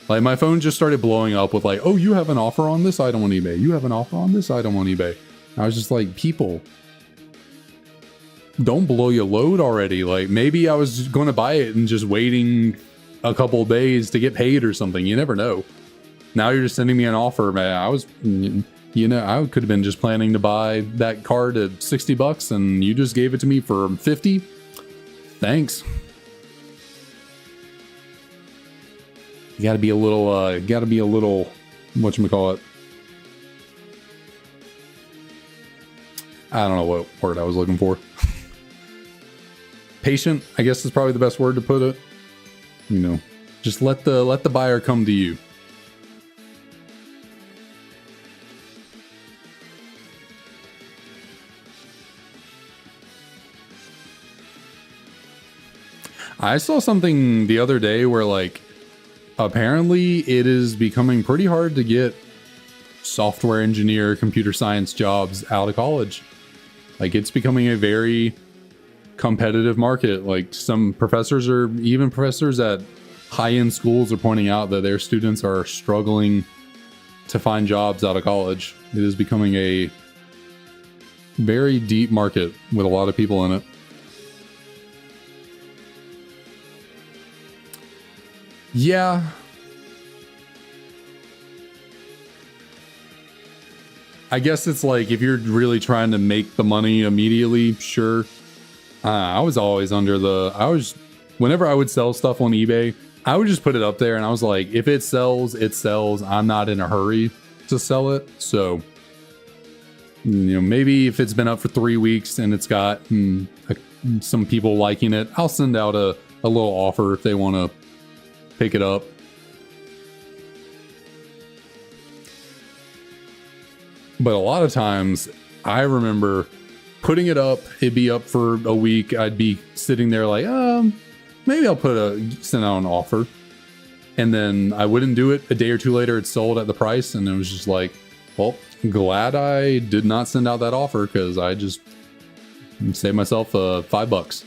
Like, my phone just started blowing up with like, oh, you have an offer on this item on eBay. You have an offer on this item on eBay. I was just like, people, don't blow your load already. Like, maybe I was going to buy it and just waiting a couple of days to get paid or something. You never know. Now you're just sending me an offer, man. I was, you know, I could have been just planning to buy that card at $60 and you just gave it to me for 50. Thanks. You got to be a little, whatchamacallit. I don't know what word I was looking for. Patient, I guess is probably the best word to put it. You know, just let the buyer come to you. I saw something the other day where, like, apparently it is becoming pretty hard to get software engineer, computer science jobs out of college. Like, it's becoming a very competitive market. Like, some professors even professors at high-end schools are pointing out that their students are struggling to find jobs out of college. It is becoming a very deep market with a lot of people in it. Yeah. I guess it's like, if you're really trying to make the money immediately, sure. I was always whenever I would sell stuff on eBay, I would just put it up there and I was like, if it sells, it sells. I'm not in a hurry to sell it. So, you know, maybe if it's been up for 3 weeks and it's got some people liking it, I'll send out a little offer if they want to pick it up. But a lot of times I remember putting it up, it'd be up for a week. I'd be sitting there like, maybe I'll send out an offer. And then I wouldn't do it. A day or two later, it sold at the price. And it was just like, well, glad I did not send out that offer, because I just saved myself $5.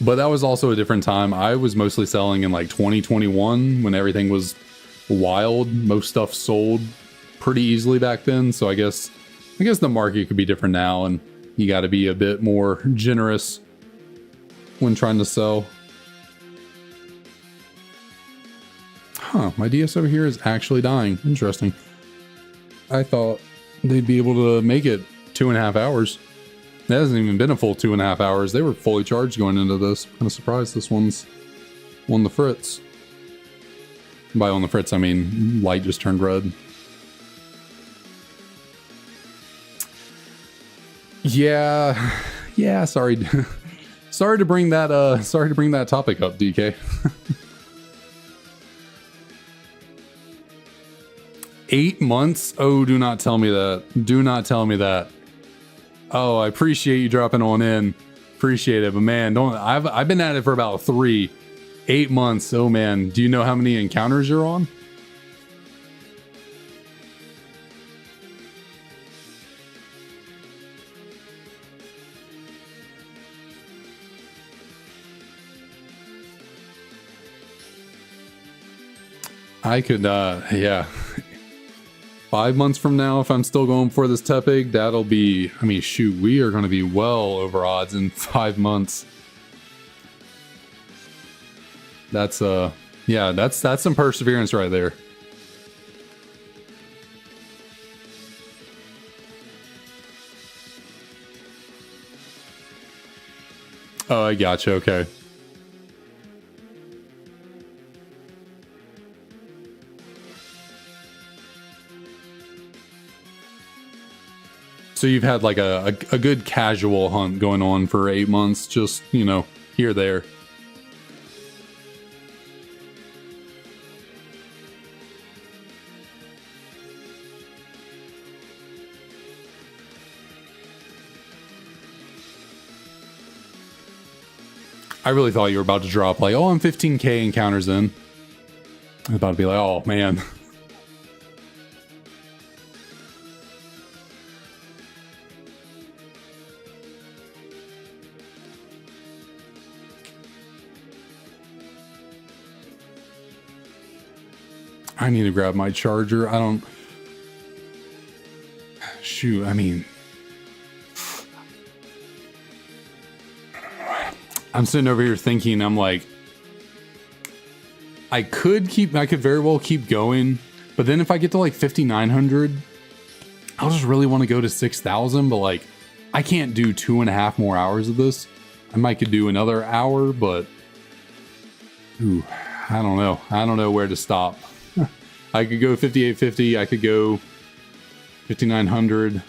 But that was also a different time. I was mostly selling in like 2021 when everything was wild. Most stuff sold pretty easily back then. So I guess the market could be different now, and you got to be a bit more generous when trying to sell. Huh, my DS over here is actually dying. Interesting. I thought they'd be able to make it 2.5 hours. It hasn't even been a full 2.5 hours. They were fully charged going into this. Kind of surprised this one's on the fritz. By on the fritz, I mean light just turned red. Yeah. Sorry, sorry to bring that topic up, DK. 8 months? Oh, do not tell me that. Do not tell me that. Oh, I appreciate you dropping on in. Appreciate it, but man, I've been at it for about 8 months. Oh man, do you know how many encounters you're on? I could, yeah. 5 months from now, if I'm still going for this Tepig, that'll be, I mean, shoot, we are going to be well over odds in 5 months. That's, yeah, that's some perseverance right there. Oh, I gotcha, okay. So you've had like a good casual hunt going on for 8 months, just, you know, here, there. I really thought you were about to drop like, oh, I'm 15K encounters in. I was about to be like, oh man. I need to grab my charger. I don't... Shoot, I mean... I'm sitting over here thinking, I'm like... I could very well keep going, but then if I get to like 5,900, I'll just really want to go to 6,000, but like, I can't do 2.5 more hours of this. I might could do another hour, but ooh, I don't know. I don't know where to stop. I could go 5850. I could go 5900.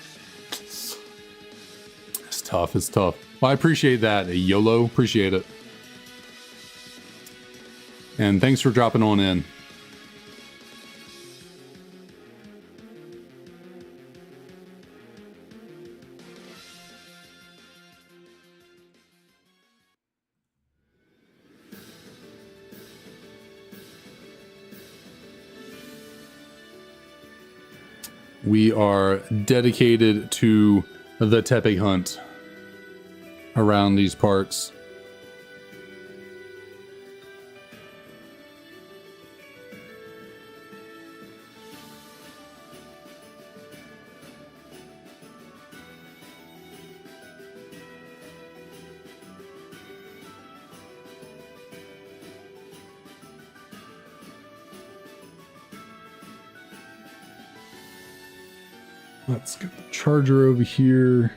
It's tough. It's tough. Well, I appreciate that. A YOLO. Appreciate it. And thanks for dropping on in. We are dedicated to the Tepig hunt around these parts. Let's get the charger over here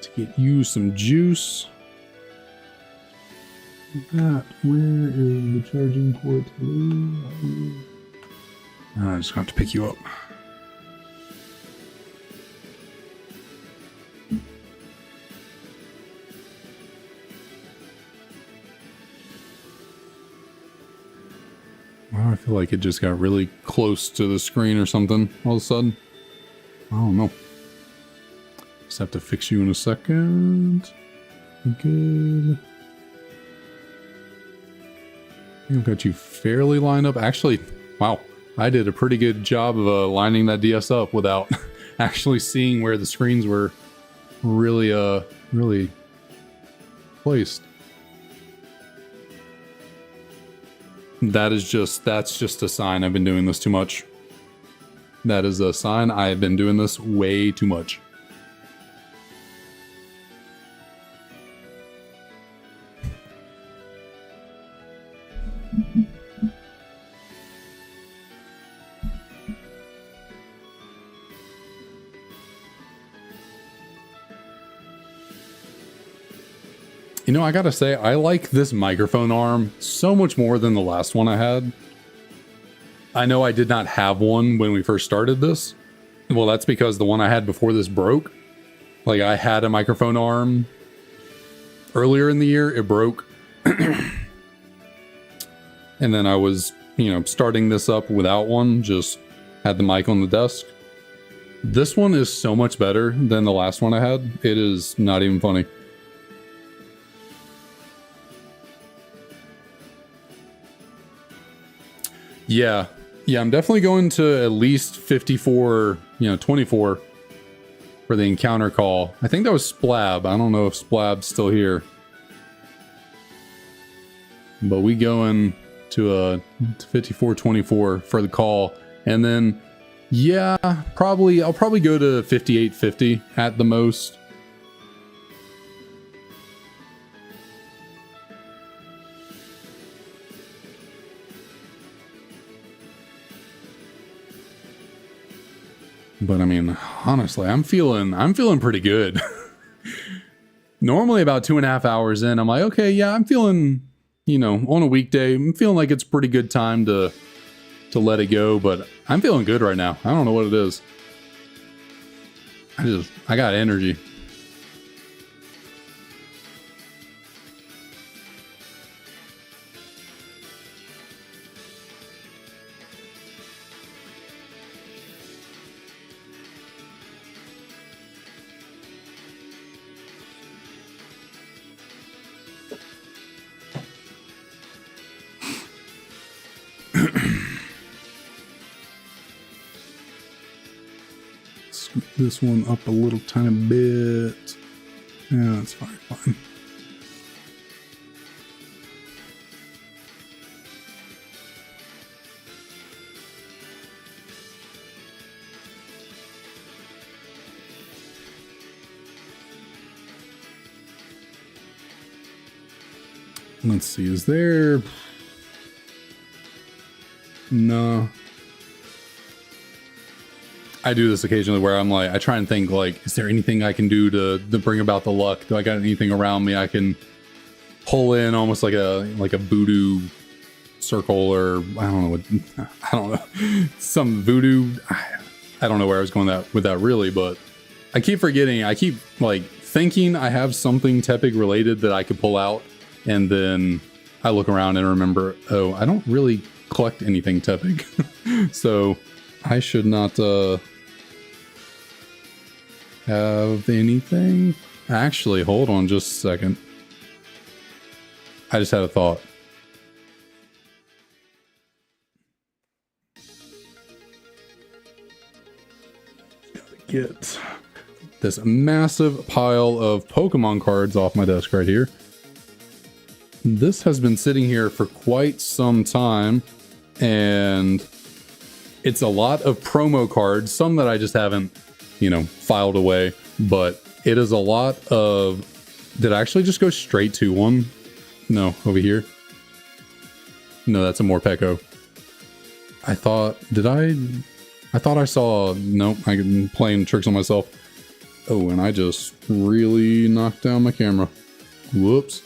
to get you some juice. Where is the charging port? I just have to pick you up. Wow, I feel like it just got really close to the screen or something all of a sudden. I don't know. Just have to fix you in a second. Good. I think I've got you fairly lined up. Actually, wow. I did a pretty good job of lining that DS up without actually seeing where the screens were really placed. That's just a sign I've been doing this too much. That is a sign I have been doing this way too much. You know, I gotta say, I like this microphone arm so much more than the last one I had. I know I did not have one when we first started this. Well, that's because the one I had before this broke. Like, I had a microphone arm earlier in the year, it broke. And then I was, you know, starting this up without one, just had the mic on the desk. This one is so much better than the last one I had. It is not even funny. Yeah, I'm definitely going to at least 54, 24 for the encounter call. I think that was Splab. I don't know if Splab's still here. But we going to 54-24 for the call. And then, yeah, I'll probably go to 58-50 at the most. But I mean, honestly, I'm feeling pretty good. Normally about 2.5 hours in, I'm like, okay, yeah, I'm feeling, on a weekday, I'm feeling like it's a pretty good time to let it go, but I'm feeling good right now. I don't know what it is. I got energy. Scoot this one up a little tiny bit. Yeah, that's fine. Let's see, is there... No. I do this occasionally where I'm like, I try and think like, is there anything I can do to bring about the luck? Do I got anything around me I can pull in, almost like a voodoo circle, or I don't know, some voodoo. I don't know where I was going with that really, but I keep forgetting. I keep like thinking I have something Tepig related that I could pull out, and then I look around and remember, oh, I don't really collect anything Tepig. So I should not have anything. Actually, hold on just a second. I just had a thought. Get this massive pile of Pokemon cards off my desk right here. This has been sitting here for quite some time, and it's a lot of promo cards, some that I just haven't, filed away, but it is a lot of... Did I actually just go straight to one? No, over here. No, that's a Morpeko. I thought I saw... Nope, I'm playing tricks on myself. Oh, and I just really knocked down my camera. Whoops.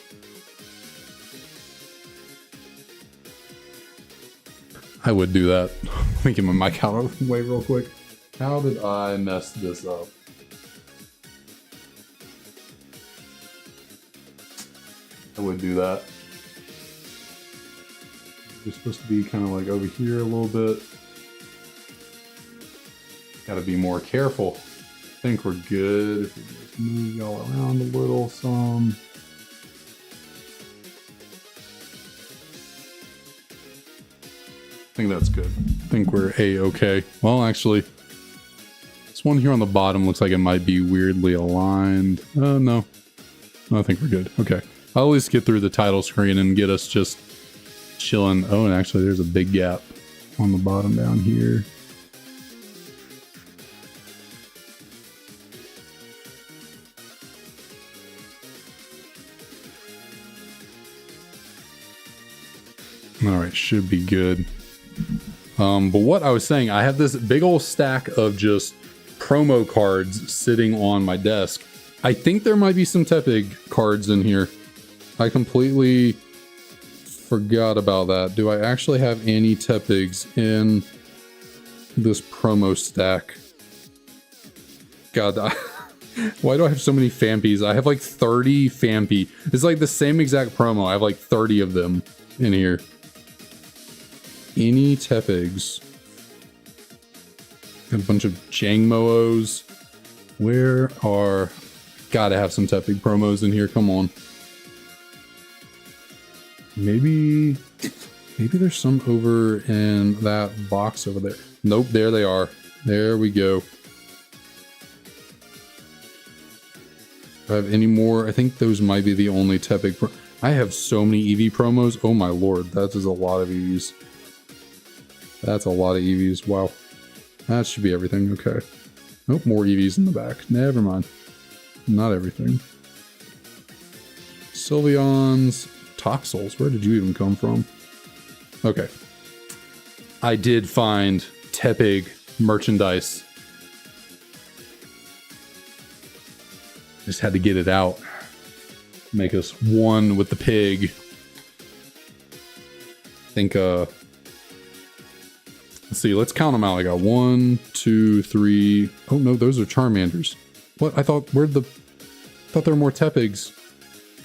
I would do that. Let me get my mic out of the way real quick. How did I mess this up? I would do that. You're supposed to be kind of like over here a little bit. Gotta be more careful. I think we're good. If we just move y'all around a little some. I think that's good. I think we're A-okay. Well, actually, this one here on the bottom looks like it might be weirdly aligned. No. I think we're good. Okay. I'll at least get through the title screen and get us just chilling. Oh, and actually there's a big gap on the bottom down here. All right, should be good. But what I was saying, I have this big old stack of just promo cards sitting on my desk. I think there might be some Tepig cards in here. I completely forgot about that. Do I actually have any Tepigs in this promo stack? God, why do I have so many Fampies? I have like 30 Fampi. It's like the same exact promo. I have like 30 of them in here. Any Tepigs? Got a bunch of Jangmo-Os. Where are... Gotta have some Tepig promos in here. Come on. Maybe there's some over in that box over there. Nope, there they are. There we go. Do I have any more? I think those might be the only Tepig I have so many EV promos. Oh my lord, that is a lot of EVs. That's a lot of EVs. Wow. That should be everything. Okay. Nope, more EVs in the back. Never mind. Not everything. Sylveons. Toxels. Where did you even come from? Okay. I did find Tepig merchandise. Just had to get it out. Make us one with the pig. I think, let's see, let's count them out. I got 1, 2, 3. Oh no, those are Charmanders. What? I thought, thought there were more Tepigs.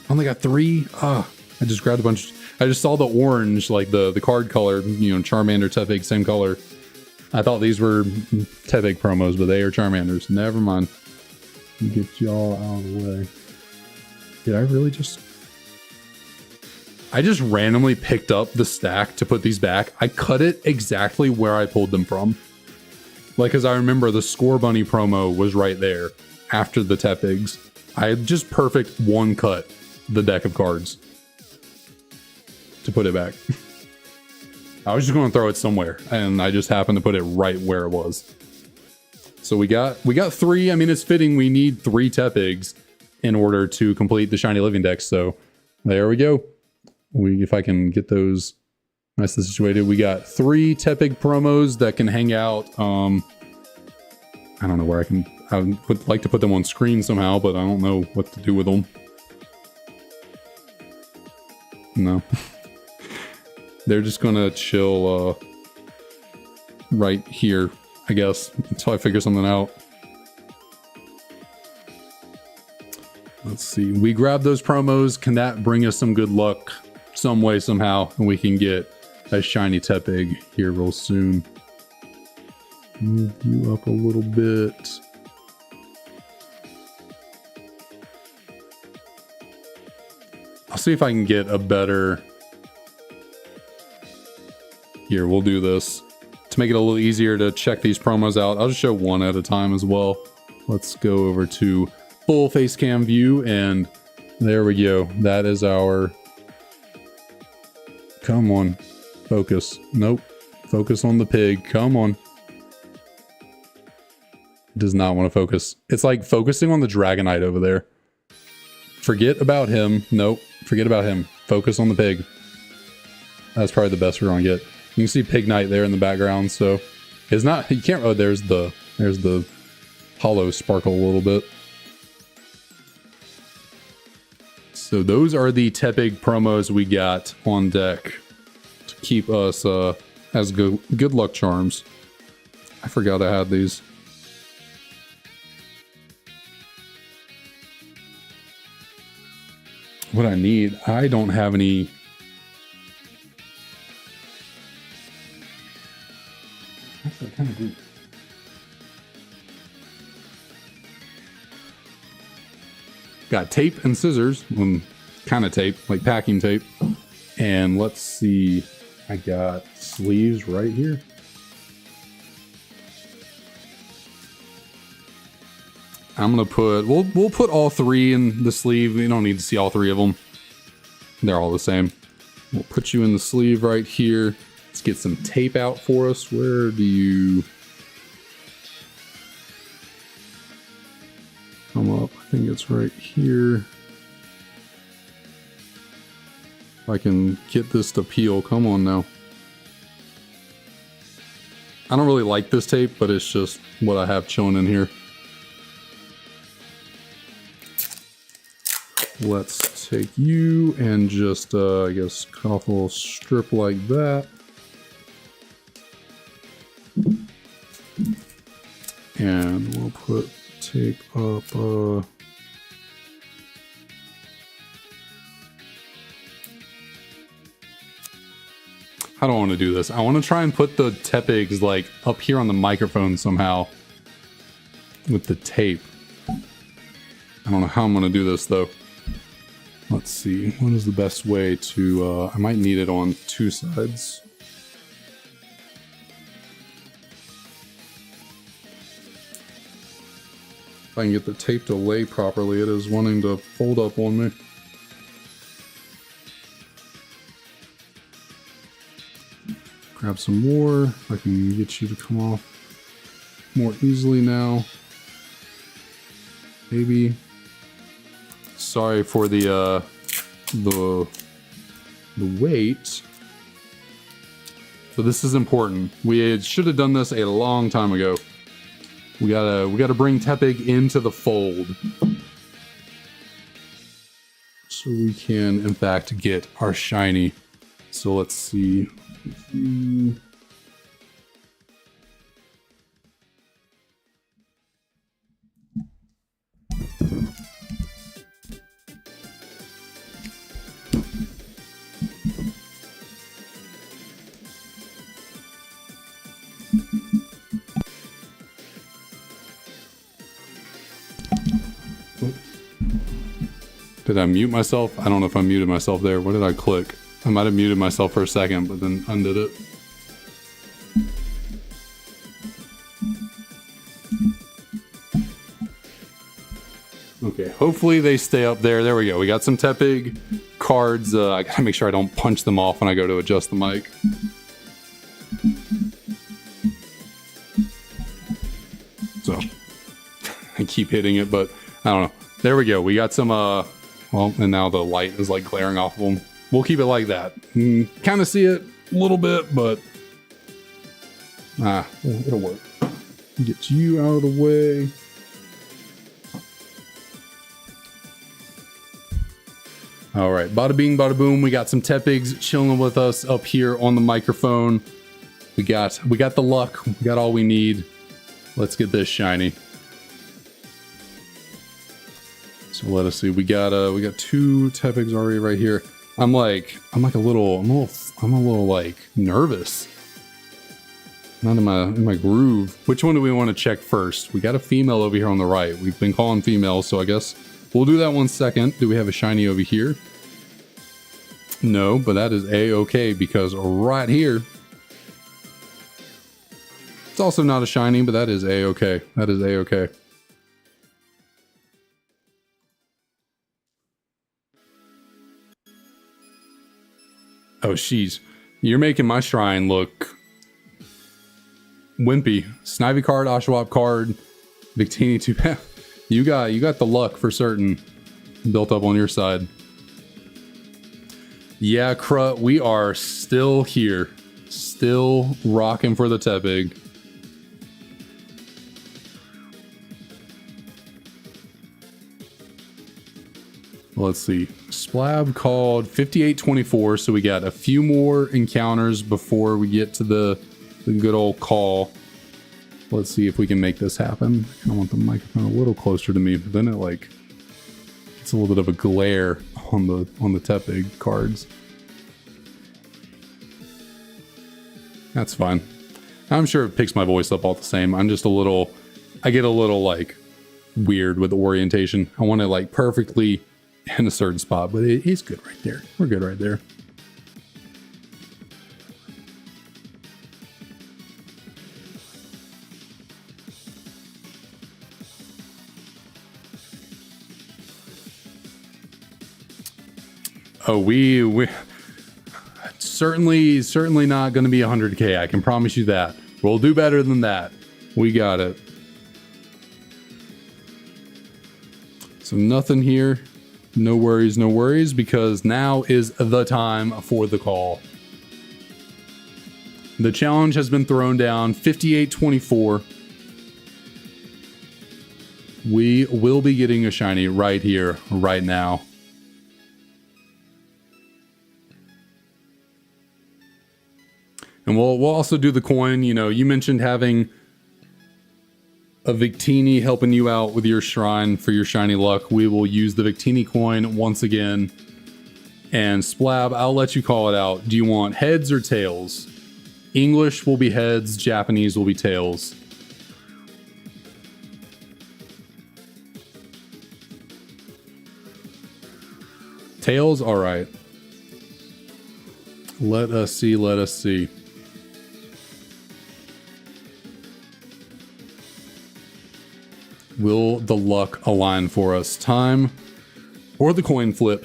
I only got 3? I just grabbed a bunch. I just saw the orange, like the card color, Charmander, Tepig, same color. I thought these were Tepig promos, but they are Charmanders. Never mind. Get y'all out of the way. Did I really just... I just randomly picked up the stack to put these back. I cut it exactly where I pulled them from. Like, because I remember the Score Bunny promo was right there after the Tepigs. I just perfect one cut the deck of cards to put it back. I was just going to throw it somewhere, and I just happened to put it right where it was. So we got 3. I mean, it's fitting we need 3 Tepigs in order to complete the Shiny Living deck. So there we go. If I can get those nicely situated, we got 3 Tepig promos that can hang out I don't know where I would like to put them on screen somehow, but I don't know what to do with them. No. They're just gonna chill right here, I guess, until I figure something out. Let's see. We grab those promos. Can that bring us some good luck some way, somehow? And we can get a shiny Tepig here real soon. Move you up a little bit. I'll see if I can get a better... Here, we'll do this. To make it a little easier to check these promos out, I'll just show one at a time as well. Let's go over to full face cam view, and there we go. That is our... Come on. Focus. Nope. Focus on the pig. Come on. Does not want to focus. It's like focusing on the Dragonite over there. Forget about him. Nope. Forget about him. Focus on the pig. That's probably the best we're gonna get. You can see Pignite there in the background, so it's not, you can't, oh, there's the hollow sparkle a little bit. So those are the Tepig promos we got on deck to keep us as good luck charms. I forgot I had these. What I need, I don't have any. Actually, I kind of do. Got tape and scissors, kind of tape, like packing tape. And let's see, I got sleeves right here. I'm gonna put, we'll put all three in the sleeve. We don't need to see all three of them. They're all the same. We'll put you in the sleeve right here. Let's get some tape out for us. Where do you come up? I think it's right here. If I can get this to peel, come on now. I don't really like this tape, but it's just what I have chilling in here. Let's take you and just, I guess, cut off a little strip like that. And we'll put tape up, I don't want to do this. I want to try and put the Tepigs like up here on the microphone somehow with the tape. I don't know how I'm going to do this though. Let's see, what is the best way to, I might need it on two sides. If I can get the tape to lay properly, it is wanting to fold up on me. Grab some more, if I can get you to come off more easily now. Maybe. Sorry for the wait. So this is important. We should have done this a long time ago. We gotta bring Tepig into the fold, so we can in fact get our shiny. So let's see. Did I mute myself? I don't know if I muted myself there. What did I click? I might have muted myself for a second, but then undid it. Okay, hopefully they stay up there. There we go. We got some Tepig cards. I gotta make sure I don't punch them off when I go to adjust the mic. So, I keep hitting it, but I don't know. There we go. We got some, well, and now the light is like glaring off of them. We'll keep it like that. Kind of see it a little bit, but it'll work. Get you out of the way. All right, bada bing, bada boom. We got some Tepigs chilling with us up here on the microphone. We got the luck. We got all we need. Let's get this shiny. So let us see. We got 2 Tepigs already right here. I'm a little like nervous. Not in my groove. Which one do we want to check first? We got a female over here on the right. We've been calling females, so I guess we'll do that one second. Do we have a shiny over here? No, but that is A-okay because right here, it's also not a shiny, but that is A-okay. That is A-okay. Oh, jeez. You're making my shrine look wimpy. Snivy card, Oshawott card, Victini 2. You got the luck for certain built up on your side. Yeah, Crut, we are still here. Still rocking for the Tepig. Let's see. Splab called 5824, so we got a few more encounters before we get to the good old call. Let's see if we can make this happen. I kind of want the microphone a little closer to me, but then it's a little bit of a glare on the Tepig cards. That's fine. I'm sure it picks my voice up all the same. I get a little like weird with the orientation. I want it like perfectly in a certain spot, but it's good right there. We're good right there. Oh, we certainly not going to be 100K. I can promise you that. We'll do better than that. We got it. So nothing here. No worries, because now is the time for the call. The challenge has been thrown down, 5824. We will be getting a shiny right here, right now. And we'll also do the coin. You know, you mentioned having a Victini helping you out with your shrine for your shiny luck. We will use the Victini coin once again. And Splab, I'll let you call it out. Do you want heads or tails? English will be heads, Japanese will be tails. Tails? All right. Let us see. Will the luck align for us? Time or the coin flip?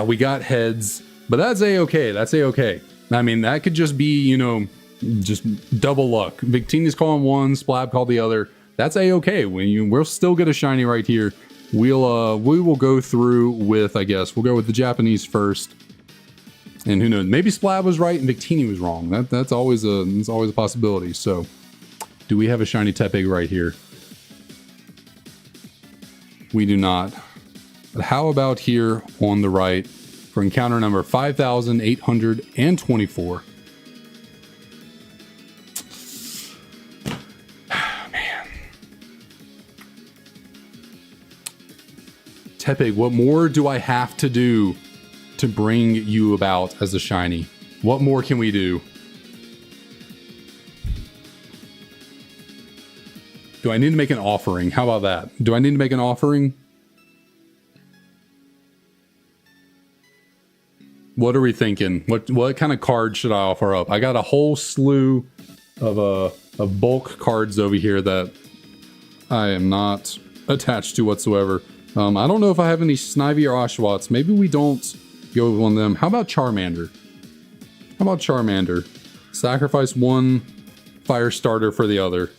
We got heads, but that's A-okay. That's A-okay. I mean, that could just be, you know, just double luck. Victini's calling one, Splab called the other. That's A-okay. We'll still get a shiny right here. We will go through with, I guess, we'll go with the Japanese first. And who knows? Maybe Splab was right and Victini was wrong. That's always a possibility. So, do we have a shiny Tepig right here? We do not. But how about here on the right for encounter number 5824? Man. Tepig, what more do I have to do to bring you about as a shiny? What more can we do? Do I need to make an offering? How about that? Do I need to make an offering? What are we thinking? What kind of card should I offer up? I got a whole slew of bulk cards over here that I am not attached to whatsoever. I don't know if I have any Snivy or Oshawotts. Maybe we don't go with one of them. How about Charmander? Sacrifice one fire starter for the other.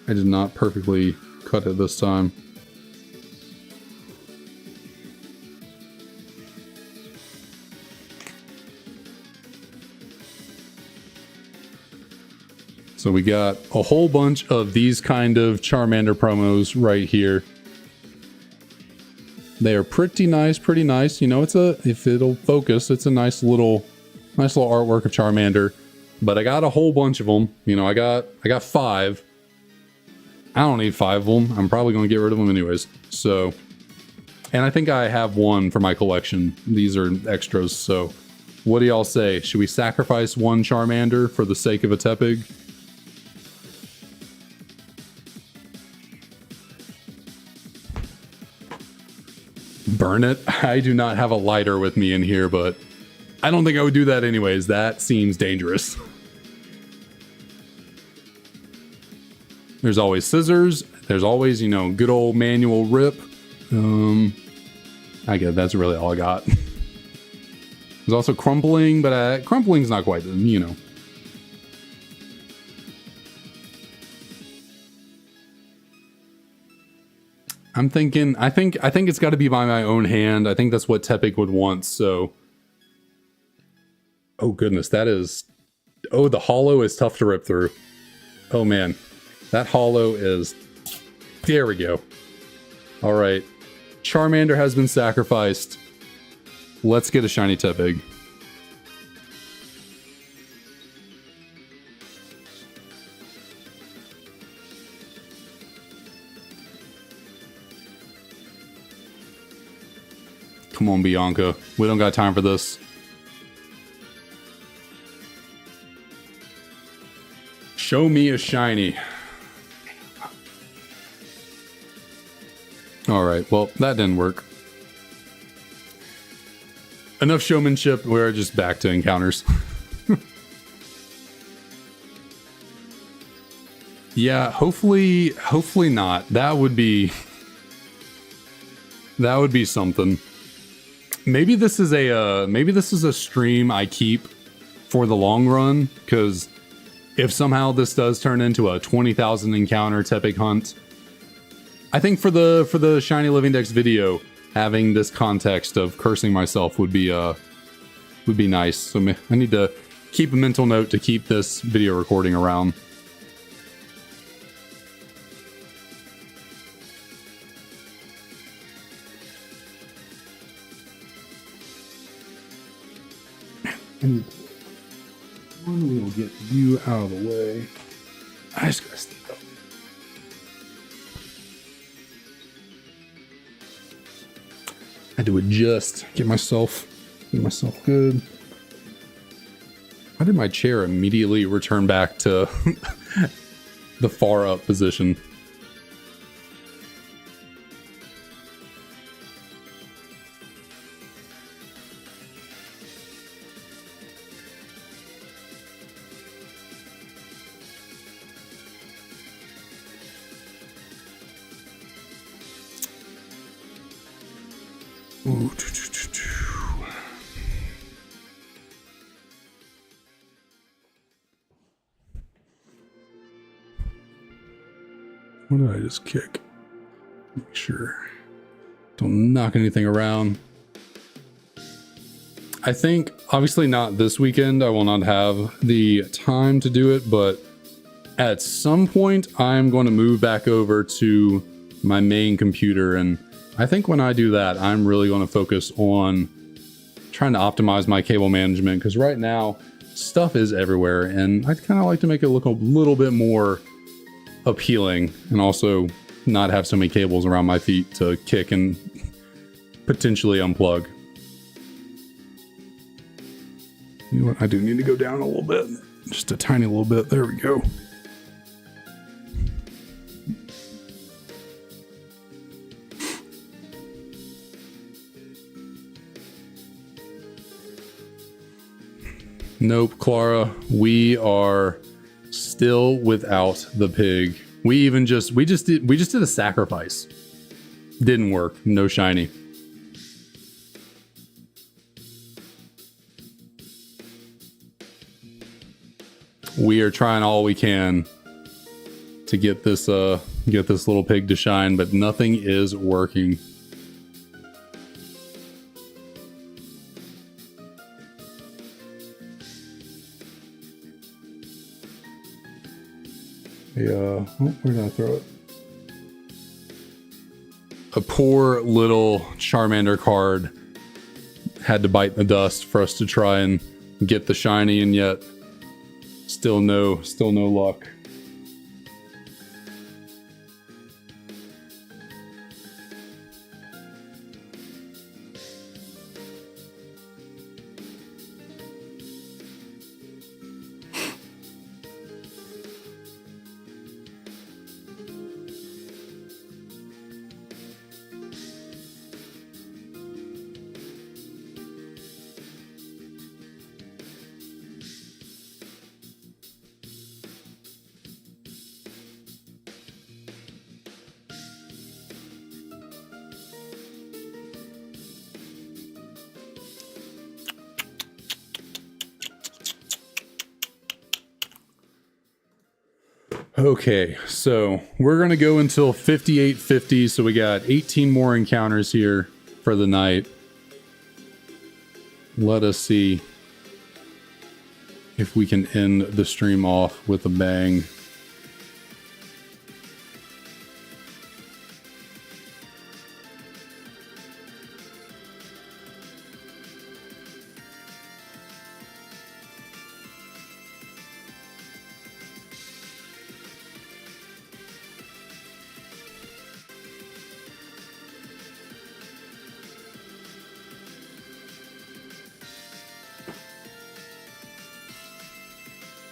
I did not perfectly cut it this time. So we got a whole bunch of these kind of Charmander promos right here. They are pretty nice, pretty nice. You know, if it'll focus, it's a nice little artwork of Charmander. But I got a whole bunch of them. You know, I got 5. I don't need 5 of them. I'm probably going to get rid of them anyways. So, and I think I have 1 for my collection. These are extras. So, what do y'all say? Should we sacrifice 1 Charmander for the sake of a Tepig? Burn it? I do not have a lighter with me in here, but I don't think I would do that anyways. That seems dangerous. There's always scissors. There's always, you know, good old manual rip. I guess that's really all I got. There's also crumpling, but crumpling's not quite, you know. I'm thinking, I think it's got to be by my own hand. I think that's what Tepig would want, so. Oh goodness, that is, oh, the hollow is tough to rip through. Oh man, that hollow is, there we go. All right, Charmander has been sacrificed. Let's get a shiny Tepig. Come on, Bianca. We don't got time for this. Show me a shiny. Alright, well, that didn't work. Enough showmanship, we're just back to encounters. Yeah, hopefully not. That would be something. Maybe this is a stream I keep for the long run, because if somehow this does turn into a 20,000 encounter Tepig hunt, I think for the Shiny Living Dex video, having this context of cursing myself would be nice. So I need to keep a mental note to keep this video recording around. And one will get you out of the way. I just gotta sneak up. I had to adjust, get myself good. Why did my chair immediately return back to the far up position? Ooh, what did I just kick? Make sure. Don't knock anything around. I think, obviously not this weekend. I will not have the time to do it, but at some point I'm going to move back over to my main computer, and I think when I do that, I'm really going to focus on trying to optimize my cable management, because right now stuff is everywhere, and I'd kind of like to make it look a little bit more appealing, and also not have so many cables around my feet to kick and potentially unplug. You know what? I do need to go down a little bit, just a tiny little bit. There we go. Nope, Clara, we are still without the pig. We just did a sacrifice. Didn't work. No shiny. We are trying all we can to get this little pig to shine, but nothing is working. Where did I throw it? A poor little Charmander card had to bite in the dust for us to try and get the shiny, and yet still no luck. Okay, so we're going to go until 5850, so we got 18 more encounters here for the night. Let us see if we can end the stream off with a bang.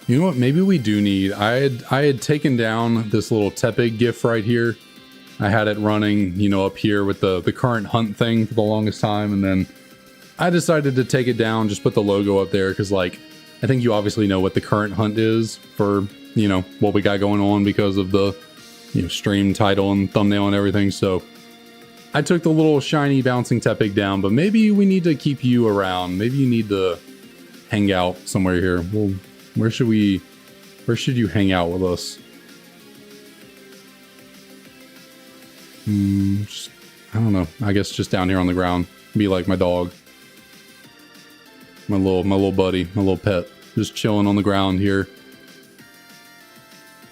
You know what? Maybe we do need. I had taken down this little Tepig GIF right here. I had it running, you know, up here with the current hunt thing for the longest time, and then I decided to take it down, just put the logo up there, because like I think you obviously know what the current hunt is for, you know, what we got going on because of the, you know, stream title and thumbnail and everything. So I took the little shiny bouncing Tepig down, but maybe we need to keep you around. Maybe you need to hang out somewhere here. Well, where should you hang out with us? I don't know. I guess just down here on the ground. Be like my dog. My little buddy, my little pet. Just chilling on the ground here.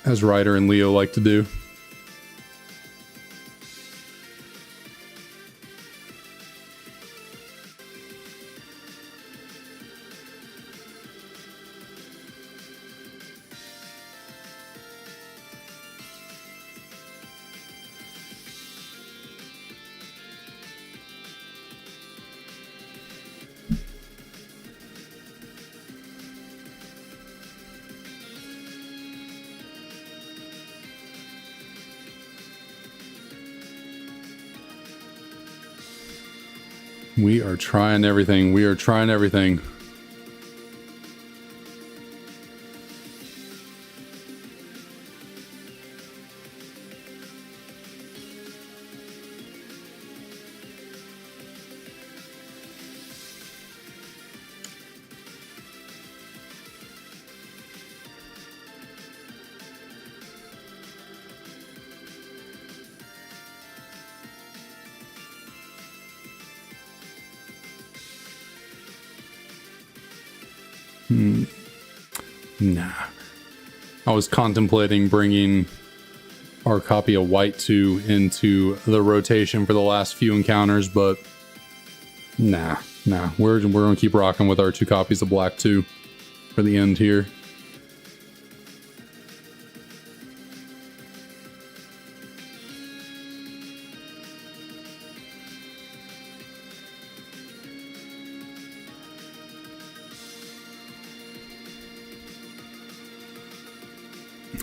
As Ryder and Leo like to do. We are trying everything. We are trying everything. Nah. I was contemplating bringing our copy of White 2 into the rotation for the last few encounters, but nah. We're gonna keep rocking with our 2 copies of Black 2 for the end here.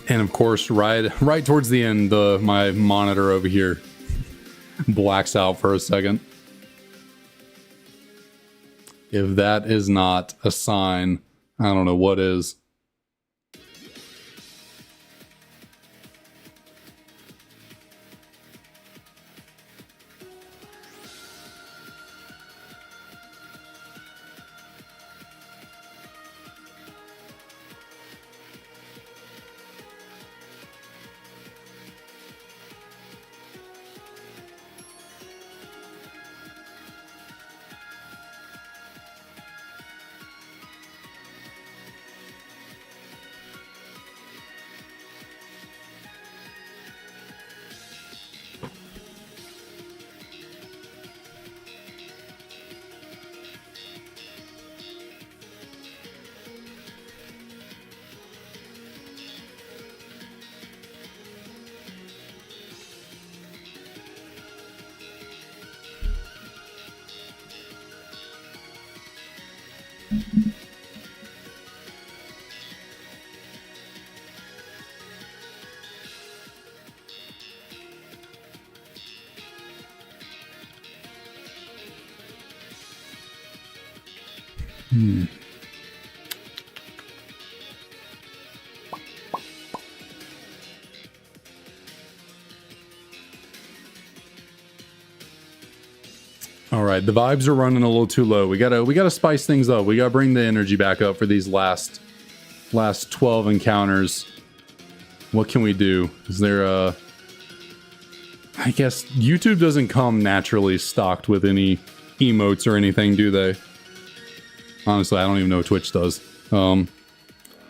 And of course, right towards the end, my monitor over here blacks out for a second. If that is not a sign, I don't know what is. All right, the vibes are running a little too low. We gotta spice things up. We gotta bring the energy back up for these last 12 encounters. What can we do? Is there a... I guess YouTube doesn't come naturally stocked with any emotes or anything, do they? Honestly, I don't even know what Twitch does. I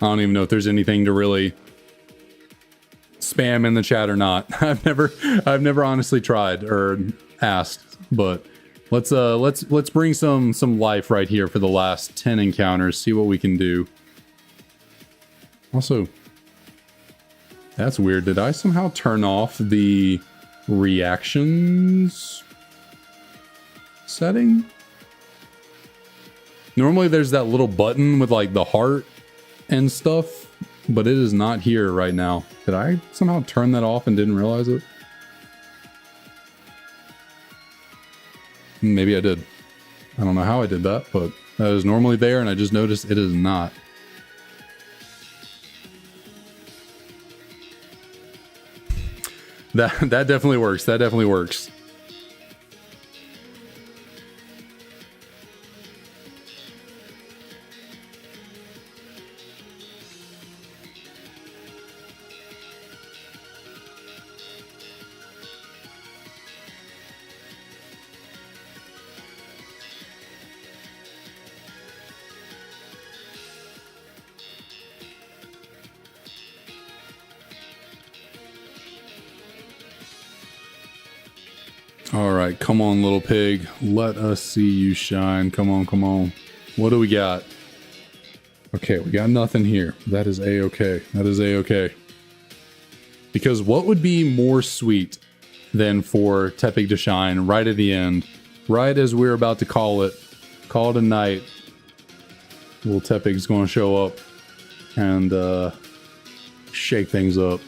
don't even know if there's anything to really spam in the chat or not. I've never honestly tried or asked, but let's bring some life right here for the last 10 encounters. See what we can do. Also, that's weird. Did I somehow turn off the reactions setting? Normally there's that little button with like the heart and stuff, but it is not here right now. Did I somehow turn that off and didn't realize it? Maybe I did. I don't know how I did that, but that is normally there and I just noticed it is not. That definitely works. That definitely works. All right, come on, little pig. Let us see you shine. Come on, come on. What do we got? Okay, we got nothing here. That is a-okay. That is a-okay. Because what would be more sweet than for Tepig to shine right at the end, right as we're about to call it a night. Little Tepig's going to show up and shake things up.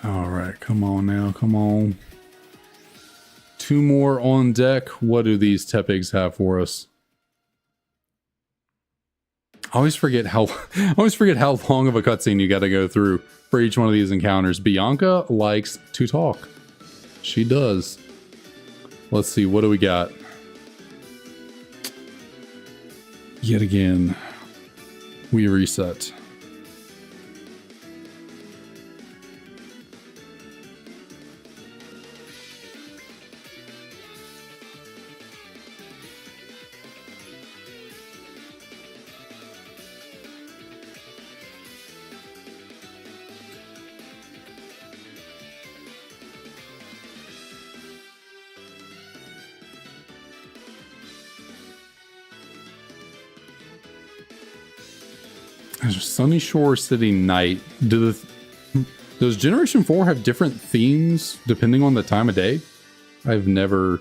All right, come on now, come on. 2 more on deck. What do these Tepigs have for us? I always forget how long of a cutscene you got to go through for each one of these encounters. Bianca likes to talk. She does. Let's see, what do we got? Yet again, we reset. Sunny Shore City Night. Does Generation 4 have different themes depending on the time of day? I don't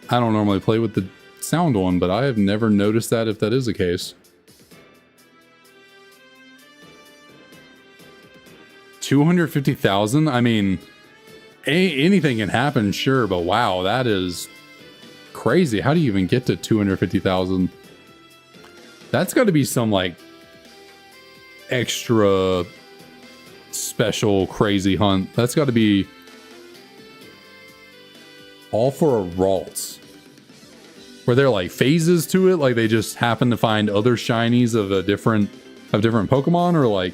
normally play with the sound on, but I have never noticed that if that is the case. 250,000? I mean, anything can happen, sure, but wow, that is crazy. How do you even get to 250,000? That's got to be some, like, extra special crazy hunt. That's got to be all for a Ralts. Were there like phases to it? Like they just happen to find other shinies of different Pokemon, or like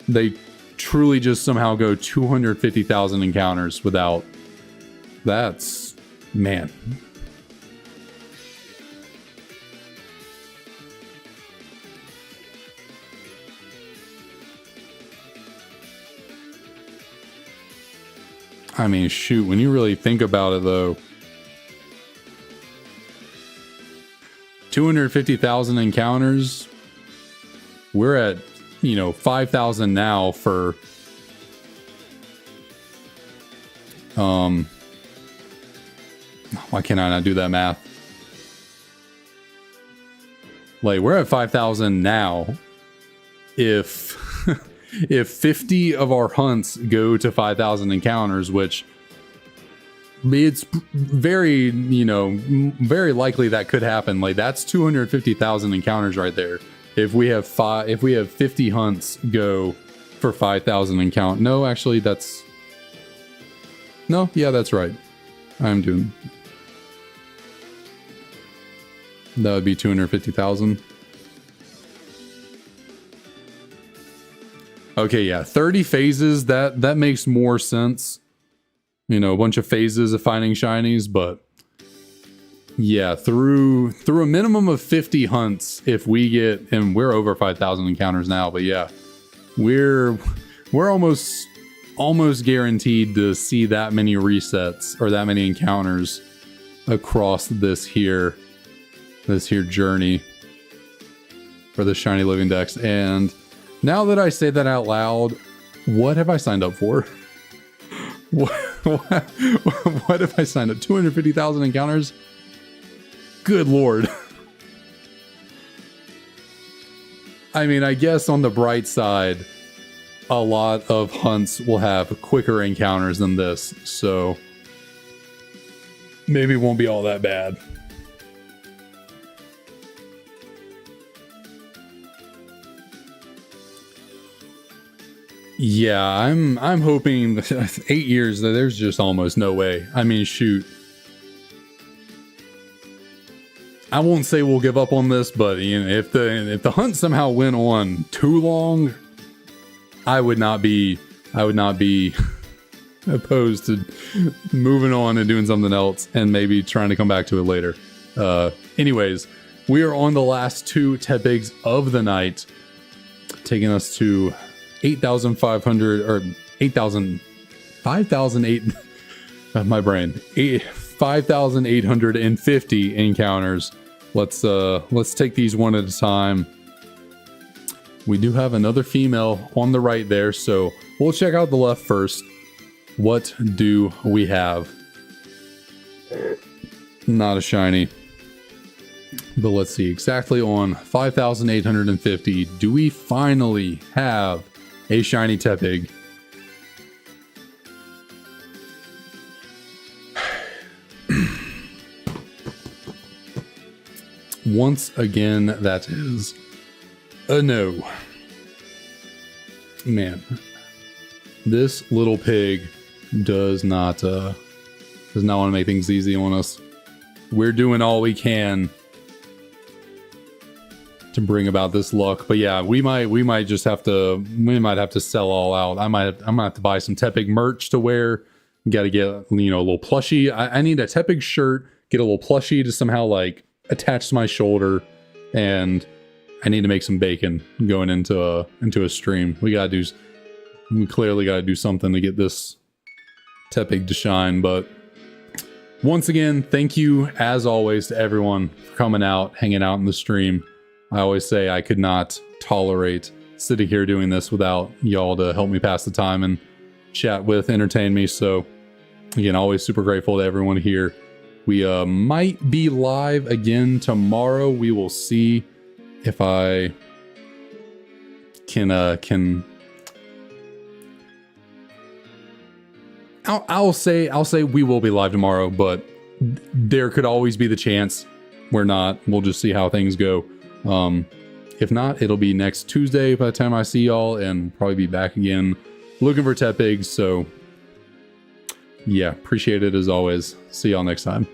they truly just somehow go 250,000 encounters without. That's, man. I mean, shoot, when you really think about it, though, 250,000 encounters. We're at, 5,000 now for, why can I not do that math? Like, we're at 5,000 now. If, if 50 of our hunts go to 5,000 encounters, which it's very, very likely that could happen. Like, that's 250,000 encounters right there. If we have 50 hunts go for 5,000 encount. No, actually, that's right. I'm doing. That would be 250,000. Okay, yeah, 30 phases. That makes more sense. A bunch of phases of finding shinies, but yeah, through a minimum of 50 hunts, if we get, and we're over 5,000 encounters now, but yeah, we're almost guaranteed to see that many resets or that many encounters across this here journey for the shiny living dex. And now that I say that out loud, what have I signed up for? What have I signed up? 250,000 encounters? Good lord. I mean, I guess on the bright side, a lot of hunts will have quicker encounters than this, so maybe it won't be all that bad. Yeah, I'm hoping 8 years, there's just almost no way. I mean, shoot. I won't say we'll give up on this, but if the hunt somehow went on too long, I would not be opposed to moving on and doing something else and maybe trying to come back to it later. Anyways, we are on the last 2 Tepigs of the night, taking us to 8,500 or 8,000, 5,008. My brain. 5,850 encounters. Let's take these one at a time. We do have another female on the right there, so we'll check out the left first. What do we have? Not a shiny. But let's see, exactly on 5,850, do we finally have a shiny Tepig? Once again, that is a no. Man, this little pig does not want to make things easy on us. We're doing all we can to bring about this luck, but yeah, we might have to sell all out. I'm gonna have to buy some Tepig merch to wear. Got to get a little plushie. I need a Tepig shirt. Get a little plushie to somehow like attach to my shoulder, and I need to make some bacon going into a stream. We clearly gotta do something to get this Tepig to shine. But once again, thank you as always to everyone for coming out, hanging out in the stream. I always say I could not tolerate sitting here doing this without y'all to help me pass the time and chat with, entertain me. So again, always super grateful to everyone here. We might be live again tomorrow. We will see if I can I'll say we will be live tomorrow, but there could always be the chance we're not. We'll just see how things go. If not, it'll be next Tuesday by the time I see y'all, and probably be back again looking for Tepigs. So yeah, appreciate it as always. See y'all next time.